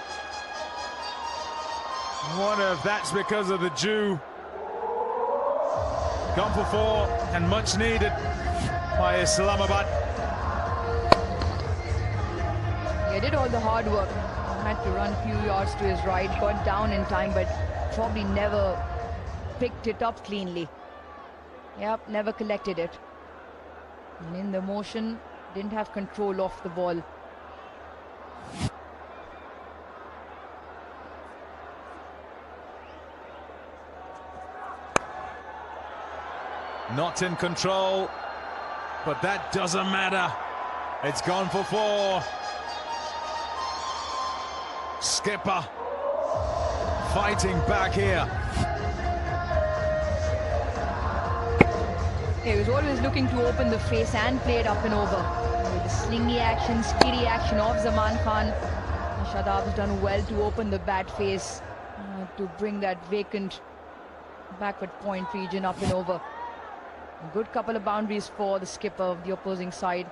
Wonder if that's because of the dew. Gone for 4, and much needed by Islamabad. He did all the hard work. Had to run a few yards to his right, got down in time, but probably never picked it up cleanly. Yep, never collected it. And in the motion, didn't have control of the ball. Not in control, but that doesn't matter. It's gone for 4. Skipper fighting back here. He was always looking to open the face and play it up and over. With the slingy action, speedy action of Zaman Khan, Shadab's done well to open the bat face to bring that vacant backward point region up and over. A good couple of boundaries for the skipper of the opposing side.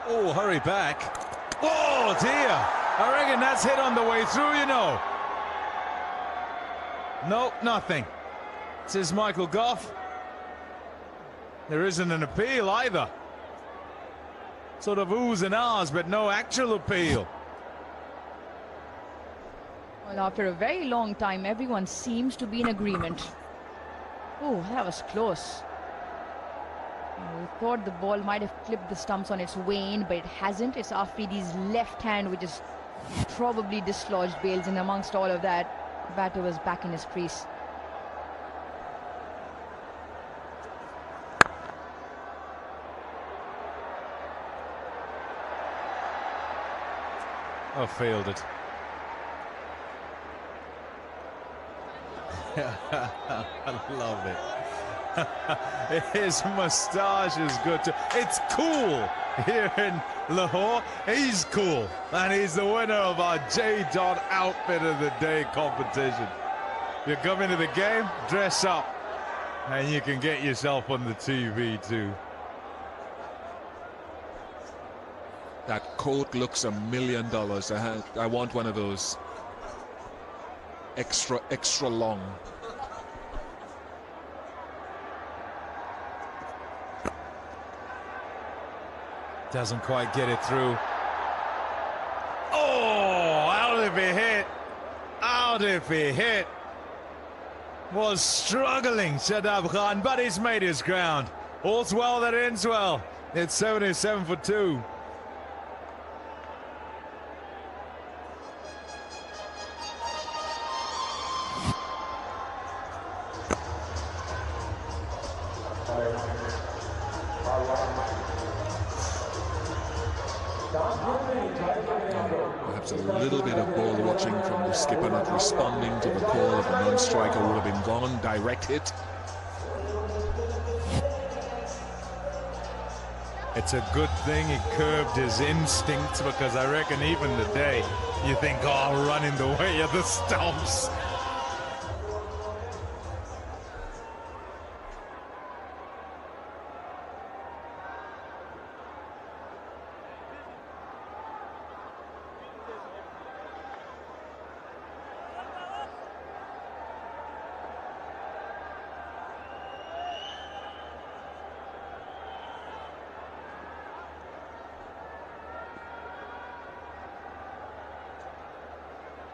Oh, hurry back. Oh, dear. I reckon that's hit on the way through, you know. Nope, nothing. Says Michael Goff. There isn't an appeal either. Sort of oohs and ahs, but no actual appeal. Well, after a very long time, everyone seems to be in agreement. Oh, that was close. We thought the ball might have clipped the stumps on its way in, but it hasn't. It's Afridi's left hand which is probably dislodged Bales, and amongst all of that, the batter was back in his crease. Oh, fielded. I love it. His moustache is good too. It's cool. here in Lahore. He's cool, and he's the winner of our J. Outfit of the Day competition. You come into the game, dress up, and you can get yourself on the TV too. That coat looks $1 million. I want one of those. Extra long. Doesn't quite get it through. Oh, out if he hit. Out if he hit. Was struggling, Shadab Khan, but he's made his ground. All's well that ends well. It's 77 for 2. Perhaps a little bit of ball watching from the skipper, not responding to the call of a non-striker would have been gone. Direct hit. It's a good thing he curbed his instincts, because I reckon even today you think, oh, running the way of the stumps.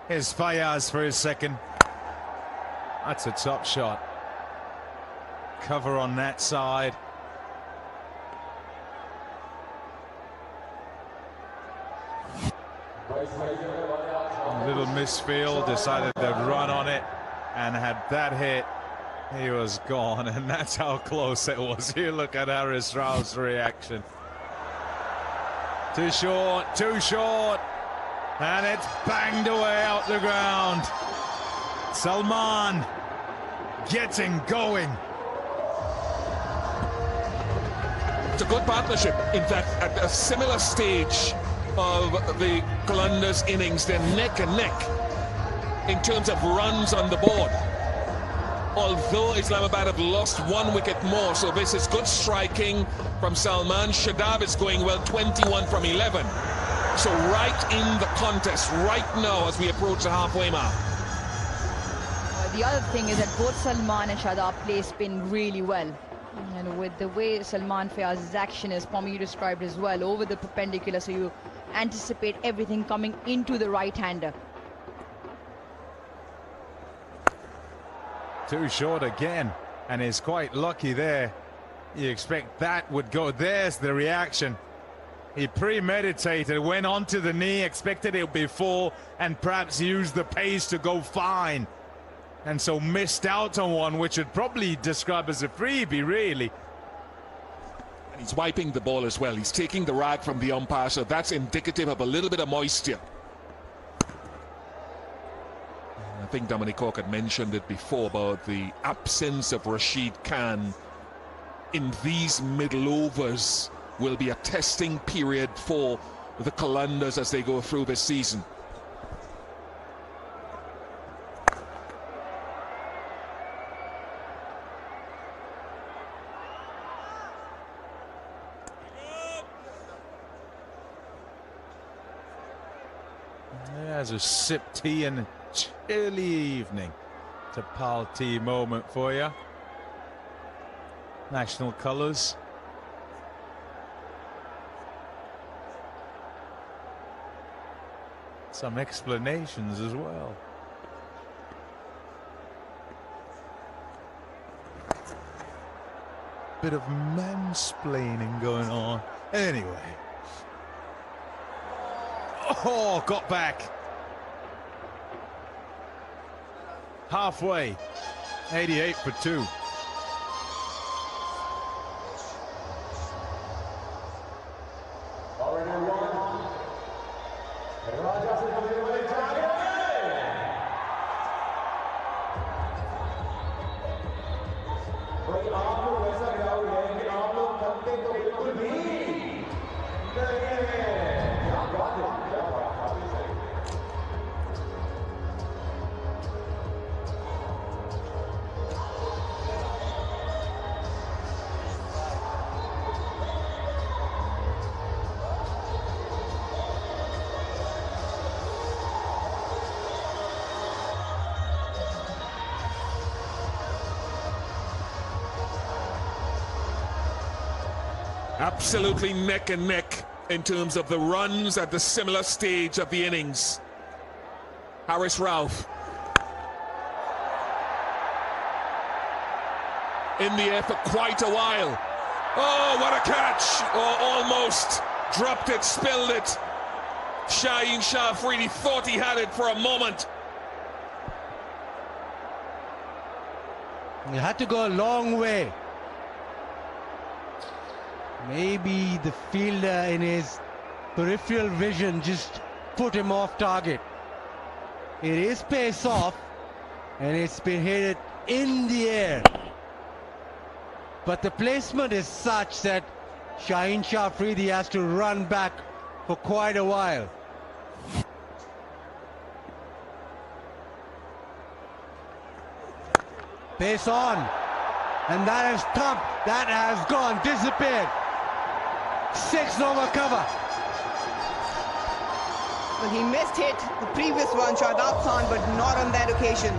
Here's Fayaz for his second. That's a top shot. Cover on that side. A little misfield, decided to run on it, and had that hit, he was gone, and that's how close it was. Here, look at Haris Rao's reaction. Too short, too short. And it's banged away out the ground. Salman getting going. It's a good partnership. In fact, at a similar stage of the Qalandars innings, they're neck and neck in terms of runs on the board. Although Islamabad have lost 1 wicket more, so this is good striking from Salman. Shadab is going well, 21 from 11. So right in the contest, right now as we approach the halfway mark. The other thing is that both Salman and Shadab play spin really well. And with the way Salman Fayaz's action is, Pommy, you described as well, over the perpendicular, so you anticipate everything coming into the right-hander. Too short again, and is quite lucky there. You expect that would go. There's the reaction. He premeditated, went onto the knee, expected it would be full, and perhaps used the pace to go fine. And so missed out on one, which would probably describe as a freebie, really. And he's wiping the ball as well. He's taking the rag from the umpire, so that's indicative of a little bit of moisture. I think Dominic Cork had mentioned it before about the absence of Rashid Khan in these middle overs. Will be a testing period for the Qalandars as they go through this season. There's a sip tea and a chilly evening. It's a pal tea moment for you. National colours. Some explanations as well. Bit of mansplaining going on. Anyway. Oh, got back. Halfway. 88 for 2. Absolutely neck and neck in terms of the runs at the similar stage of the innings. Harris Ralph in the air for quite a while. Oh, what a catch! Oh, almost dropped it, spilled it. Shaheen Shah Afridi thought he had it for a moment. He had to go a long way. Maybe the fielder in his peripheral vision just put him off target. It is pace off and it's been hit in the air. But the placement is such that Shaheen Shah Afridi has to run back for quite a while. Pace on. And that has thumped. That has gone, disappeared. 6 over cover. Well, he missed hit the previous one, Shadab Khan, but not on that occasion.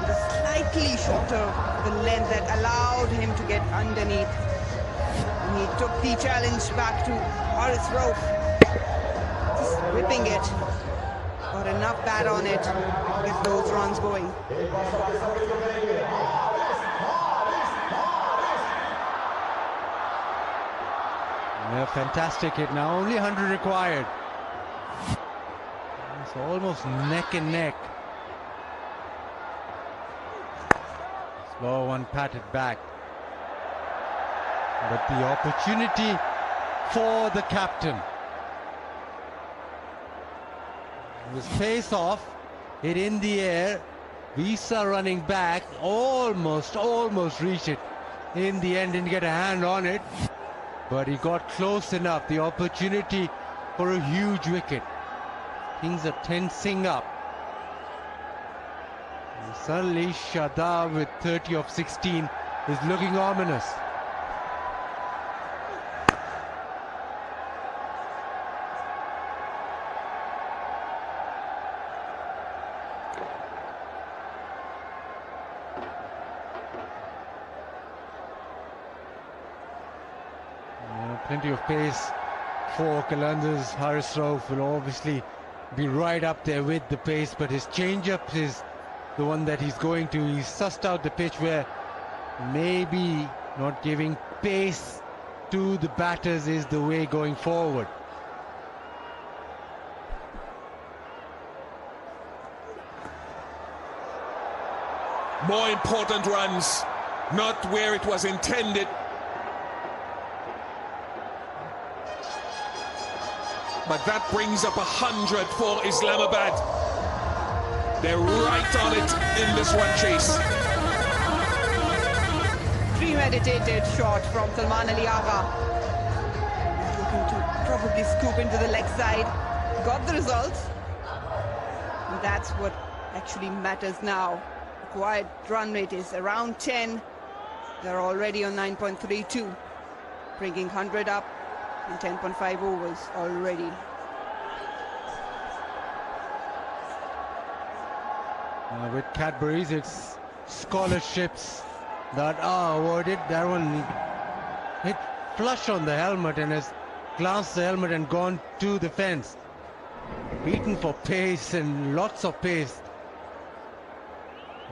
It was slightly shorter the length that allowed him to get underneath. And he took the challenge back to Harris Ralph. Just whipping it. Got enough bat on it to get those runs going. Yeah, fantastic hit now, only 100 required. It's almost neck and neck. Slow one patted back. But the opportunity for the captain. It was face off, hit in the air. Visa running back, almost reached it. In the end, didn't get a hand on it. But he got close enough. The opportunity for a huge wicket. Things are tensing up. And suddenly Shadab with 30 of 16 is looking ominous. Plenty of pace for Qalandars. Harris Ralph will obviously be right up there with the pace, but his change-up is the one that he's going to. He's sussed out the pitch where maybe not giving pace to the batters is the way going forward. More important runs, not where it was intended. But that brings up 100 for Islamabad. They're right on it in this one chase. Premeditated shot from Salman Ali Agha. Looking to probably scoop into the leg side. Got the results. And that's what actually matters now. Required run rate is around 10. They're already on 9.32. Bringing 100 up. In 10.5 overs already. With Cadbury's, it's scholarships that are awarded. That one hit flush on the helmet and has glanced the helmet and gone to the fence. Beaten for pace and lots of pace.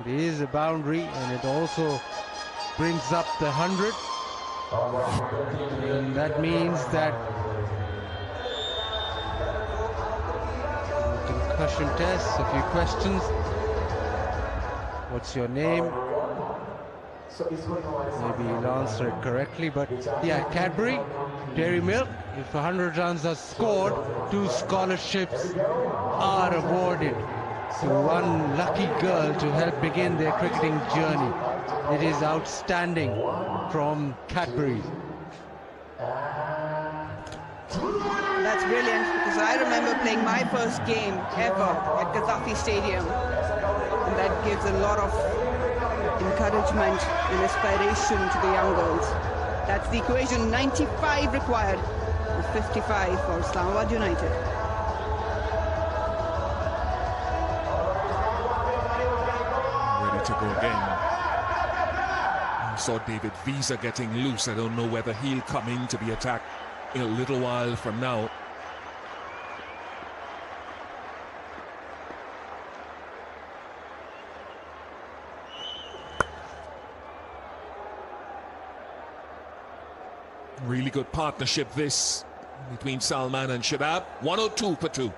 It is a boundary and it also brings up the 100. And that means that concussion test, a few questions. What's your name? Maybe he'll answer it correctly, but yeah, Cadbury, Dairy Milk. If 100 runs are scored, 2 scholarships are awarded to one lucky girl to help begin their cricketing journey. It is outstanding from Cadbury. That's brilliant, because I remember playing my first game ever at Gaddafi Stadium, and that gives a lot of encouragement and inspiration to the young girls. That's the equation. 95 required, 55 for Islamabad United. Ready to go again. I saw David Visa getting loose. I don't know whether he'll come into the attack in a little while from now. Really good partnership this between Salman and Shadab. 102 for 2.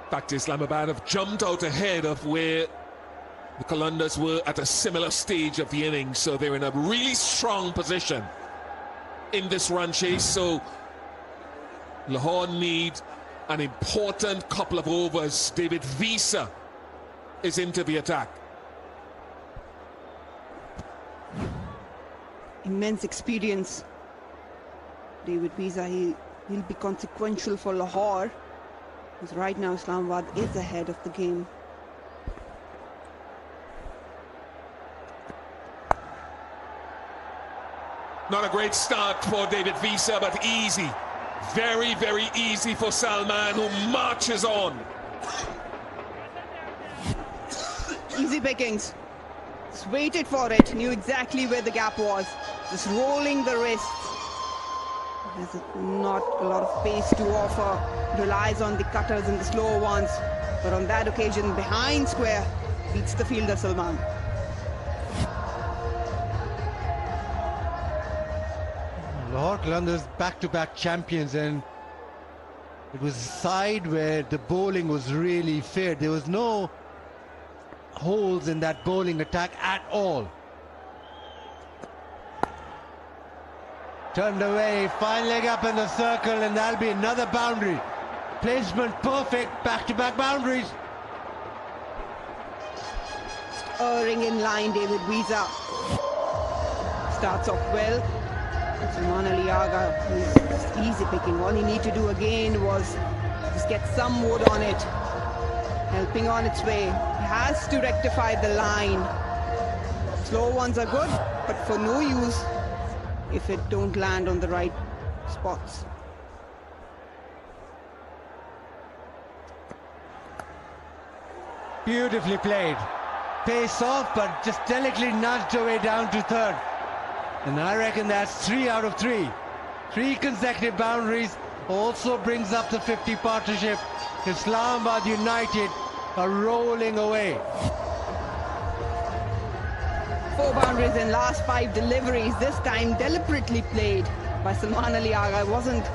In fact, Islamabad have jumped out ahead of where the Qalandars were at a similar stage of the innings, so they're in a really strong position in this run chase. So Lahore need an important couple of overs. David Visa is into the attack. Immense experience. David Visa, he'll be consequential for Lahore, because right now Islamabad is ahead of the game. Not a great start for David Visa, but easy. Very, very easy for Salman, who marches on. Easy pickings. Just waited for it, knew exactly where the gap was. Just rolling the wrists. There's not a lot of pace to offer. Relies on the cutters and the slower ones. But on that occasion, behind square, beats the fielder Salman. Lahore Qalandars back-to-back champions, and it was a side where the bowling was really fair. There was no holes in that bowling attack at all. Turned away, fine leg up in the circle, and that'll be another boundary. Placement perfect, back-to-back boundaries. Erring in line, David Visa. Starts off well. Salman Ali Agha, who's just easy picking. All he needed to do again was just get some wood on it. Helping on its way. He has to rectify the line. Slow ones are good, but for no use if it don't land on the right spots. Beautifully played. Pace off, but just delicately nudged away down to third. And I reckon that's 3 out of 3. 3 consecutive boundaries also brings up the 50 partnership. Islamabad United are rolling away. 4 boundaries in last 5 deliveries, this time deliberately played by Salman Ali Agha. Wasn't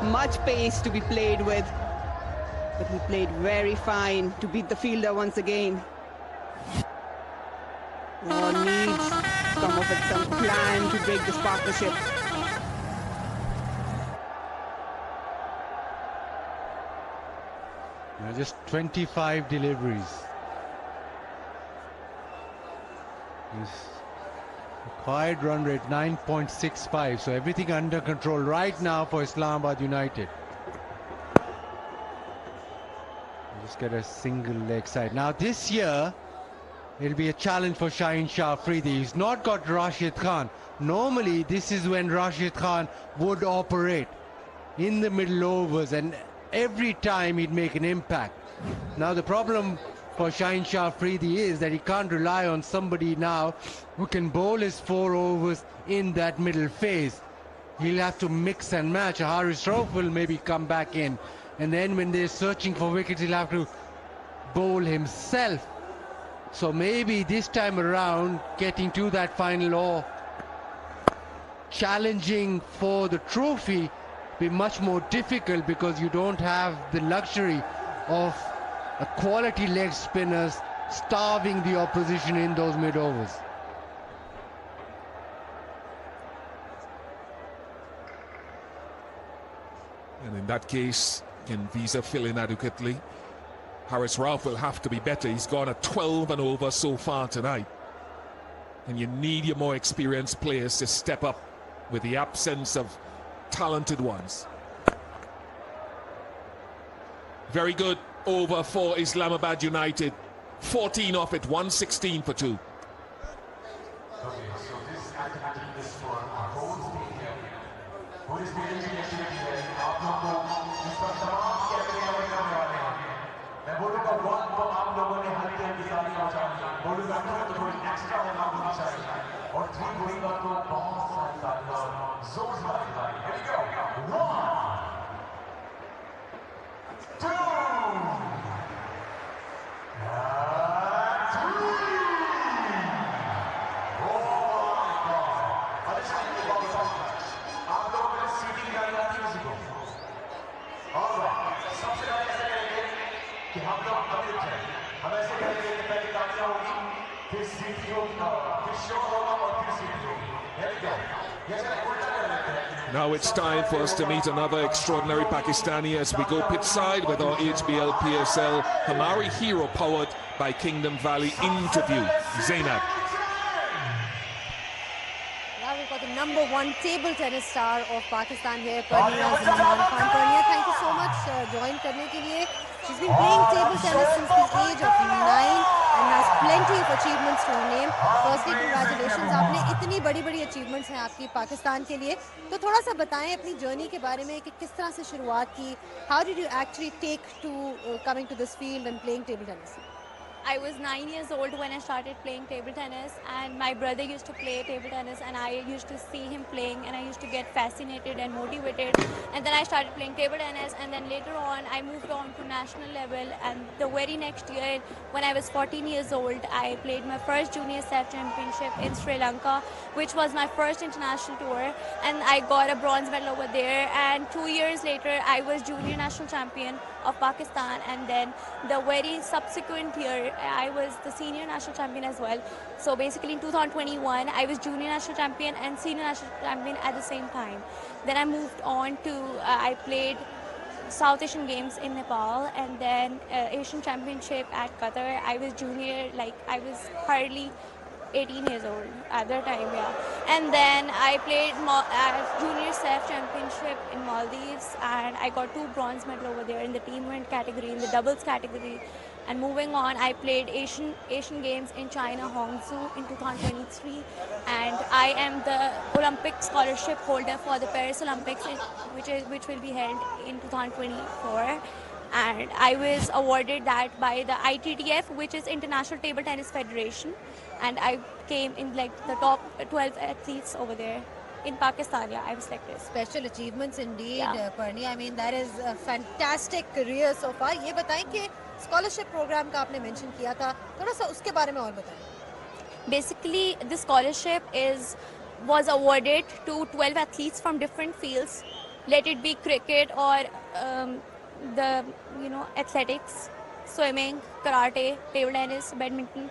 much pace to be played with, but he played very fine to beat the fielder once again. Lahore needs some plan to break this partnership. Just 25 deliveries. His required run rate 9.65, so everything under control right now for Islamabad United. Just get a single leg side. Now this year it'll be a challenge for Shaheen Shah Afridi. He's not got Rashid Khan. Normally this is when Rashid Khan would operate in the middle overs, and every time he'd make an impact. Now the problem for Shaheen Shah Afridi is that he can't rely on somebody now who can bowl his 4 overs in that middle phase. He'll have to mix and match. Haris Rauf will maybe come back in, and then when they're searching for wickets, he'll have to bowl himself. So maybe this time around, getting to that final or challenging for the trophy be much more difficult, because you don't have the luxury of a quality leg spinners starving the opposition in those mid overs. And in that case, can Visa fill in adequately? Haris Rauf will have to be better. He's gone at 12 and over so far tonight. And you need your more experienced players to step up with the absence of talented ones. Very good over for Islamabad United. 14 off it, 116 for 2. Okay, so this activity is for our whole stadium. पूरी stadium की activity है. आप लोग को इस पर तमाम कैमरे कवर करने वाले हैं. मैं बोलूँगा 1 तो आप लोगों ने हर टाइम की सारी पहुँचानी है. बोलूँगा 2 तो थोड़ी एक्स्ट्रा होना होनी चाहिए. और 3 बोलूँगा तो बहुत सारी तालियां जोर से तालियां. Here we go. 1, 2. Now it's time for us to meet another extraordinary Pakistani as we go pitch side with our HBL PSL Hamari Hero powered by Kingdom Valley interview. Zainab. Now we've got the #1 table tennis star of Pakistan here, Parnia Zaman Khan. Parnia, thank you so much join करने के लिए. She's been playing table tennis since the age of 9 and has plenty of achievements to her name. Firstly, congratulations. आपने इतनी बड़ी achievements हैं आपकी पाकिस्तान के लिए. तो थोड़ा सा बताएं अपनी journey के बारे में कि किस तरह से शुरुआत की. How did you actually take to coming to this field and playing table tennis? I was 9 years old when I started playing table tennis, and my brother used to play table tennis, and I used to see him playing, and I used to get fascinated and motivated, and then I started playing table tennis, and then later on I moved on to national level, and the very next year when I was 14 years old I played my first junior SAF championship in Sri Lanka, which was my first international tour, and I got a bronze medal over there, and 2 years later I was junior national champion of Pakistan, and then the very subsequent year I was the senior national champion as well. So basically in 2021 I was junior national champion and senior national champion at the same time. Then I moved on to I played South Asian Games in Nepal, and then Asian Championship at Qatar. I was junior, like I was hardly 18 years old at that time, yeah. And then I played Junior SAF Championship in Maldives, and I got 2 bronze medals over there in the team event category, in the doubles category. And moving on, I played Asian Games in China, Hangzhou in 2023, and I am the Olympic scholarship holder for the Paris Olympics, which will be held in 2024. And I was awarded that by the ITTF, which is International Table Tennis Federation, and I came in like the top 12 athletes over there in Pakistan. Yeah, I was selected. Special achievements indeed, Yeah. Parnia. I mean, that is a fantastic career so far. ये बताएं कि scholarship program का आपने mention किया था, थोड़ा सा उसके बारे में और बताएं. Basically, this scholarship was awarded to 12 athletes from different fields, let it be cricket or athletics, swimming, karate, table tennis, badminton,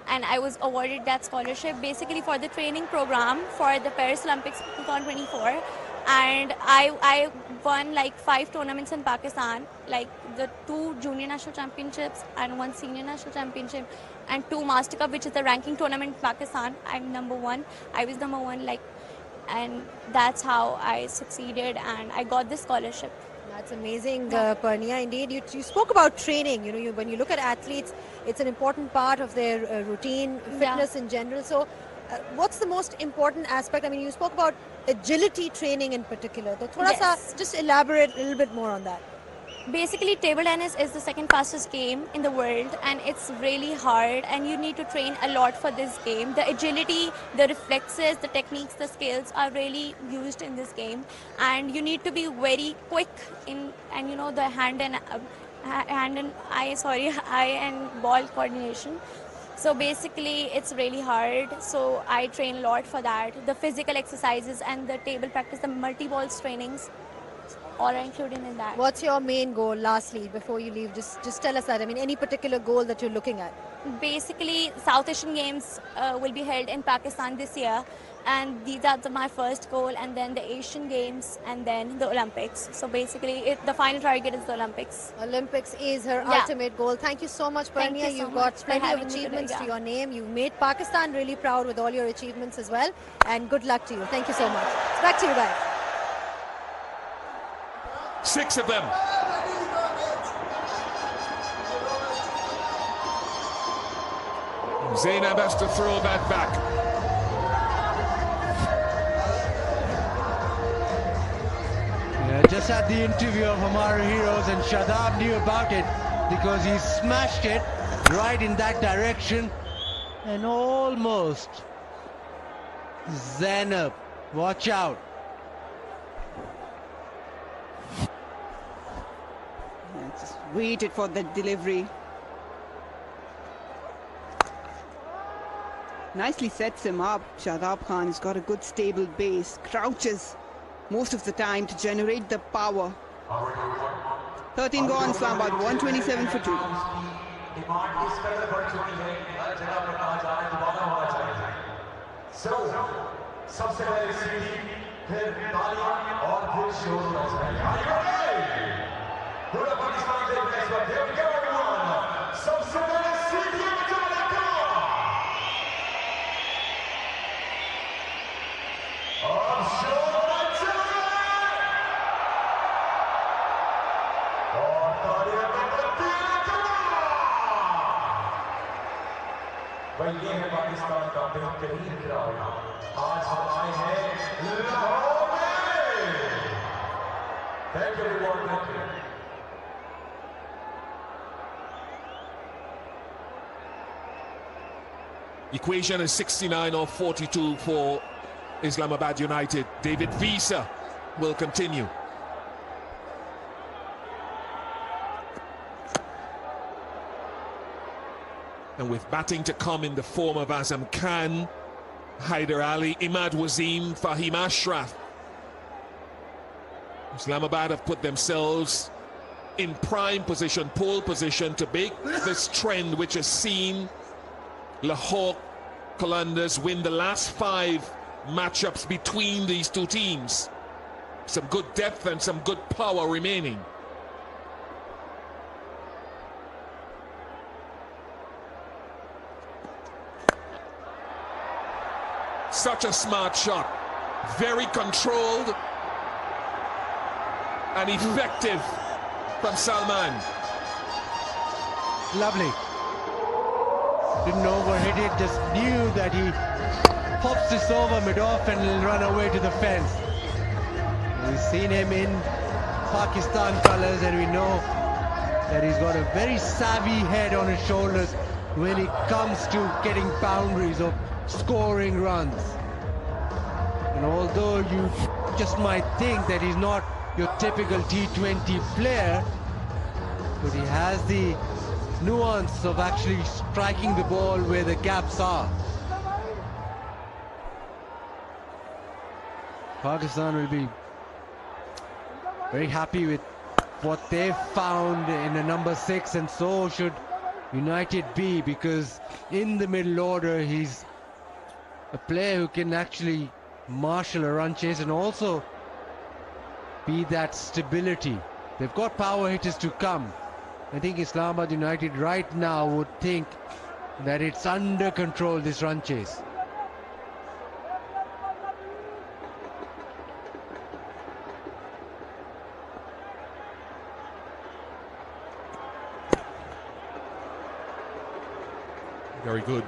and I was awarded that scholarship basically for the training program for the Paris Olympics 2024. And I won like 5 tournaments in Pakistan, like the 2 junior national championships and 1 senior national championship and 2 Master Cup, which is the ranking tournament in Pakistan. I'm #1. I was #1, and that's how I succeeded and I got this scholarship. That's amazing, Parnia. Indeed, you spoke about training. When you look at athletes, it's an important part of their routine, fitness in general. So, what's the most important aspect? I mean, you spoke about agility training in particular. So, just elaborate a little bit more on that. Basically, table tennis is the second fastest game in the world, and it's really hard, and you need to train a lot for this game. The agility, the reflexes, the techniques, the skills are really used in this game, and you need to be very quick in, and you know, the hand and eye and ball coordination. So basically it's really hard, so I train a lot for that. The physical exercises and the table practice, the multi-balls trainings, all are included in that. What's your main goal, lastly, before you leave? Just tell us that. I mean, any particular goal that you're looking at? Basically, South Asian Games will be held in Pakistan this year, and these are my first goal, and then the Asian Games, and then the Olympics. So basically, the final target is the Olympics. Olympics is her ultimate goal. Thank you so much, Parnia. You've got plenty of achievements to your name. You've made Pakistan really proud with all your achievements as well, and good luck to you. Thank you so much. It's back to you guys. 6 of them. Zainab has to throw that back. Yeah, just had the interview of Hamara Heroes, and Shadab knew about it because he smashed it right in that direction, and almost Zainab, watch out. Just waited for that delivery. Nicely sets him up. Shadab Khan has got a good stable base. Crouches most of the time to generate the power. 13 gone, Islamabad, 127 for 2. पूरा पाकिस्तान देख रहे हैं इस वक्त। Here we go everyone। सबसे पहले सीढ़ियों में जाने का। अब शोर मचा है। और तालियां बजती हैं तमाम। भाई ये है पाकिस्तान का बेहतरीन क्राउड। आज हम आए हैं लाहौर में। Thank you everyone, thank you। Equation is 69 or 42 for Islamabad United. David Visa will continue. And with batting to come in the form of Azam Khan, Haider Ali, Imad Wasim, Fahim Ashraf, Islamabad have put themselves in prime position, pole position to break this trend which has seen Lahore Qalandars win the last 5 matchups between these two teams. Some good depth and some good power remaining. Such a smart shot. Very controlled and effective from Salman. Lovely. Didn't overhit it, just knew that he pops this over mid-off and will run away to the fence. We've seen him in Pakistan colours, and we know that he's got a very savvy head on his shoulders when it comes to getting boundaries or scoring runs. And although you just might think that he's not your typical T20 player, but he has the nuance of actually striking the ball where the gaps are. Pakistan will be very happy with what they've found in a number 6, and so should United be, because in the middle order he's a player who can actually marshal a run chase and also be that stability. They've got power hitters to come. I think Islamabad United right now would think that it's under control, this run chase. Very good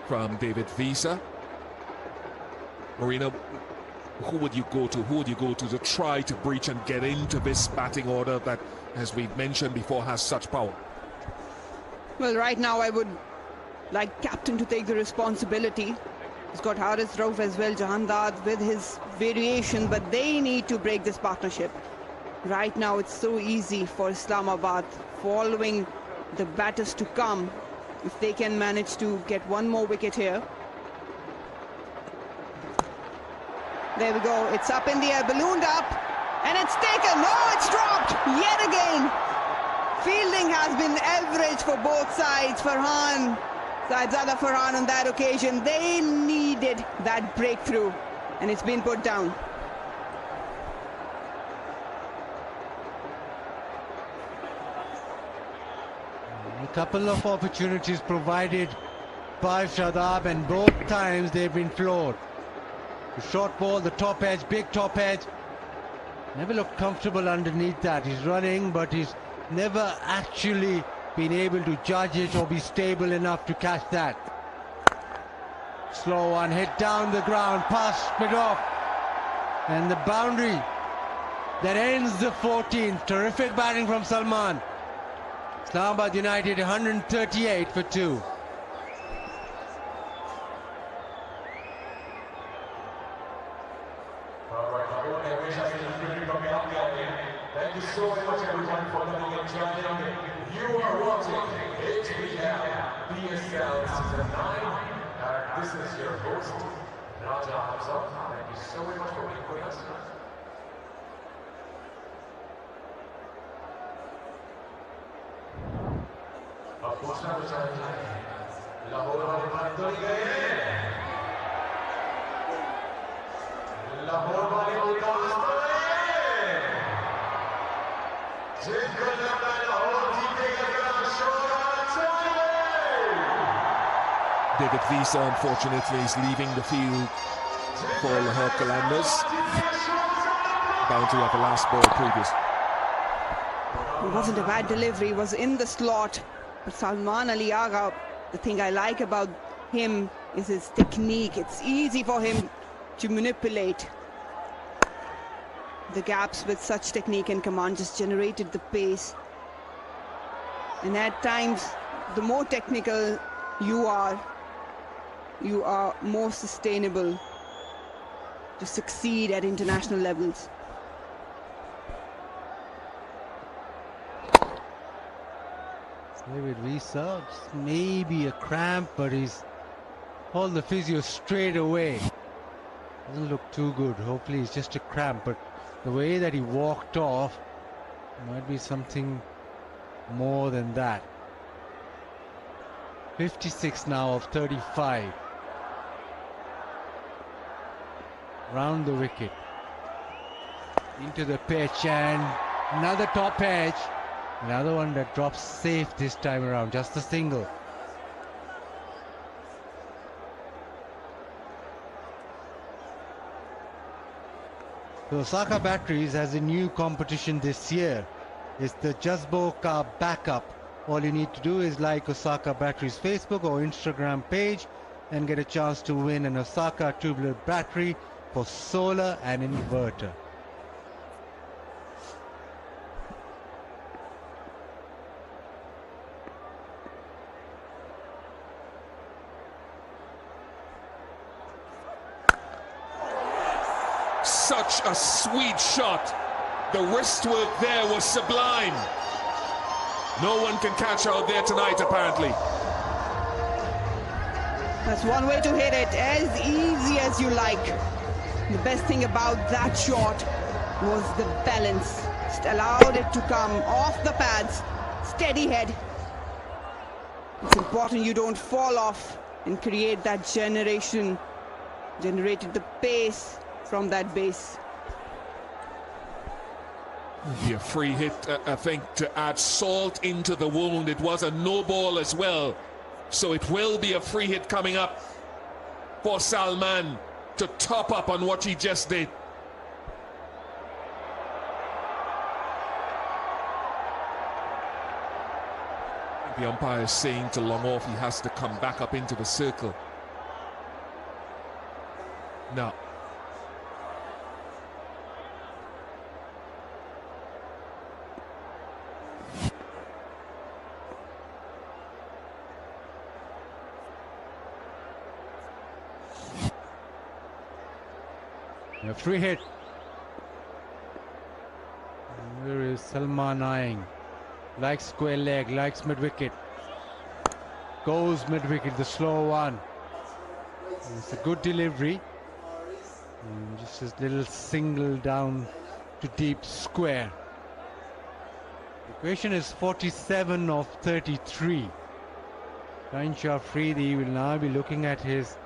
from David Visa. Marina, who would you go to? Who would you go to try to breach and get into this batting order that, as we've mentioned before, has such power? Well, right now I would like captain to take the responsibility. He's got Haris Rauf as well, Jahandad with his variation, but they need to break this partnership. Right now it's so easy for Islamabad, following the batters to come, if they can manage to get one more wicket here. There we go, it's up in the air, ballooned up, and it's taken. No, it's dropped yet again. Fielding has been average for both sides. Sahibzada Farhan on that occasion, they needed that breakthrough, and it's been put down. A couple of opportunities provided by Shadab, and both times they've been floored. The short ball, the top edge, big top edge. Never looked comfortable underneath that. He's running, but he's never actually been able to judge it or be stable enough to catch that. Slow one, hit down the ground, pass it off. And the boundary that ends the 14th. Terrific batting from Salman. Islamabad United 138 for 2. Thank you so much everyone for coming and joining. You are watching HBL PSL Season 9. This is your host, Raja Hamza. Thank you so much for being with us. अब पूछना तो चाहिए लाहौर वाले बात तो नहीं गए लाहौर वाले उदास तो नहीं जिनको लगता है लाहौर जीतेगा जरा शोर आना चाहिए. David Visa, unfortunately, is leaving the field for Lahore Qalandars. Bound to have the last ball previous. It wasn't a bad delivery, it was in the slot. But Salman Ali Agha, the thing I like about him is his technique. It's easy for him to manipulate the gaps with such technique and command, just generated the pace. And at times, the more technical you are more sustainable to succeed at international levels. David Visa, maybe a cramp, but he's called the physio straight away. Doesn't look too good. Hopefully it's just a cramp, but the way that he walked off might be something more than that. 56 now of 35. Round the wicket. Into the pitch, and another top edge. Another one that drops safe this time around, just a single. So Osaka Batteries has a new competition this year. It's the Jazbo Ka Backup. All you need to do is like Osaka Batteries Facebook or Instagram page and get a chance to win an Osaka tubular battery for solar and inverter. Such a sweet shot. The wrist work there was sublime. No one can catch out there tonight, apparently. That's one way to hit it, as easy as you like. The best thing about that shot was the balance. Just allowed it to come off the pads, steady head. It's important you don't fall off and create that generated the pace from that base. Be a free hit, I think, to add salt into the wound. It was a no ball as well, so it will be a free hit coming up for Salman to top up on what he just did. The umpire is saying to long off he has to come back up into the circle. Now, A free hit. Where is Salman eyeing? Likes square leg, likes mid-wicket. Goes mid-wicket, the slow one. It's a good delivery. And just a little single down to deep square. The equation is 47 of 33. Shah Afridi will now be looking at his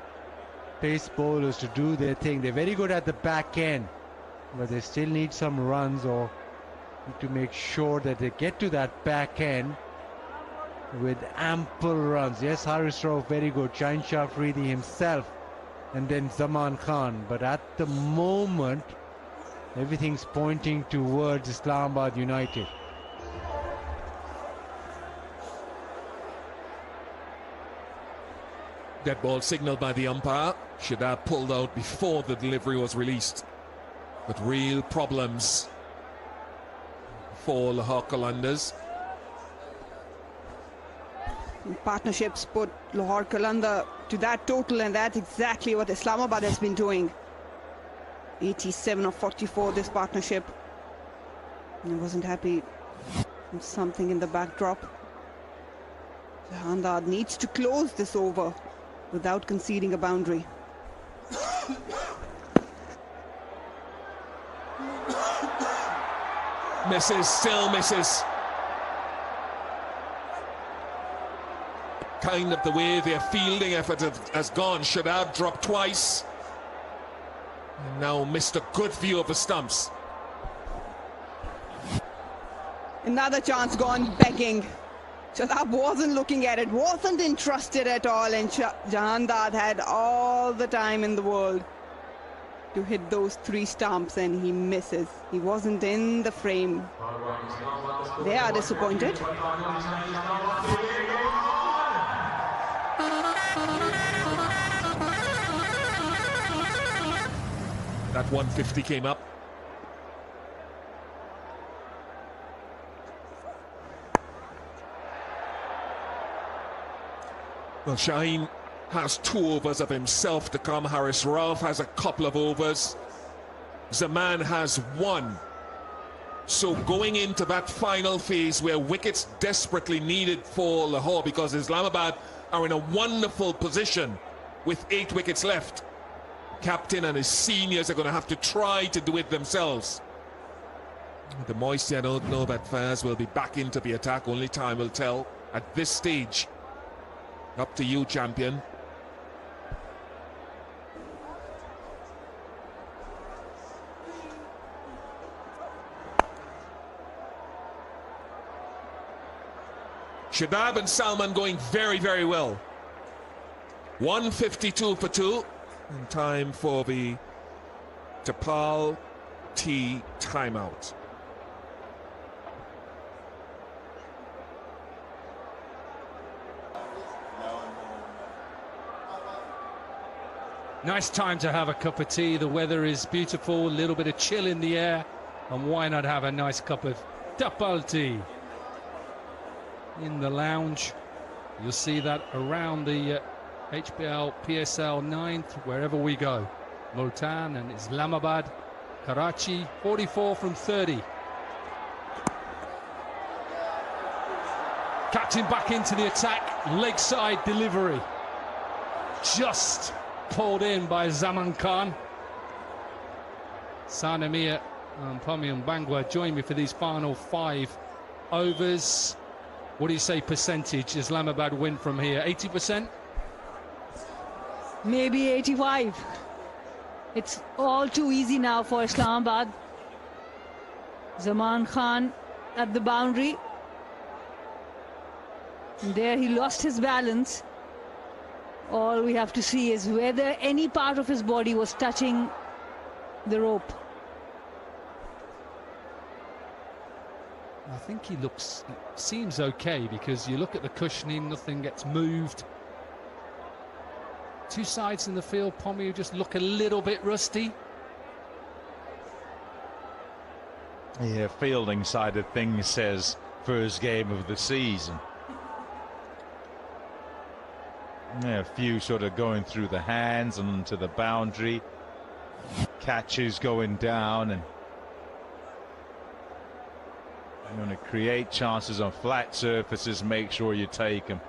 pace bowlers to do their thing. They're very good at the back end, but they still need some runs or need to make sure that they get to that back end with ample runs. Yes, Haris Rauf very good, Shah Afridi himself, and then Zaman Khan. But at the moment, everything's pointing towards Islamabad United. Dead ball signaled by the umpire. Shadab pulled out before the delivery was released. But real problems for Lahore Qalandars. Partnerships put Lahore Qalandars to that total, and that's exactly what Islamabad has been doing. 87 of 44, this partnership. I wasn't happy with something in the backdrop. Jahandad needs to close this over without conceding a boundary. Misses, still misses. Kind of the way their fielding effort has gone. Shadab dropped twice. And now missed a good view of the stumps. Another chance gone begging. Shadab wasn't looking at it, wasn't interested at all, and Jahandad had all the time in the world to hit those 3 stumps, and he misses. He wasn't in the frame. They are disappointed. That 150 came up. Well, Shaheen has 2 overs of himself to come. Haris Rauf has a couple of overs. Zaman has 1. So going into that final phase where wickets desperately needed for Lahore, because Islamabad are in a wonderful position with 8 wickets left. Captain and his seniors are going to have to try to do it themselves. The moisture, I don't know that Faz will be back into the attack. Only time will tell at this stage. Up to you, champion. Shadab and Salman going very, very well. 152 for 2. In time for the Tapal T timeout. Nice time to have a cup of tea. The weather is beautiful, a little bit of chill in the air, and why not have a nice cup of Tapal tea in the lounge? You'll see that around the HBL PSL 9th, wherever we go. Multan and Islamabad, Karachi, 44 from 30. Captain back into the attack, leg side delivery. Just pulled in by Zaman Khan. Sanamia and Pamium Bangwa join me for these final 5 overs. What do you say percentage Islamabad win from here? 80%? Maybe 85. It's all too easy now for Islamabad. Zaman Khan at the boundary. And there he lost his balance. All we have to see is whether any part of his body was touching the rope. I think he seems okay, because you look at the cushioning, nothing gets moved. 2 sides in the field, Pomu just look a little bit rusty. Yeah, fielding side of things says first game of the season. Yeah, a few sort of going through the hands and to the boundary. catches going down, and you want to create chances on flat surfaces, make sure you take them,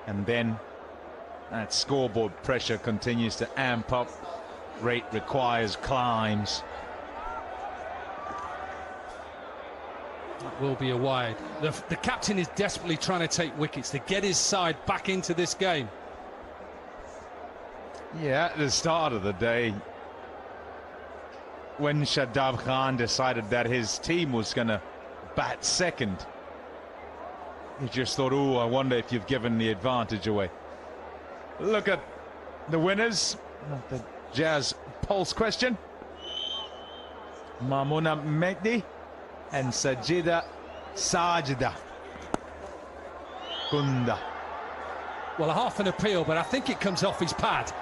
and then that scoreboard pressure continues to amp up. Rate requires climbs. That will be a wide. The captain is desperately trying to take wickets to get his side back into this game. Yeah, at the start of the day, when Shadab Khan decided that his team was going to bat second, he just thought, oh, I wonder if you've given the advantage away. Look at the winners, the Jazz Pulse question. Mamuna Mehdi and Sajida Sajida Kunda. Well, a half an appeal, but I think it comes off his pad.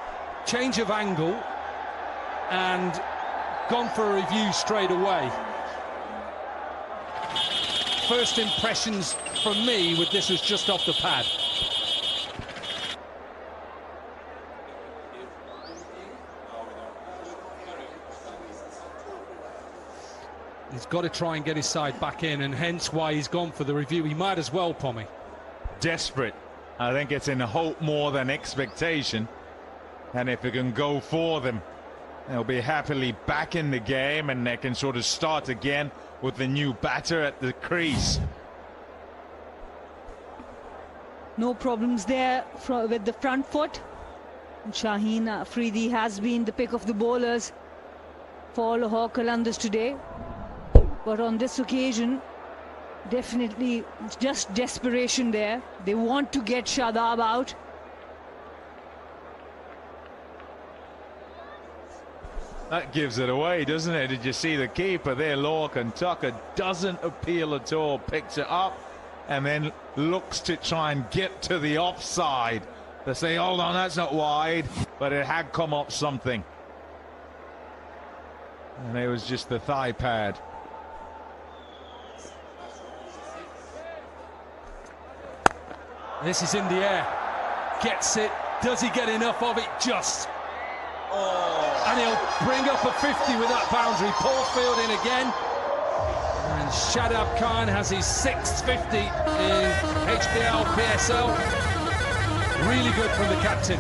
Change of angle and gone for a review straight away. First impressions from me with this was just off the pad. He's got to try and get his side back in, and hence why he's gone for the review. He might as well, Pommy. Desperate. I think it's in hope more than expectation. And if it can go for them, they'll be happily back in the game, and they can sort of start again with the new batter at the crease. No problems there with the front foot. And Shaheen Afridi has been the pick of the bowlers for Lahore Qalandars today. But on this occasion, definitely just desperation there. They want to get Shadab out. That gives it away, doesn't it? Did you see the keeper there, Lorcan Tucker? Doesn't appeal at all, picks it up and then looks to try and get to the offside. They say, hold on, that's not wide, but it had come up something. And it was just the thigh pad. This is in the air. Gets it. Does he get enough of it? Just. And he'll bring up a 50 with that boundary. Paul Fielding again. And Shadab Khan has his 6th 50 in HBL PSL. Really good from the captain.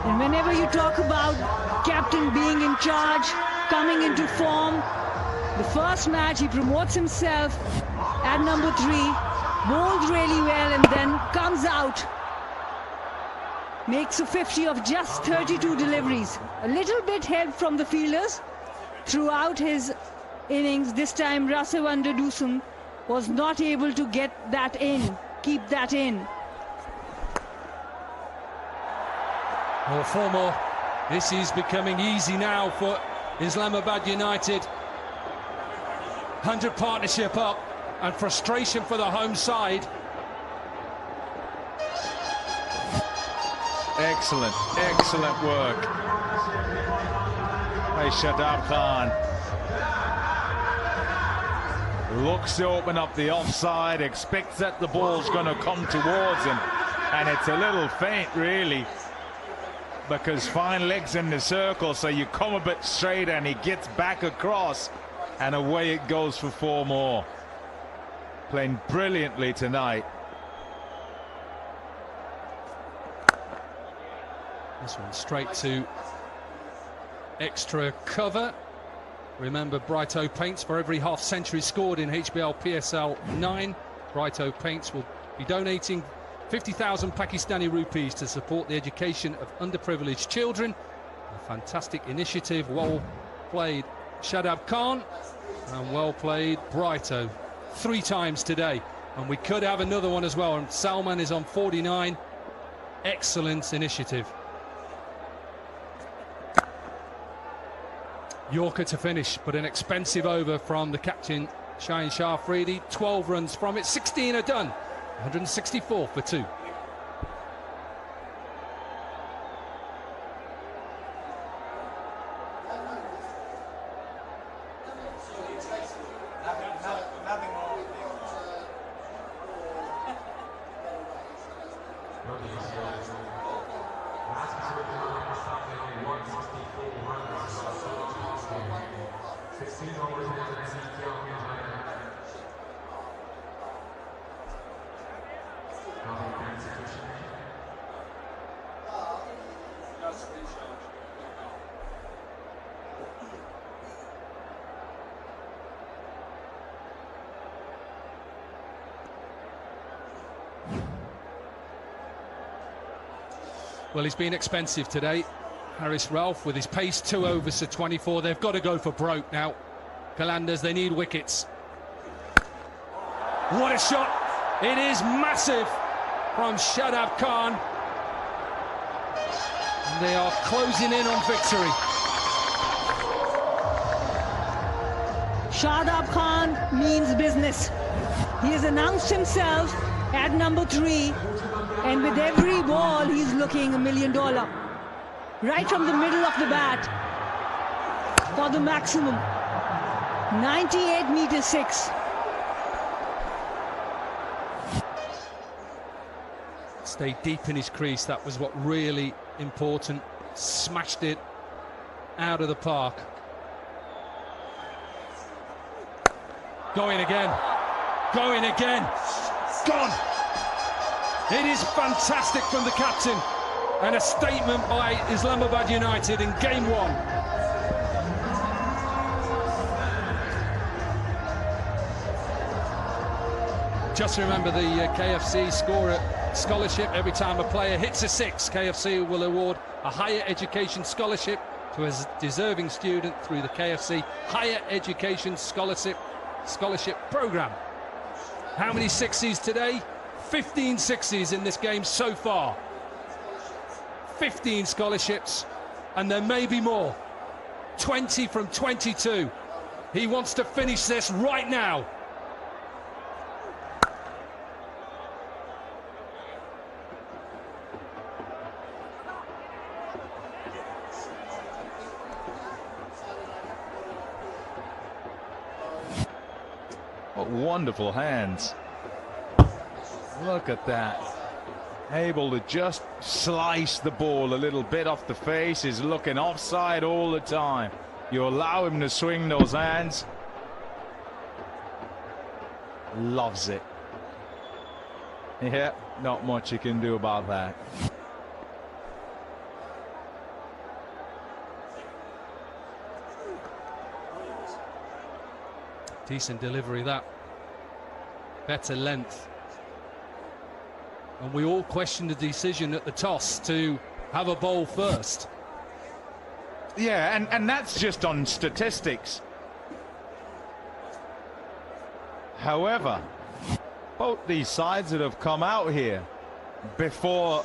And whenever you talk about captain being in charge, coming into form, the first match he promotes himself at number 3, bowls really well, and then comes out, makes a 50 of just 32 deliveries. A little bit help from the fielders throughout his innings. This time Rasawander Dusum was not able to get that in, keep that in. Well, 4 more. This is becoming easy now for Islamabad United. 100 partnership up, and frustration for the home side. Excellent, excellent work by Shadab Khan. Looks to open up the offside, expects that the ball's going to come towards him, and it's a little faint really, because fine legs in the circle, so you come a bit straight and he gets back across, and away it goes for 4 more. Playing brilliantly tonight. This one straight to extra cover. Remember, Brighto Paints, for every half century scored in HBL PSL 9, Brighto Paints will be donating 50,000 Pakistani rupees to support the education of underprivileged children. A fantastic initiative. Well played, Shadab Khan, and well played, Brighto. 3 times today, and we could have another one as well. And Salman is on 49. Excellent initiative. Yorker to finish, but an expensive over from the captain, Shaheen Shah Afridi. 12 runs from it, 16 are done. 164 for 2. Last specific number for Sunday, 164. Well, he's been expensive today. Harris Ralph with his pace, 2 overs to 24. They've got to go for broke now. Qalandars, they need wickets. What a shot! It is massive from Shadab Khan. And they are closing in on victory. Shadab Khan means business. He has announced himself at number 3, and with every ball he's looking $1 million. Right from the middle of the bat for the maximum. 98 meters 6. Stayed deep in his crease, that was what really important. Smashed it out of the park. Going again. Going again. Gone. It is fantastic from the captain. And a statement by Islamabad United in game 1. Just remember the KFC scorer scholarship. Every time a player hits a 6, KFC will award a higher education scholarship to a deserving student through the KFC Higher Education Scholarship program. How many 6s today? 15 6s in this game so far. 15 scholarships, and there may be more. 20 from 22. He wants to finish this right now. What wonderful hands. Look at that. Able to just slice the ball a little bit off the face. Is looking offside all the time. You allow him to swing those hands. Loves it. Yeah, not much you can do about that. Decent delivery, that. Better length. And we all questioned the decision at the toss to have a bowl first. Yeah, and that's just on statistics. However, both these sides that have come out here before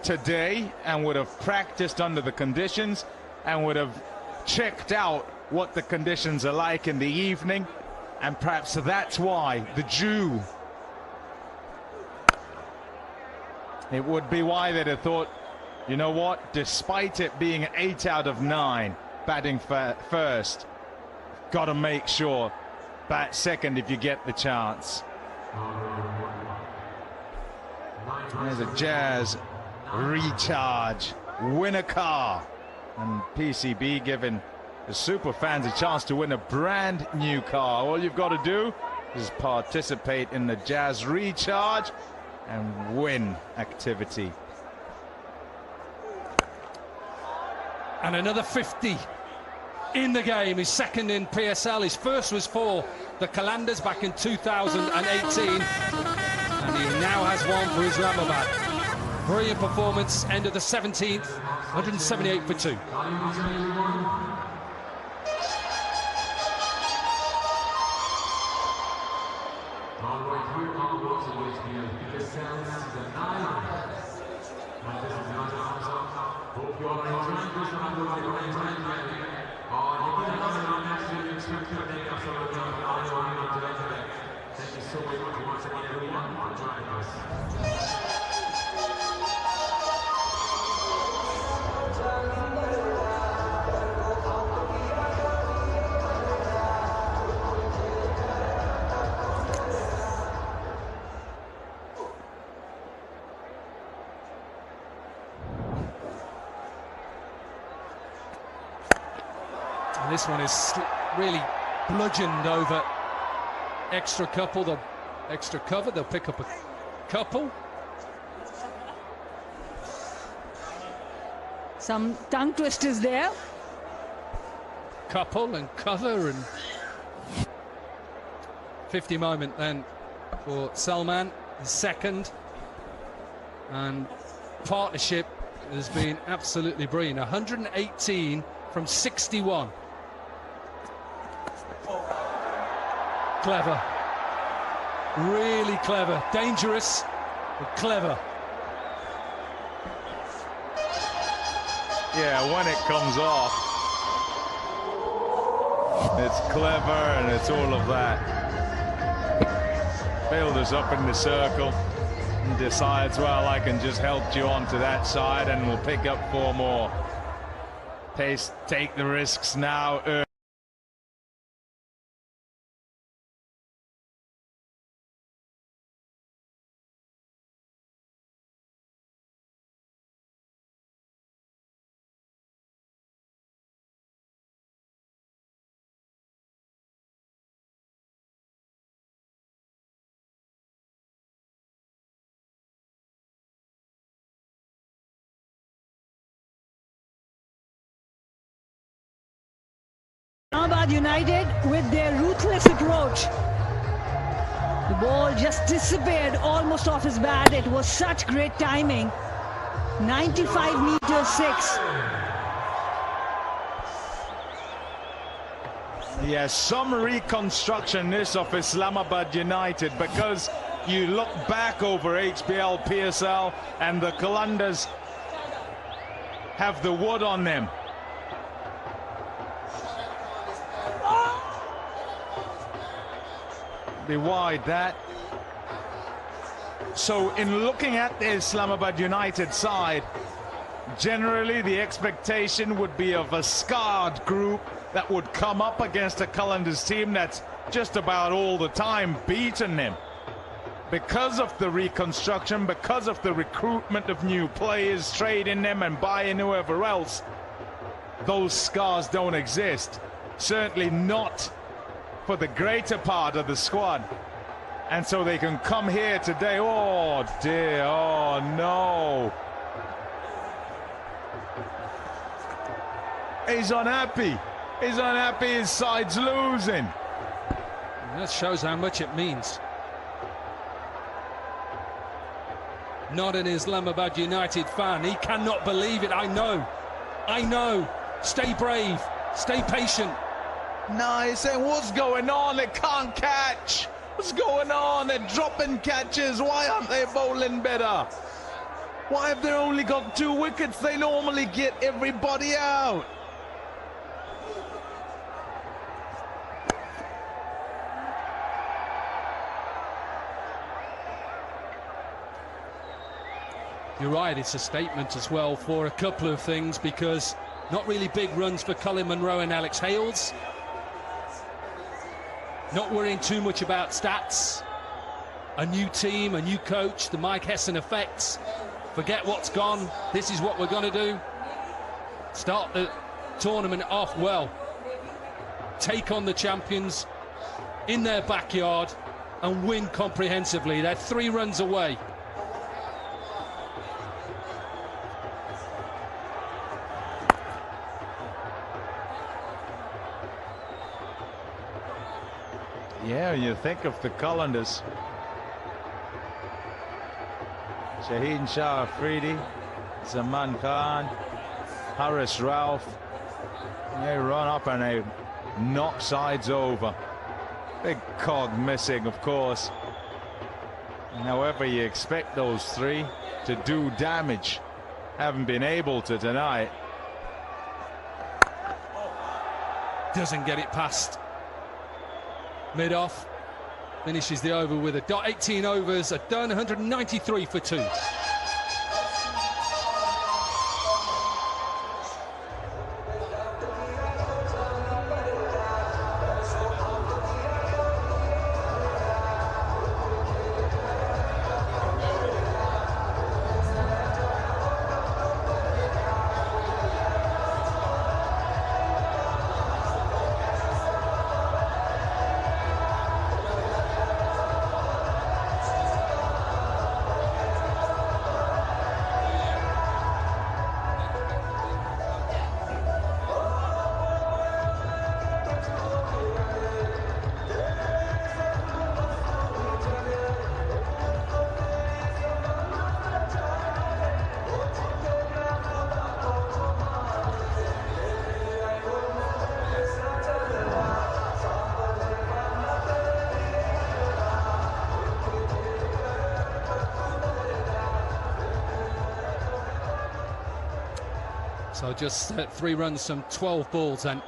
today and would have practiced under the conditions and would have checked out what the conditions are like in the evening, and perhaps that's why the Jew, it would be why they'd have thought, you know what, despite it being 8 out of 9 batting first, got to make sure bat second if you get the chance. There's a Jazz recharge, win a car, and PCB giving the super fans a chance to win a brand new car. All you've got to do is participate in the Jazz recharge and win activity. And another 50 in the game. His second in PSL. His first was for the Qalandars back in 2018. And he now has one for Islamabad. Brilliant performance. End of the 17th. 178 for 2. This one is really bludgeoned over extra couple, the extra cover. They'll pick up a couple. Some tongue twisters there. Couple and cover, and 50 moment then for Salman, his second, and partnership has been absolutely brilliant. 118 from 61. Clever. Really clever. Dangerous, but clever. Yeah, when it comes off, it's clever and it's all of that. Builders up in the circle and decides, well, I can just help you onto that side and we'll pick up 4 more. Take the risks now. Islamabad United with their ruthless approach. The ball just disappeared almost off his bat. It was such great timing. 95 meters 6. Yes, some reconstruction this of Islamabad United, because you look back over HBL, PSL, and the Qalandars have the wood on them. Be wide that. So in looking at the Islamabad United side, generally the expectation would be of a scarred group that would come up against a Qalandars team that's just about all the time beaten them. Because of the reconstruction, because of the recruitment of new players, trading them and buying whoever else, those scars don't exist. Certainly not for the greater part of the squad. And so they can come here today. Oh dear, oh no. He's unhappy. He's unhappy his side's losing. And that shows how much it means. Not an Islamabad United fan. He cannot believe it. I know. I know. Stay brave. Stay patient. No, he's saying, what's going on? They can't catch. What's going on? They're dropping catches. Why aren't they bowling better? Why have they only got 2 wickets? They normally get everybody out. You're right, it's a statement as well for a couple of things, because not really big runs for Colin Munro and Alex Hales. Not worrying too much about stats. A new team, a new coach, the Mike Hesson effects. Forget what's gone. This is what we're going to do. Start the tournament off well. Take on the champions in their backyard and win comprehensively. They're 3 runs away. Yeah, you think of the Qalandars. Shaheen Shah Afridi, Zaman Khan, Harris Ralph. They run up and they knock sides over. Big cog missing, of course. However, you expect those 3 to do damage. Haven't been able to tonight. Doesn't get it past mid-off. Finishes the over with a dot. 18 overs are done, 193 for 2. So just 3 runs from 12 balls, and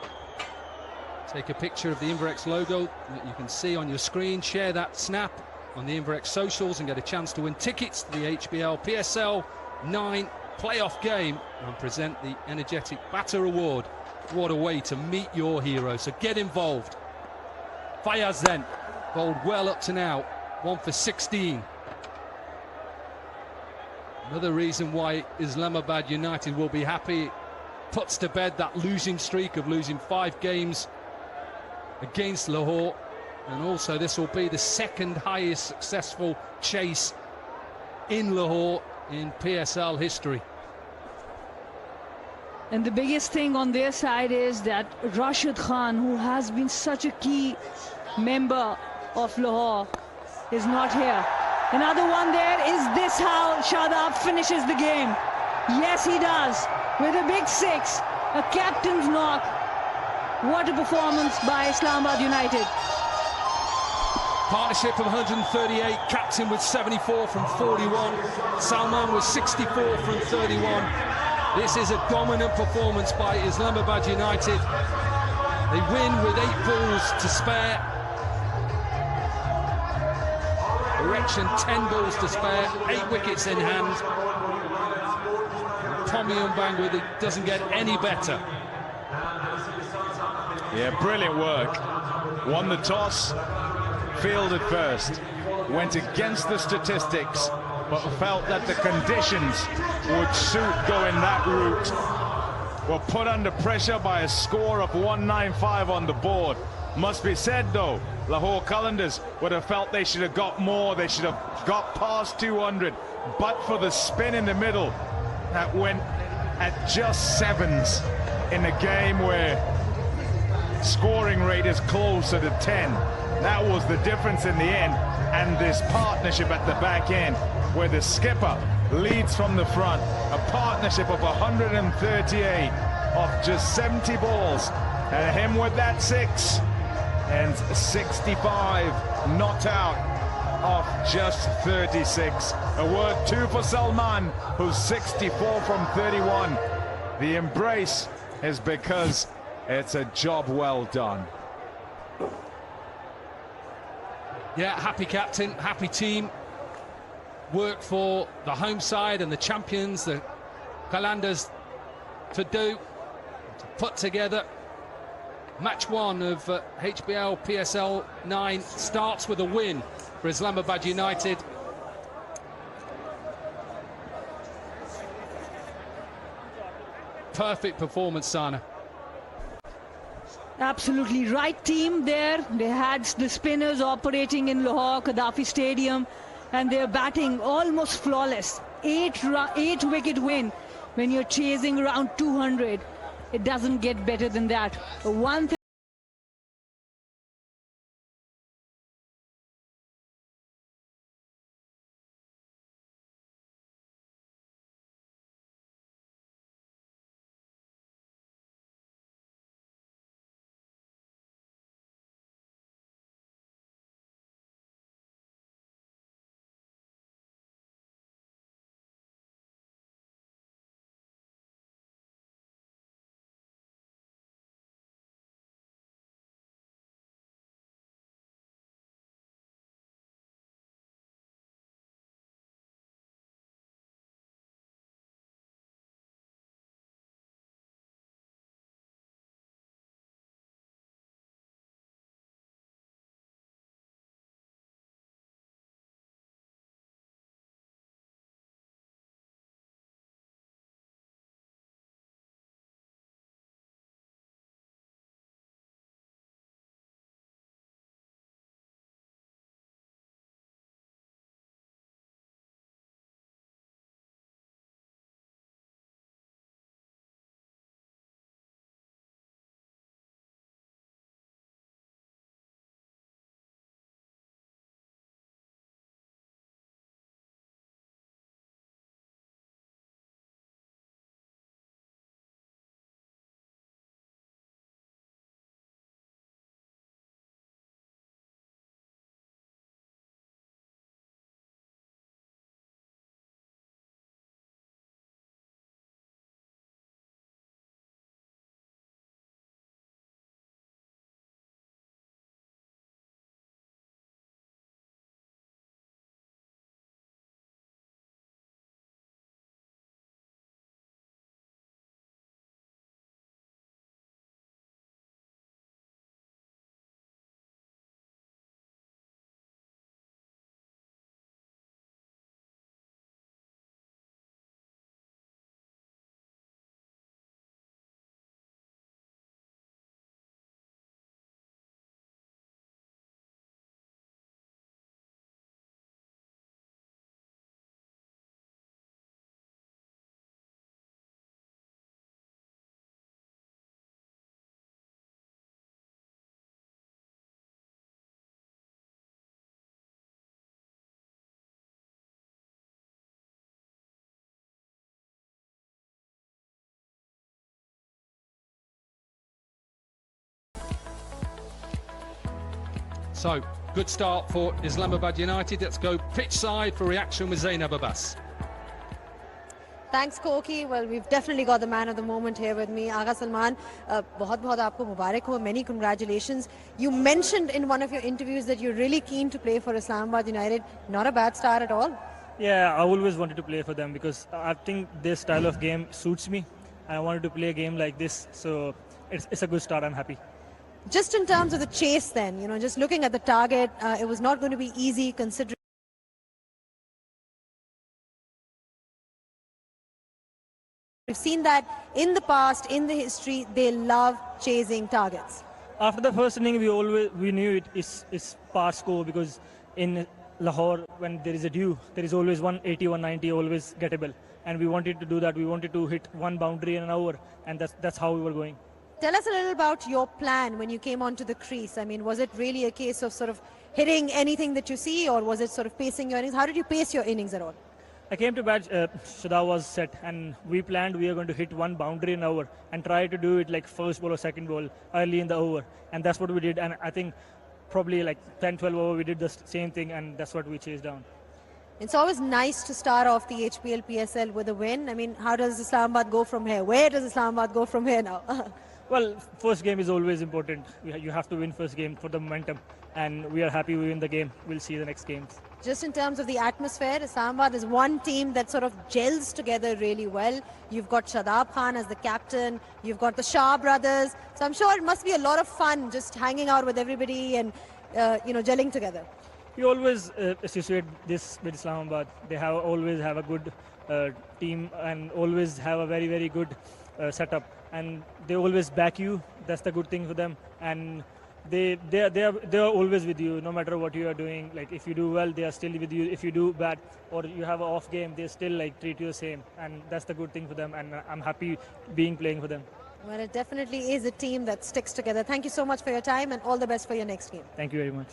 take a picture of the Inverex logo that you can see on your screen. Share that snap on the Inverex socials and get a chance to win tickets to the HBL PSL 9 playoff game and present the Energetic Batter Award. What a way to meet your hero. So get involved. Fayaz then bowled well up to now, 1 for 16. Another reason why Islamabad United will be happy. Puts to bed that losing streak of losing 5 games against Lahore, and also this will be the 2nd highest successful chase in Lahore in PSL history. And the biggest thing on their side is that Rashid Khan, who has been such a key member of Lahore, is not here. Another one there. Is this how Shadab finishes the game? Yes, he does. With a big 6, a captain's knock. What a performance by Islamabad United. Partnership of 138, captain with 74 from 41. Salman with 64 from 31. This is a dominant performance by Islamabad United. They win with 8 balls to spare. Erection 10 balls to spare, 8 wickets in hand. Tommy Mbangwa doesn't get any better. Yeah, brilliant work. Won the toss, fielded first, went against the statistics, but felt that the conditions would suit going that route. Were put under pressure by a score of 195 on the board. Must be said though, Lahore Qalandars would have felt they should have got more. They should have got past 200, but for the spin in the middle that went at just 7s in a game where scoring rate is closer to 10. That was the difference in the end, and this partnership at the back end where the skipper leads from the front, a partnership of 138 off just 70 balls, and him with that 6 and 65 not out off just 36. A word too for Salman, who's 64 from 31. The embrace is because it's a job well done. Yeah, happy captain, happy team. Work for the home side and the champions, the Qalandars, to do, to put together. Match 1 of HBL PSL 9 starts with a win for Islamabad United. Perfect performance, Sana. Absolutely right team there. They had the spinners operating in Lahore Qaddafi Stadium, and they're batting almost flawless. 8-wicket win when you're chasing around 200. It doesn't get better than that. One thing So, good start for Islamabad United. Let's go pitch side for reaction with Zainab Abbas. Thanks, Koki. Well, we've definitely got the man of the moment here with me, Agha Salman. बहुत आपको मुबारक हो. Many congratulations. You mentioned in one of your interviews that you're really keen to play for Islamabad United. Not a bad start at all. Yeah, I always wanted to play for them because I think their style of game suits me. I wanted to play a game like this, so it's a good start. I'm happy. Just in terms of the chase then, you know, just looking at the target, it was not going to be easy considering we've seen that in the past, in the history, they love chasing targets. After the first inning, we knew it is par score because in Lahore, when there is a dew, there is always 180, 190 always gettable. And we wanted to do that. We wanted to hit one boundary in an hour, and that's how we were going. Tell us a little about your plan when you came onto the crease. I mean, was it really a case of sort of hitting anything that you see, or was it sort of pacing your innings? How did you pace your innings at all? I came to bat, Shada was set, and we planned we are going to hit one boundary an hour and try to do it like first ball or second ball early in the over. And that's what we did. And I think probably like 10, 12 over, we did the same thing, and that's what we chased down. It's always nice to start off the HPL PSL with a win. I mean, how does Islamabad go from here? Where does Islamabad go from here now? Well, first game is always important. You have to win first game for the momentum, and we are happy we win the game. We'll see the next games. Just in terms of the atmosphere, Islamabad is one team that sort of gels together really well. You've got Shadab Khan as the captain, you've got the Shah brothers, so I'm sure it must be a lot of fun just hanging out with everybody and gelling together. We always associate this with Islamabad. They always have a good team and always have a very, very good setup, and they always back you. That's the good thing for them, and they are always with you no matter what you are doing. Like if you do well, they are still with you. If you do bad or you have an off game, they still like treat you the same, and that's the good thing for them, and I'm happy playing for them. Well, it definitely is a team that sticks together. Thank you so much for your time, and all the best for your next game. Thank you very much.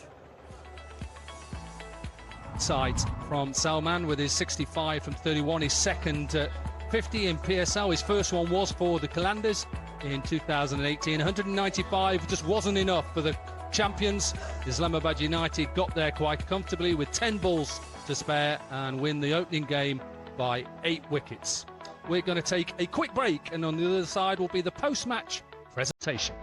Side from Salman with his 65 from 31, his second 50 in PSL. His first one was for the Qalandars in 2018. 195 just wasn't enough for the champions. Islamabad United got there quite comfortably with 10 balls to spare and win the opening game by 8 wickets. We're going to take a quick break, and on the other side will be the post-match presentation.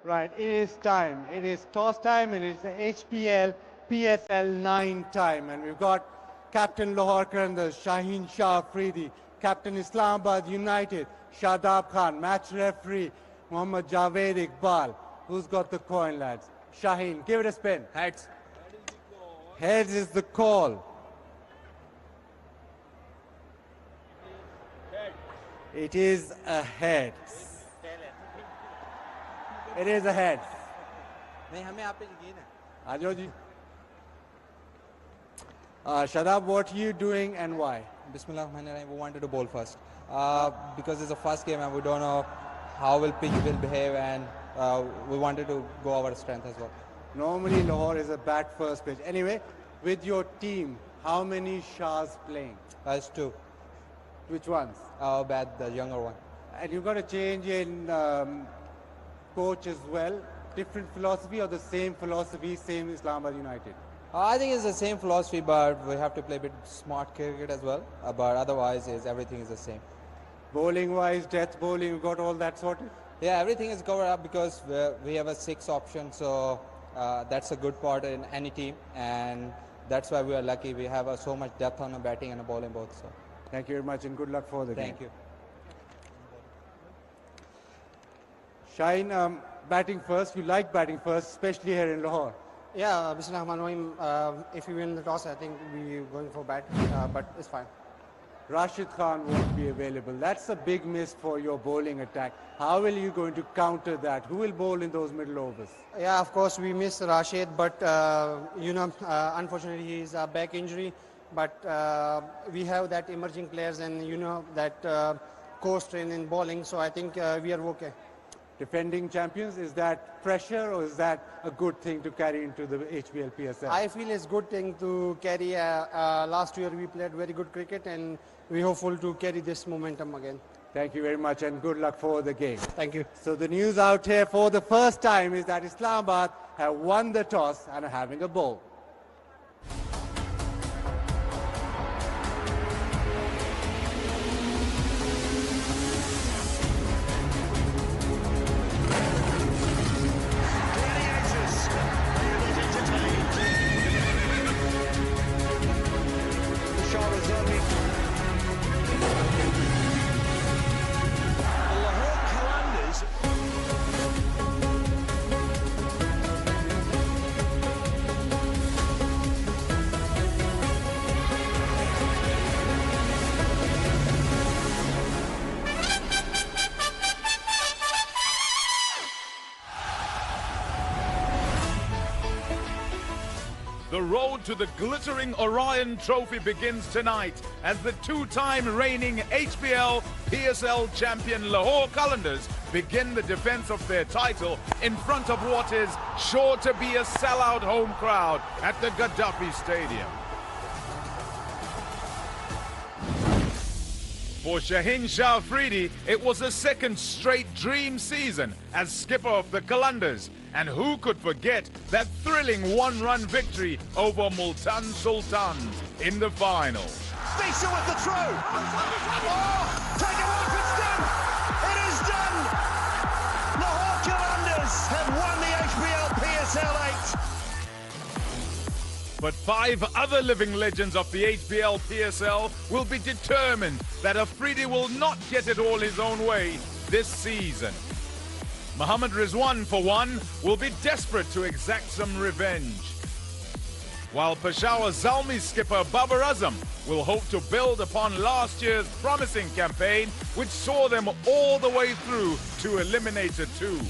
Right, it is time. It is toss time, and it's the HPL PSL 9 time. And we've got Captain Lahore Qalandars, Shaheen Shah Afridi, Captain Islamabad United, Shadab Khan, match referee, Mohammad Javed Iqbal. Who's got the coin, lads? Shaheen, give it a spin. Heads. Heads is the call. It is a head. It is a head. Shadab, what are you doing and why? Bismillah, we wanted to bowl first. Because it's the first game and we don't know how pitch will behave, and we wanted to go our strength as well. Normally Lahore is a bat first pitch. Anyway, with your team, how many Shahs playing? It's 2. Which ones? Bat, the younger one. And you've got a change in coach as well. Different philosophy or the same philosophy, same Islamabad United? I think it's the same philosophy, but we have to play a bit smart cricket as well. But otherwise, everything is the same. Bowling-wise, death bowling, you got all that sorted? Yeah, everything is covered up because we have a 6 option, so that's a good part in any team, and that's why we are lucky. We have so much depth on the batting and the bowling both. So, thank you very much, and good luck for the game. Thank you. Shaheen, batting first. You like batting first, especially here in Lahore. Yeah, Bismillah Rahman Rahim. If we win the toss, I think we're going for bat, but it's fine. Rashid Khan won't be available. That's a big miss for your bowling attack. How are you going to counter that? Who will bowl in those middle overs? Yeah, of course we miss Rashid, but unfortunately he's a back injury. But we have that emerging players and that core strain in bowling, so I think we are okay. Defending champions, is that pressure or is that a good thing to carry into the HBL PSL? I feel it's a good thing to carry. Last year we played very good cricket and we're hopeful to carry this momentum again. Thank you very much and good luck for the game. Thank you. So the news out here for the first time is that Islamabad have won the toss and are having a bowl. The road to the glittering Orion Trophy begins tonight as the two-time reigning HBL PSL champion Lahore Qalandars begin the defense of their title in front of what is sure to be a sellout home crowd at the Gaddafi Stadium. For Shaheen Shah Afridi, it was a second straight dream season as skipper of the Qalandars. And who could forget that thrilling one-run victory over Multan Sultans in the final? Fisher with the throw. Oh, take it off, it's done. It is done. Lahore Qalandars have won the HBL PSL 8. But 5 other living legends of the HBL PSL will be determined that Afridi will not get it all his own way this season. M1Z1V, for one, will be desperate to exact some revenge. While Peshawar Zalmi skipper Babar Azam will hope to build upon last year's promising campaign, which saw them all the way through to Eliminator 2.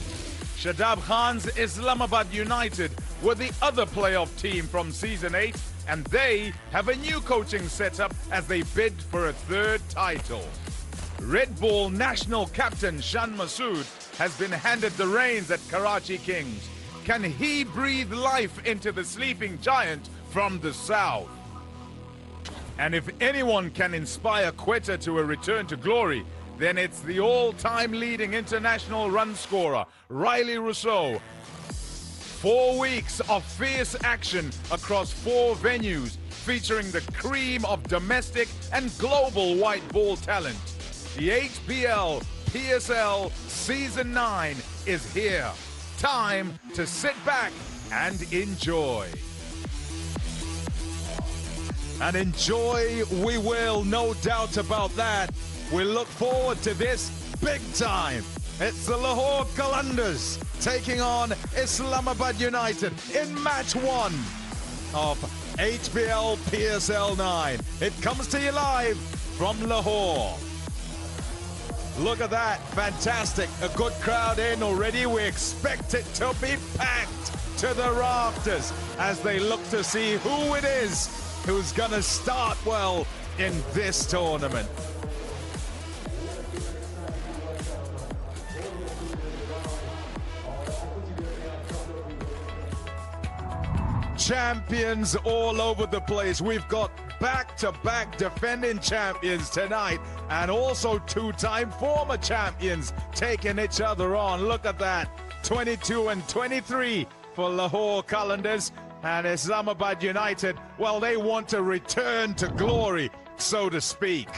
Shadab Khan's Islamabad United were the other playoff team from Season 8, and they have a new coaching setup as they bid for a third title. Red Bull national captain Shan Masood has been handed the reins at Karachi Kings. Can he breathe life into the sleeping giant from the south? And if anyone can inspire Quetta to a return to glory, then it's the all-time leading international run scorer, Riley Rousseau. 4 weeks of fierce action across 4 venues, featuring the cream of domestic and global white ball talent. The HBL PSL Season 9 is here. Time to sit back and enjoy. And enjoy we will, no doubt about that. We look forward to this big time. It's the Lahore Qalandars taking on Islamabad United in match 1 of HBL PSL 9. It comes to you live from Lahore. Look at that, fantastic. A good crowd in already. We expect it to be packed to the rafters as they look to see who it is who's gonna start well in this tournament. Champions all over the place. We've got back-to-back defending champions tonight and also 2-time former champions taking each other on. Look at that. 22 and 23 for Lahore Qalandars, and Islamabad United, well, they want to return to glory, so to speak.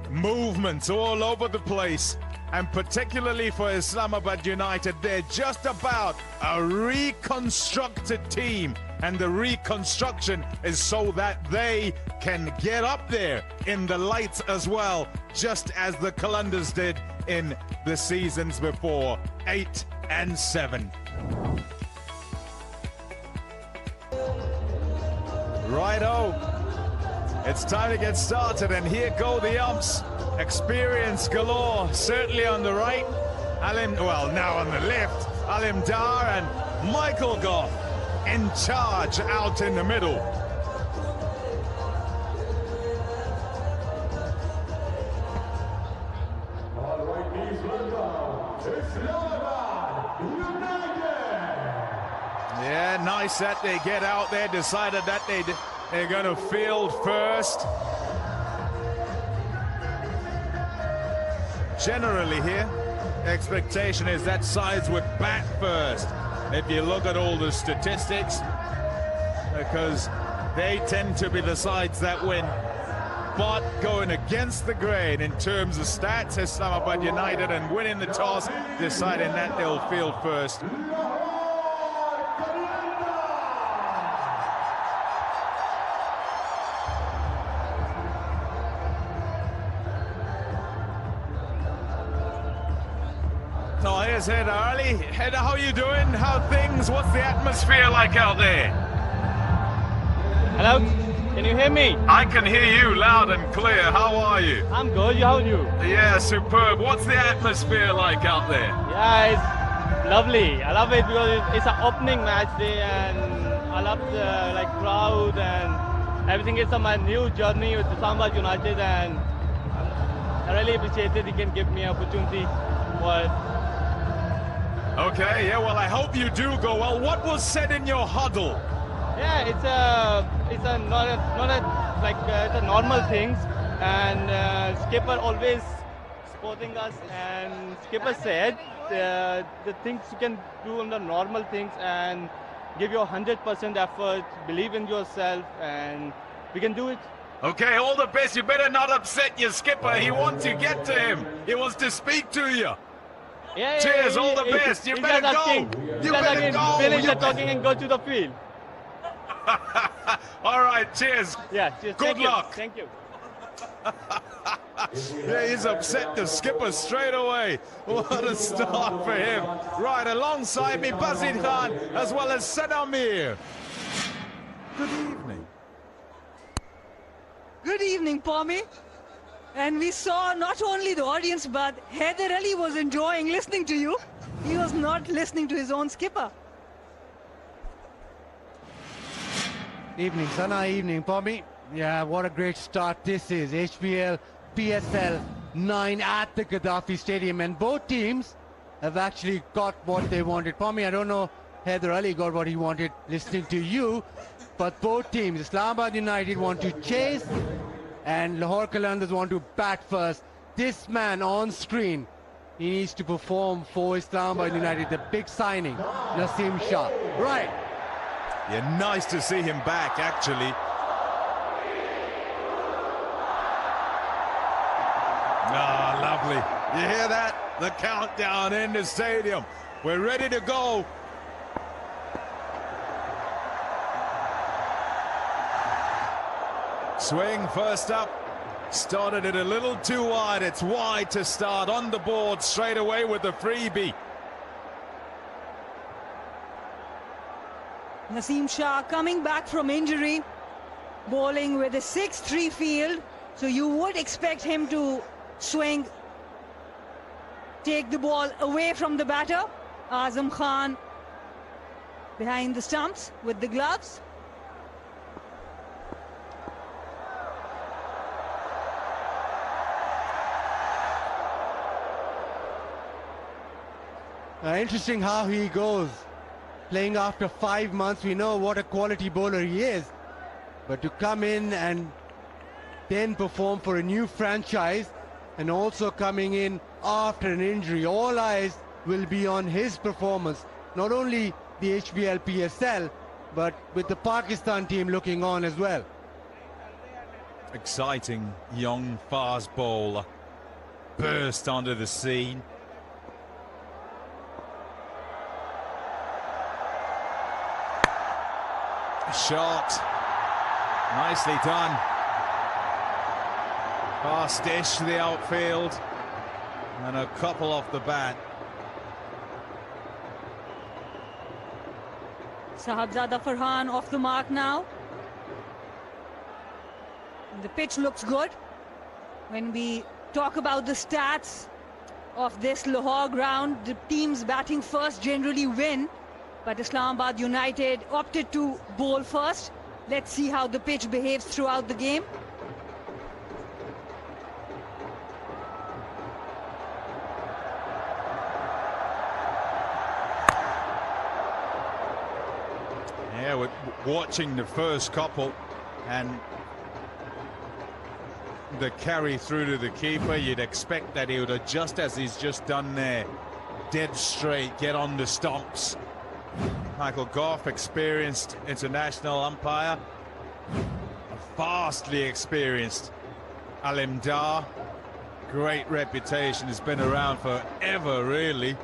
Movements all over the place. And particularly for Islamabad United, they're just about a reconstructed team. And the reconstruction is so that they can get up there in the lights as well, just as the Qalandars did in the seasons before, 8 and 7. Righto. It's time to get started, and here go the umps. Experience galore, certainly on the right. Now on the left, Alim Dar and Michael Goff in charge out in the middle. Yeah, nice that they get out there, decided that they're going to field first. Generally here, expectation is that sides would bat first. If you look at all the statistics, because they tend to be the sides that win. But going against the grain in terms of stats, Islamabad United, and winning the toss, deciding that they'll field first. So here's Heather Ali. Heather, how are you doing? How things? What's the atmosphere like out there? Hello? Can you hear me? I can hear you loud and clear. How are you? I'm good. How are you? Yeah, superb. What's the atmosphere like out there? Yeah, it's lovely. I love it because it's an opening match day, and I love the crowd and everything. It's my new journey with Islamabad United, and I really appreciate it. You can give me an opportunity. Okay, yeah, well, I hope you do go well. What was said in your huddle? Yeah, it's a normal things, and skipper always supporting us, and skipper said the things you can do on the normal things and give your 100% effort, believe in yourself, and we can do it. Okay, all the best. You better not upset your skipper. He wants to get to him. He wants to speak to you. Yeah, cheers, all the best. You better go. You better go. Finish the talking and go to the field. All right, cheers. Yeah, cheers. Good luck. Thank you. Yeah, he's upset the skipper straight away. What a start for him. Right alongside me, Bazid Khan, as well as Sadamir. Good evening. Good evening, Pommy. And we saw not only the audience, but Haider Ali was enjoying listening to you. He was not listening to his own skipper. Evening, Sana. Evening, Pommy. Yeah, what a great start this is. HBL PSL 9 at the Gaddafi Stadium, and both teams have actually got what they wanted. Pommy, I don't know Haider Ali got what he wanted listening to you, but both teams, Islamabad United want to chase and Lahore Qalandars want to bat first. This man on screen, he needs to perform for Islamabad United, the big signing, Naseem Shah. Right. Yeah, nice to see him back, actually. Ah, lovely. You hear that? The countdown in the stadium. We're ready to go. Swing first up. Started it a little too wide. It's wide to start on the board straight away with the freebie. Naseem Shah coming back from injury, bowling with a 6-3 field. So you would expect him to swing, take the ball away from the batter. Azam Khan behind the stumps with the gloves. Interesting how he goes. Playing after 5 months, we know what a quality bowler he is. But to come in and then perform for a new franchise, and also coming in after an injury, all eyes will be on his performance. Not only the HBL PSL, but with the Pakistan team looking on as well. Exciting young fast bowler. Burst onto the scene. Shot. Nicely done. Fast dish to the outfield. And a couple off the bat. Sahabzada Farhan off the mark now. The pitch looks good. When we talk about the stats of this Lahore ground, the teams batting first generally win, but Islamabad United opted to bowl first. Let's see how the pitch behaves throughout the game. Yeah, we're watching the first couple and the carry through to the keeper. You'd expect that he would adjust as he's just done there. Dead straight, get on the stumps. Michael Goff, experienced international umpire. A vastly experienced Alim Dar. Great reputation, has been around forever, really.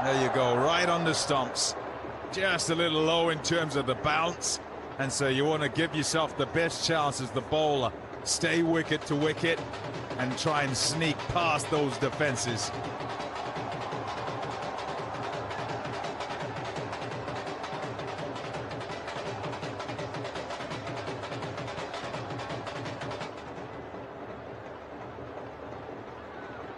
There you go, right on the stumps. Just a little low in terms of the bounce, and so you want to give yourself the best chance as the bowler. Stay wicket to wicket and try and sneak past those defenses.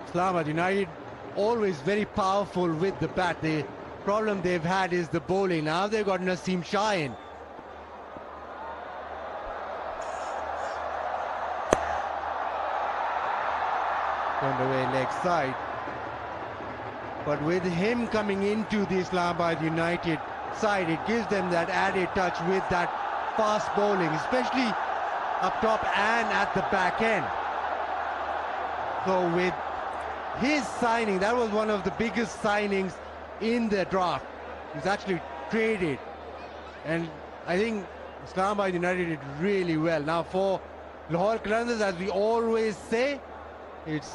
Islamabad United always very powerful with the bat. The problem they've had is the bowling. Now they've got Naseem Shah in. Turned away leg side. But with him coming into the Islamabad United side, it gives them that added touch with that fast bowling, especially up top and at the back end. So with his signing, that was one of the biggest signings in the draft. He's actually traded, and I think Islamabad United did really well. Now for Lahore Qalandars, as we always say, it's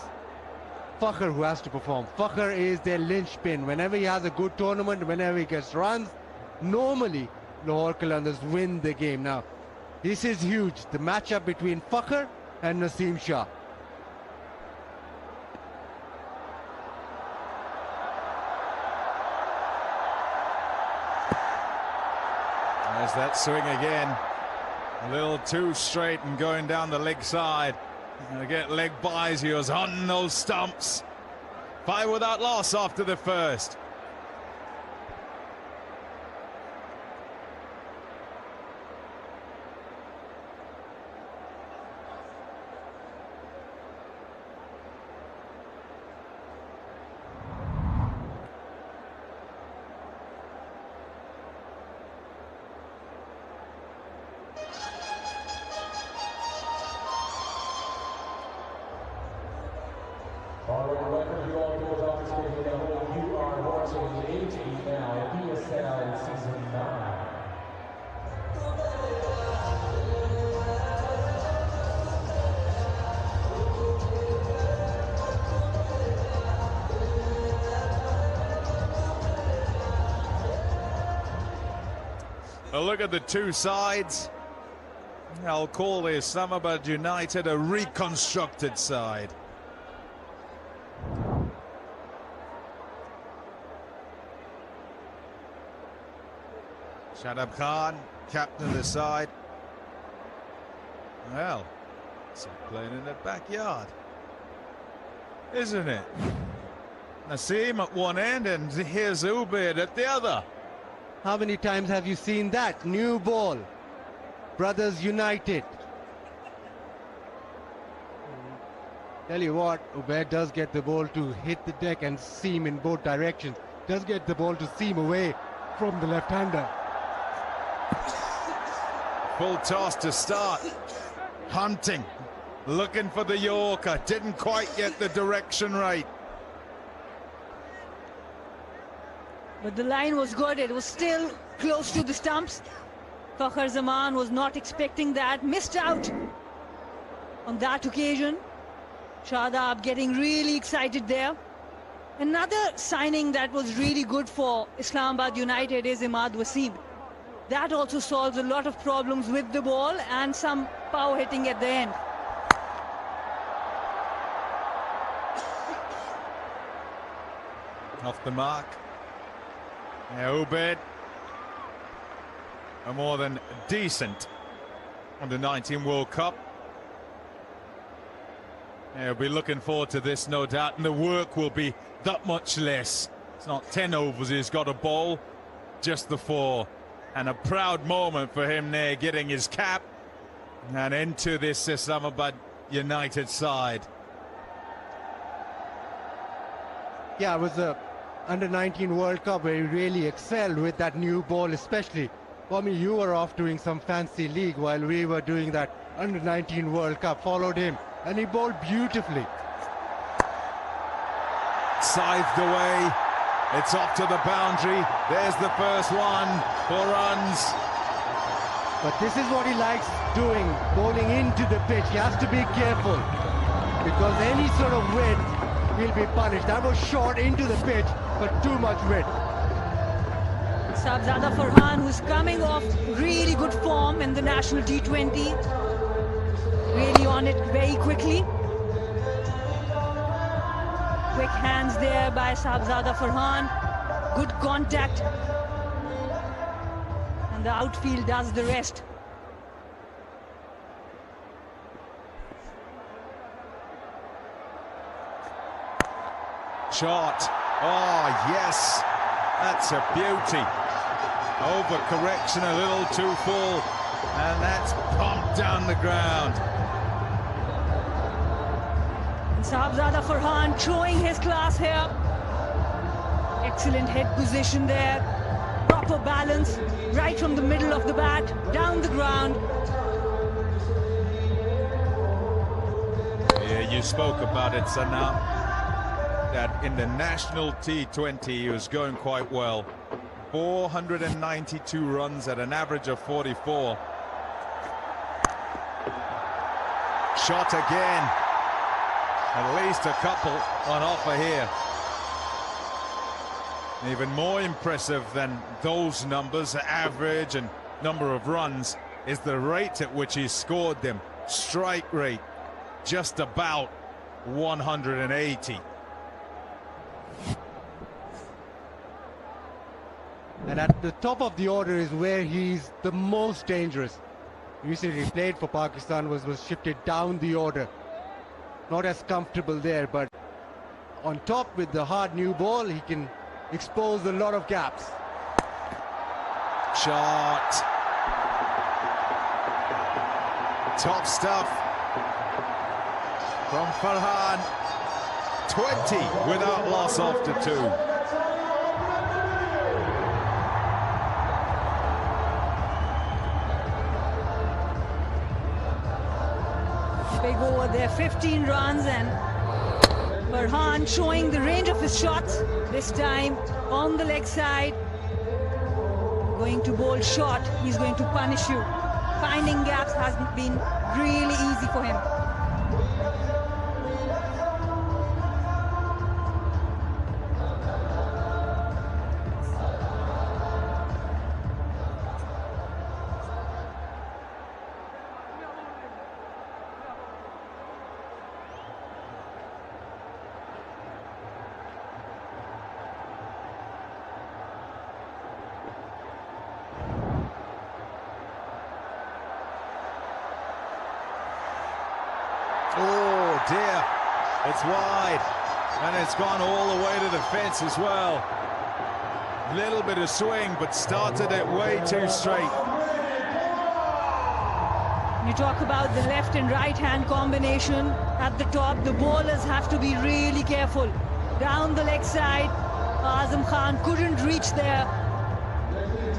Fakhr who has to perform. Fakhr is their linchpin. Whenever he has a good tournament, whenever he gets runs, normally Lahore Qalandars win the game. Now this is huge, the matchup between Fakhr and Naseem Shah. There's that swing again. A little too straight and going down the leg side. Gonna get leg buys. He was hunting those stumps. 5 without loss after the first. A look at the two sides. I'll call the Islamabad United a reconstructed side. Shadab Khan, captain of the side. Well, it's like playing in the backyard, isn't it? Naseem at one end and here's Ubaid at the other. How many times have you seen that? New ball. Brothers United. Tell you what, Ubaid does get the ball to hit the deck and seam in both directions. Does get the ball to seam away from the left-hander. Full toss to start. Hunting. Looking for the Yorker. Didn't quite get the direction right. But the line was good. It was still close to the stumps. Fakhr Zaman was not expecting that. Missed out on that occasion. Shadab getting really excited there. Another signing that was really good for Islamabad United is Imad Wasim. That also solves a lot of problems with the ball and some power hitting at the end. Off the mark. Yeah, Ubed, a more than decent Under-19 World Cup. Yeah, we'll be looking forward to this, no doubt, and the work will be that much less. It's not 10 overs he's got a ball, just the 4. And a proud moment for him there, getting his cap and into this Islamabad United side. Yeah, it was a Under-19 World Cup where he really excelled with that new ball, especially. For me, you were off doing some fancy league while we were doing that Under-19 World Cup. Followed him, and he bowled beautifully. Scythed away. It's off to the boundary. There's the first one. 4 runs. But this is what he likes doing, bowling into the pitch. He has to be careful, because any sort of wind, he'll be punished. That was short into the pitch, but too much wind. Shahzada Farhan, who's coming off really good form in the national T20. Really on it very quickly. Quick hands there by Shahzada Farhan. Good contact. And the outfield does the rest. Shot. Oh, yes. That's a beauty. Overcorrection a little too full. And that's pumped down the ground. Shahzada Farhan showing his class here. Excellent head position there. Proper balance. Right from the middle of the bat. Down the ground. Yeah, you spoke about it, Sana. That in the national T20 he was going quite well. 492 runs at an average of 44. Shot again. At least a couple on offer here. Even more impressive than those numbers, average and number of runs, is the rate at which he scored them. Strike rate, just about 180. And at the top of the order is where he's the most dangerous. Recently played for Pakistan, was shifted down the order. Not as comfortable there, but on top with the hard new ball, he can expose a lot of gaps. Shot. Top stuff from Farhan. 20 without loss after 2. Big over there, 15 runs, and Farhan showing the range of his shots. This time on the leg side. Going to bowl short. He's going to punish you. Finding gaps has been really easy for him. Oh dear, it's wide, and it's gone all the way to the fence as well. Little bit of swing, but started it way too straight. You talk about the left and right hand combination at the top. The bowlers have to be really careful. Down the leg side, Azam Khan couldn't reach there.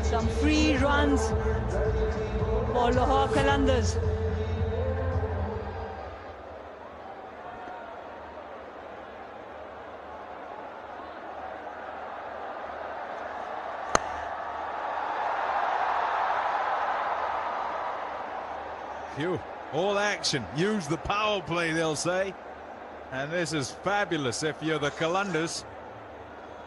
Some free runs for Lahore Qalandars. Phew, all action. Use the power play, they'll say. And this is fabulous if you're the Qalandars.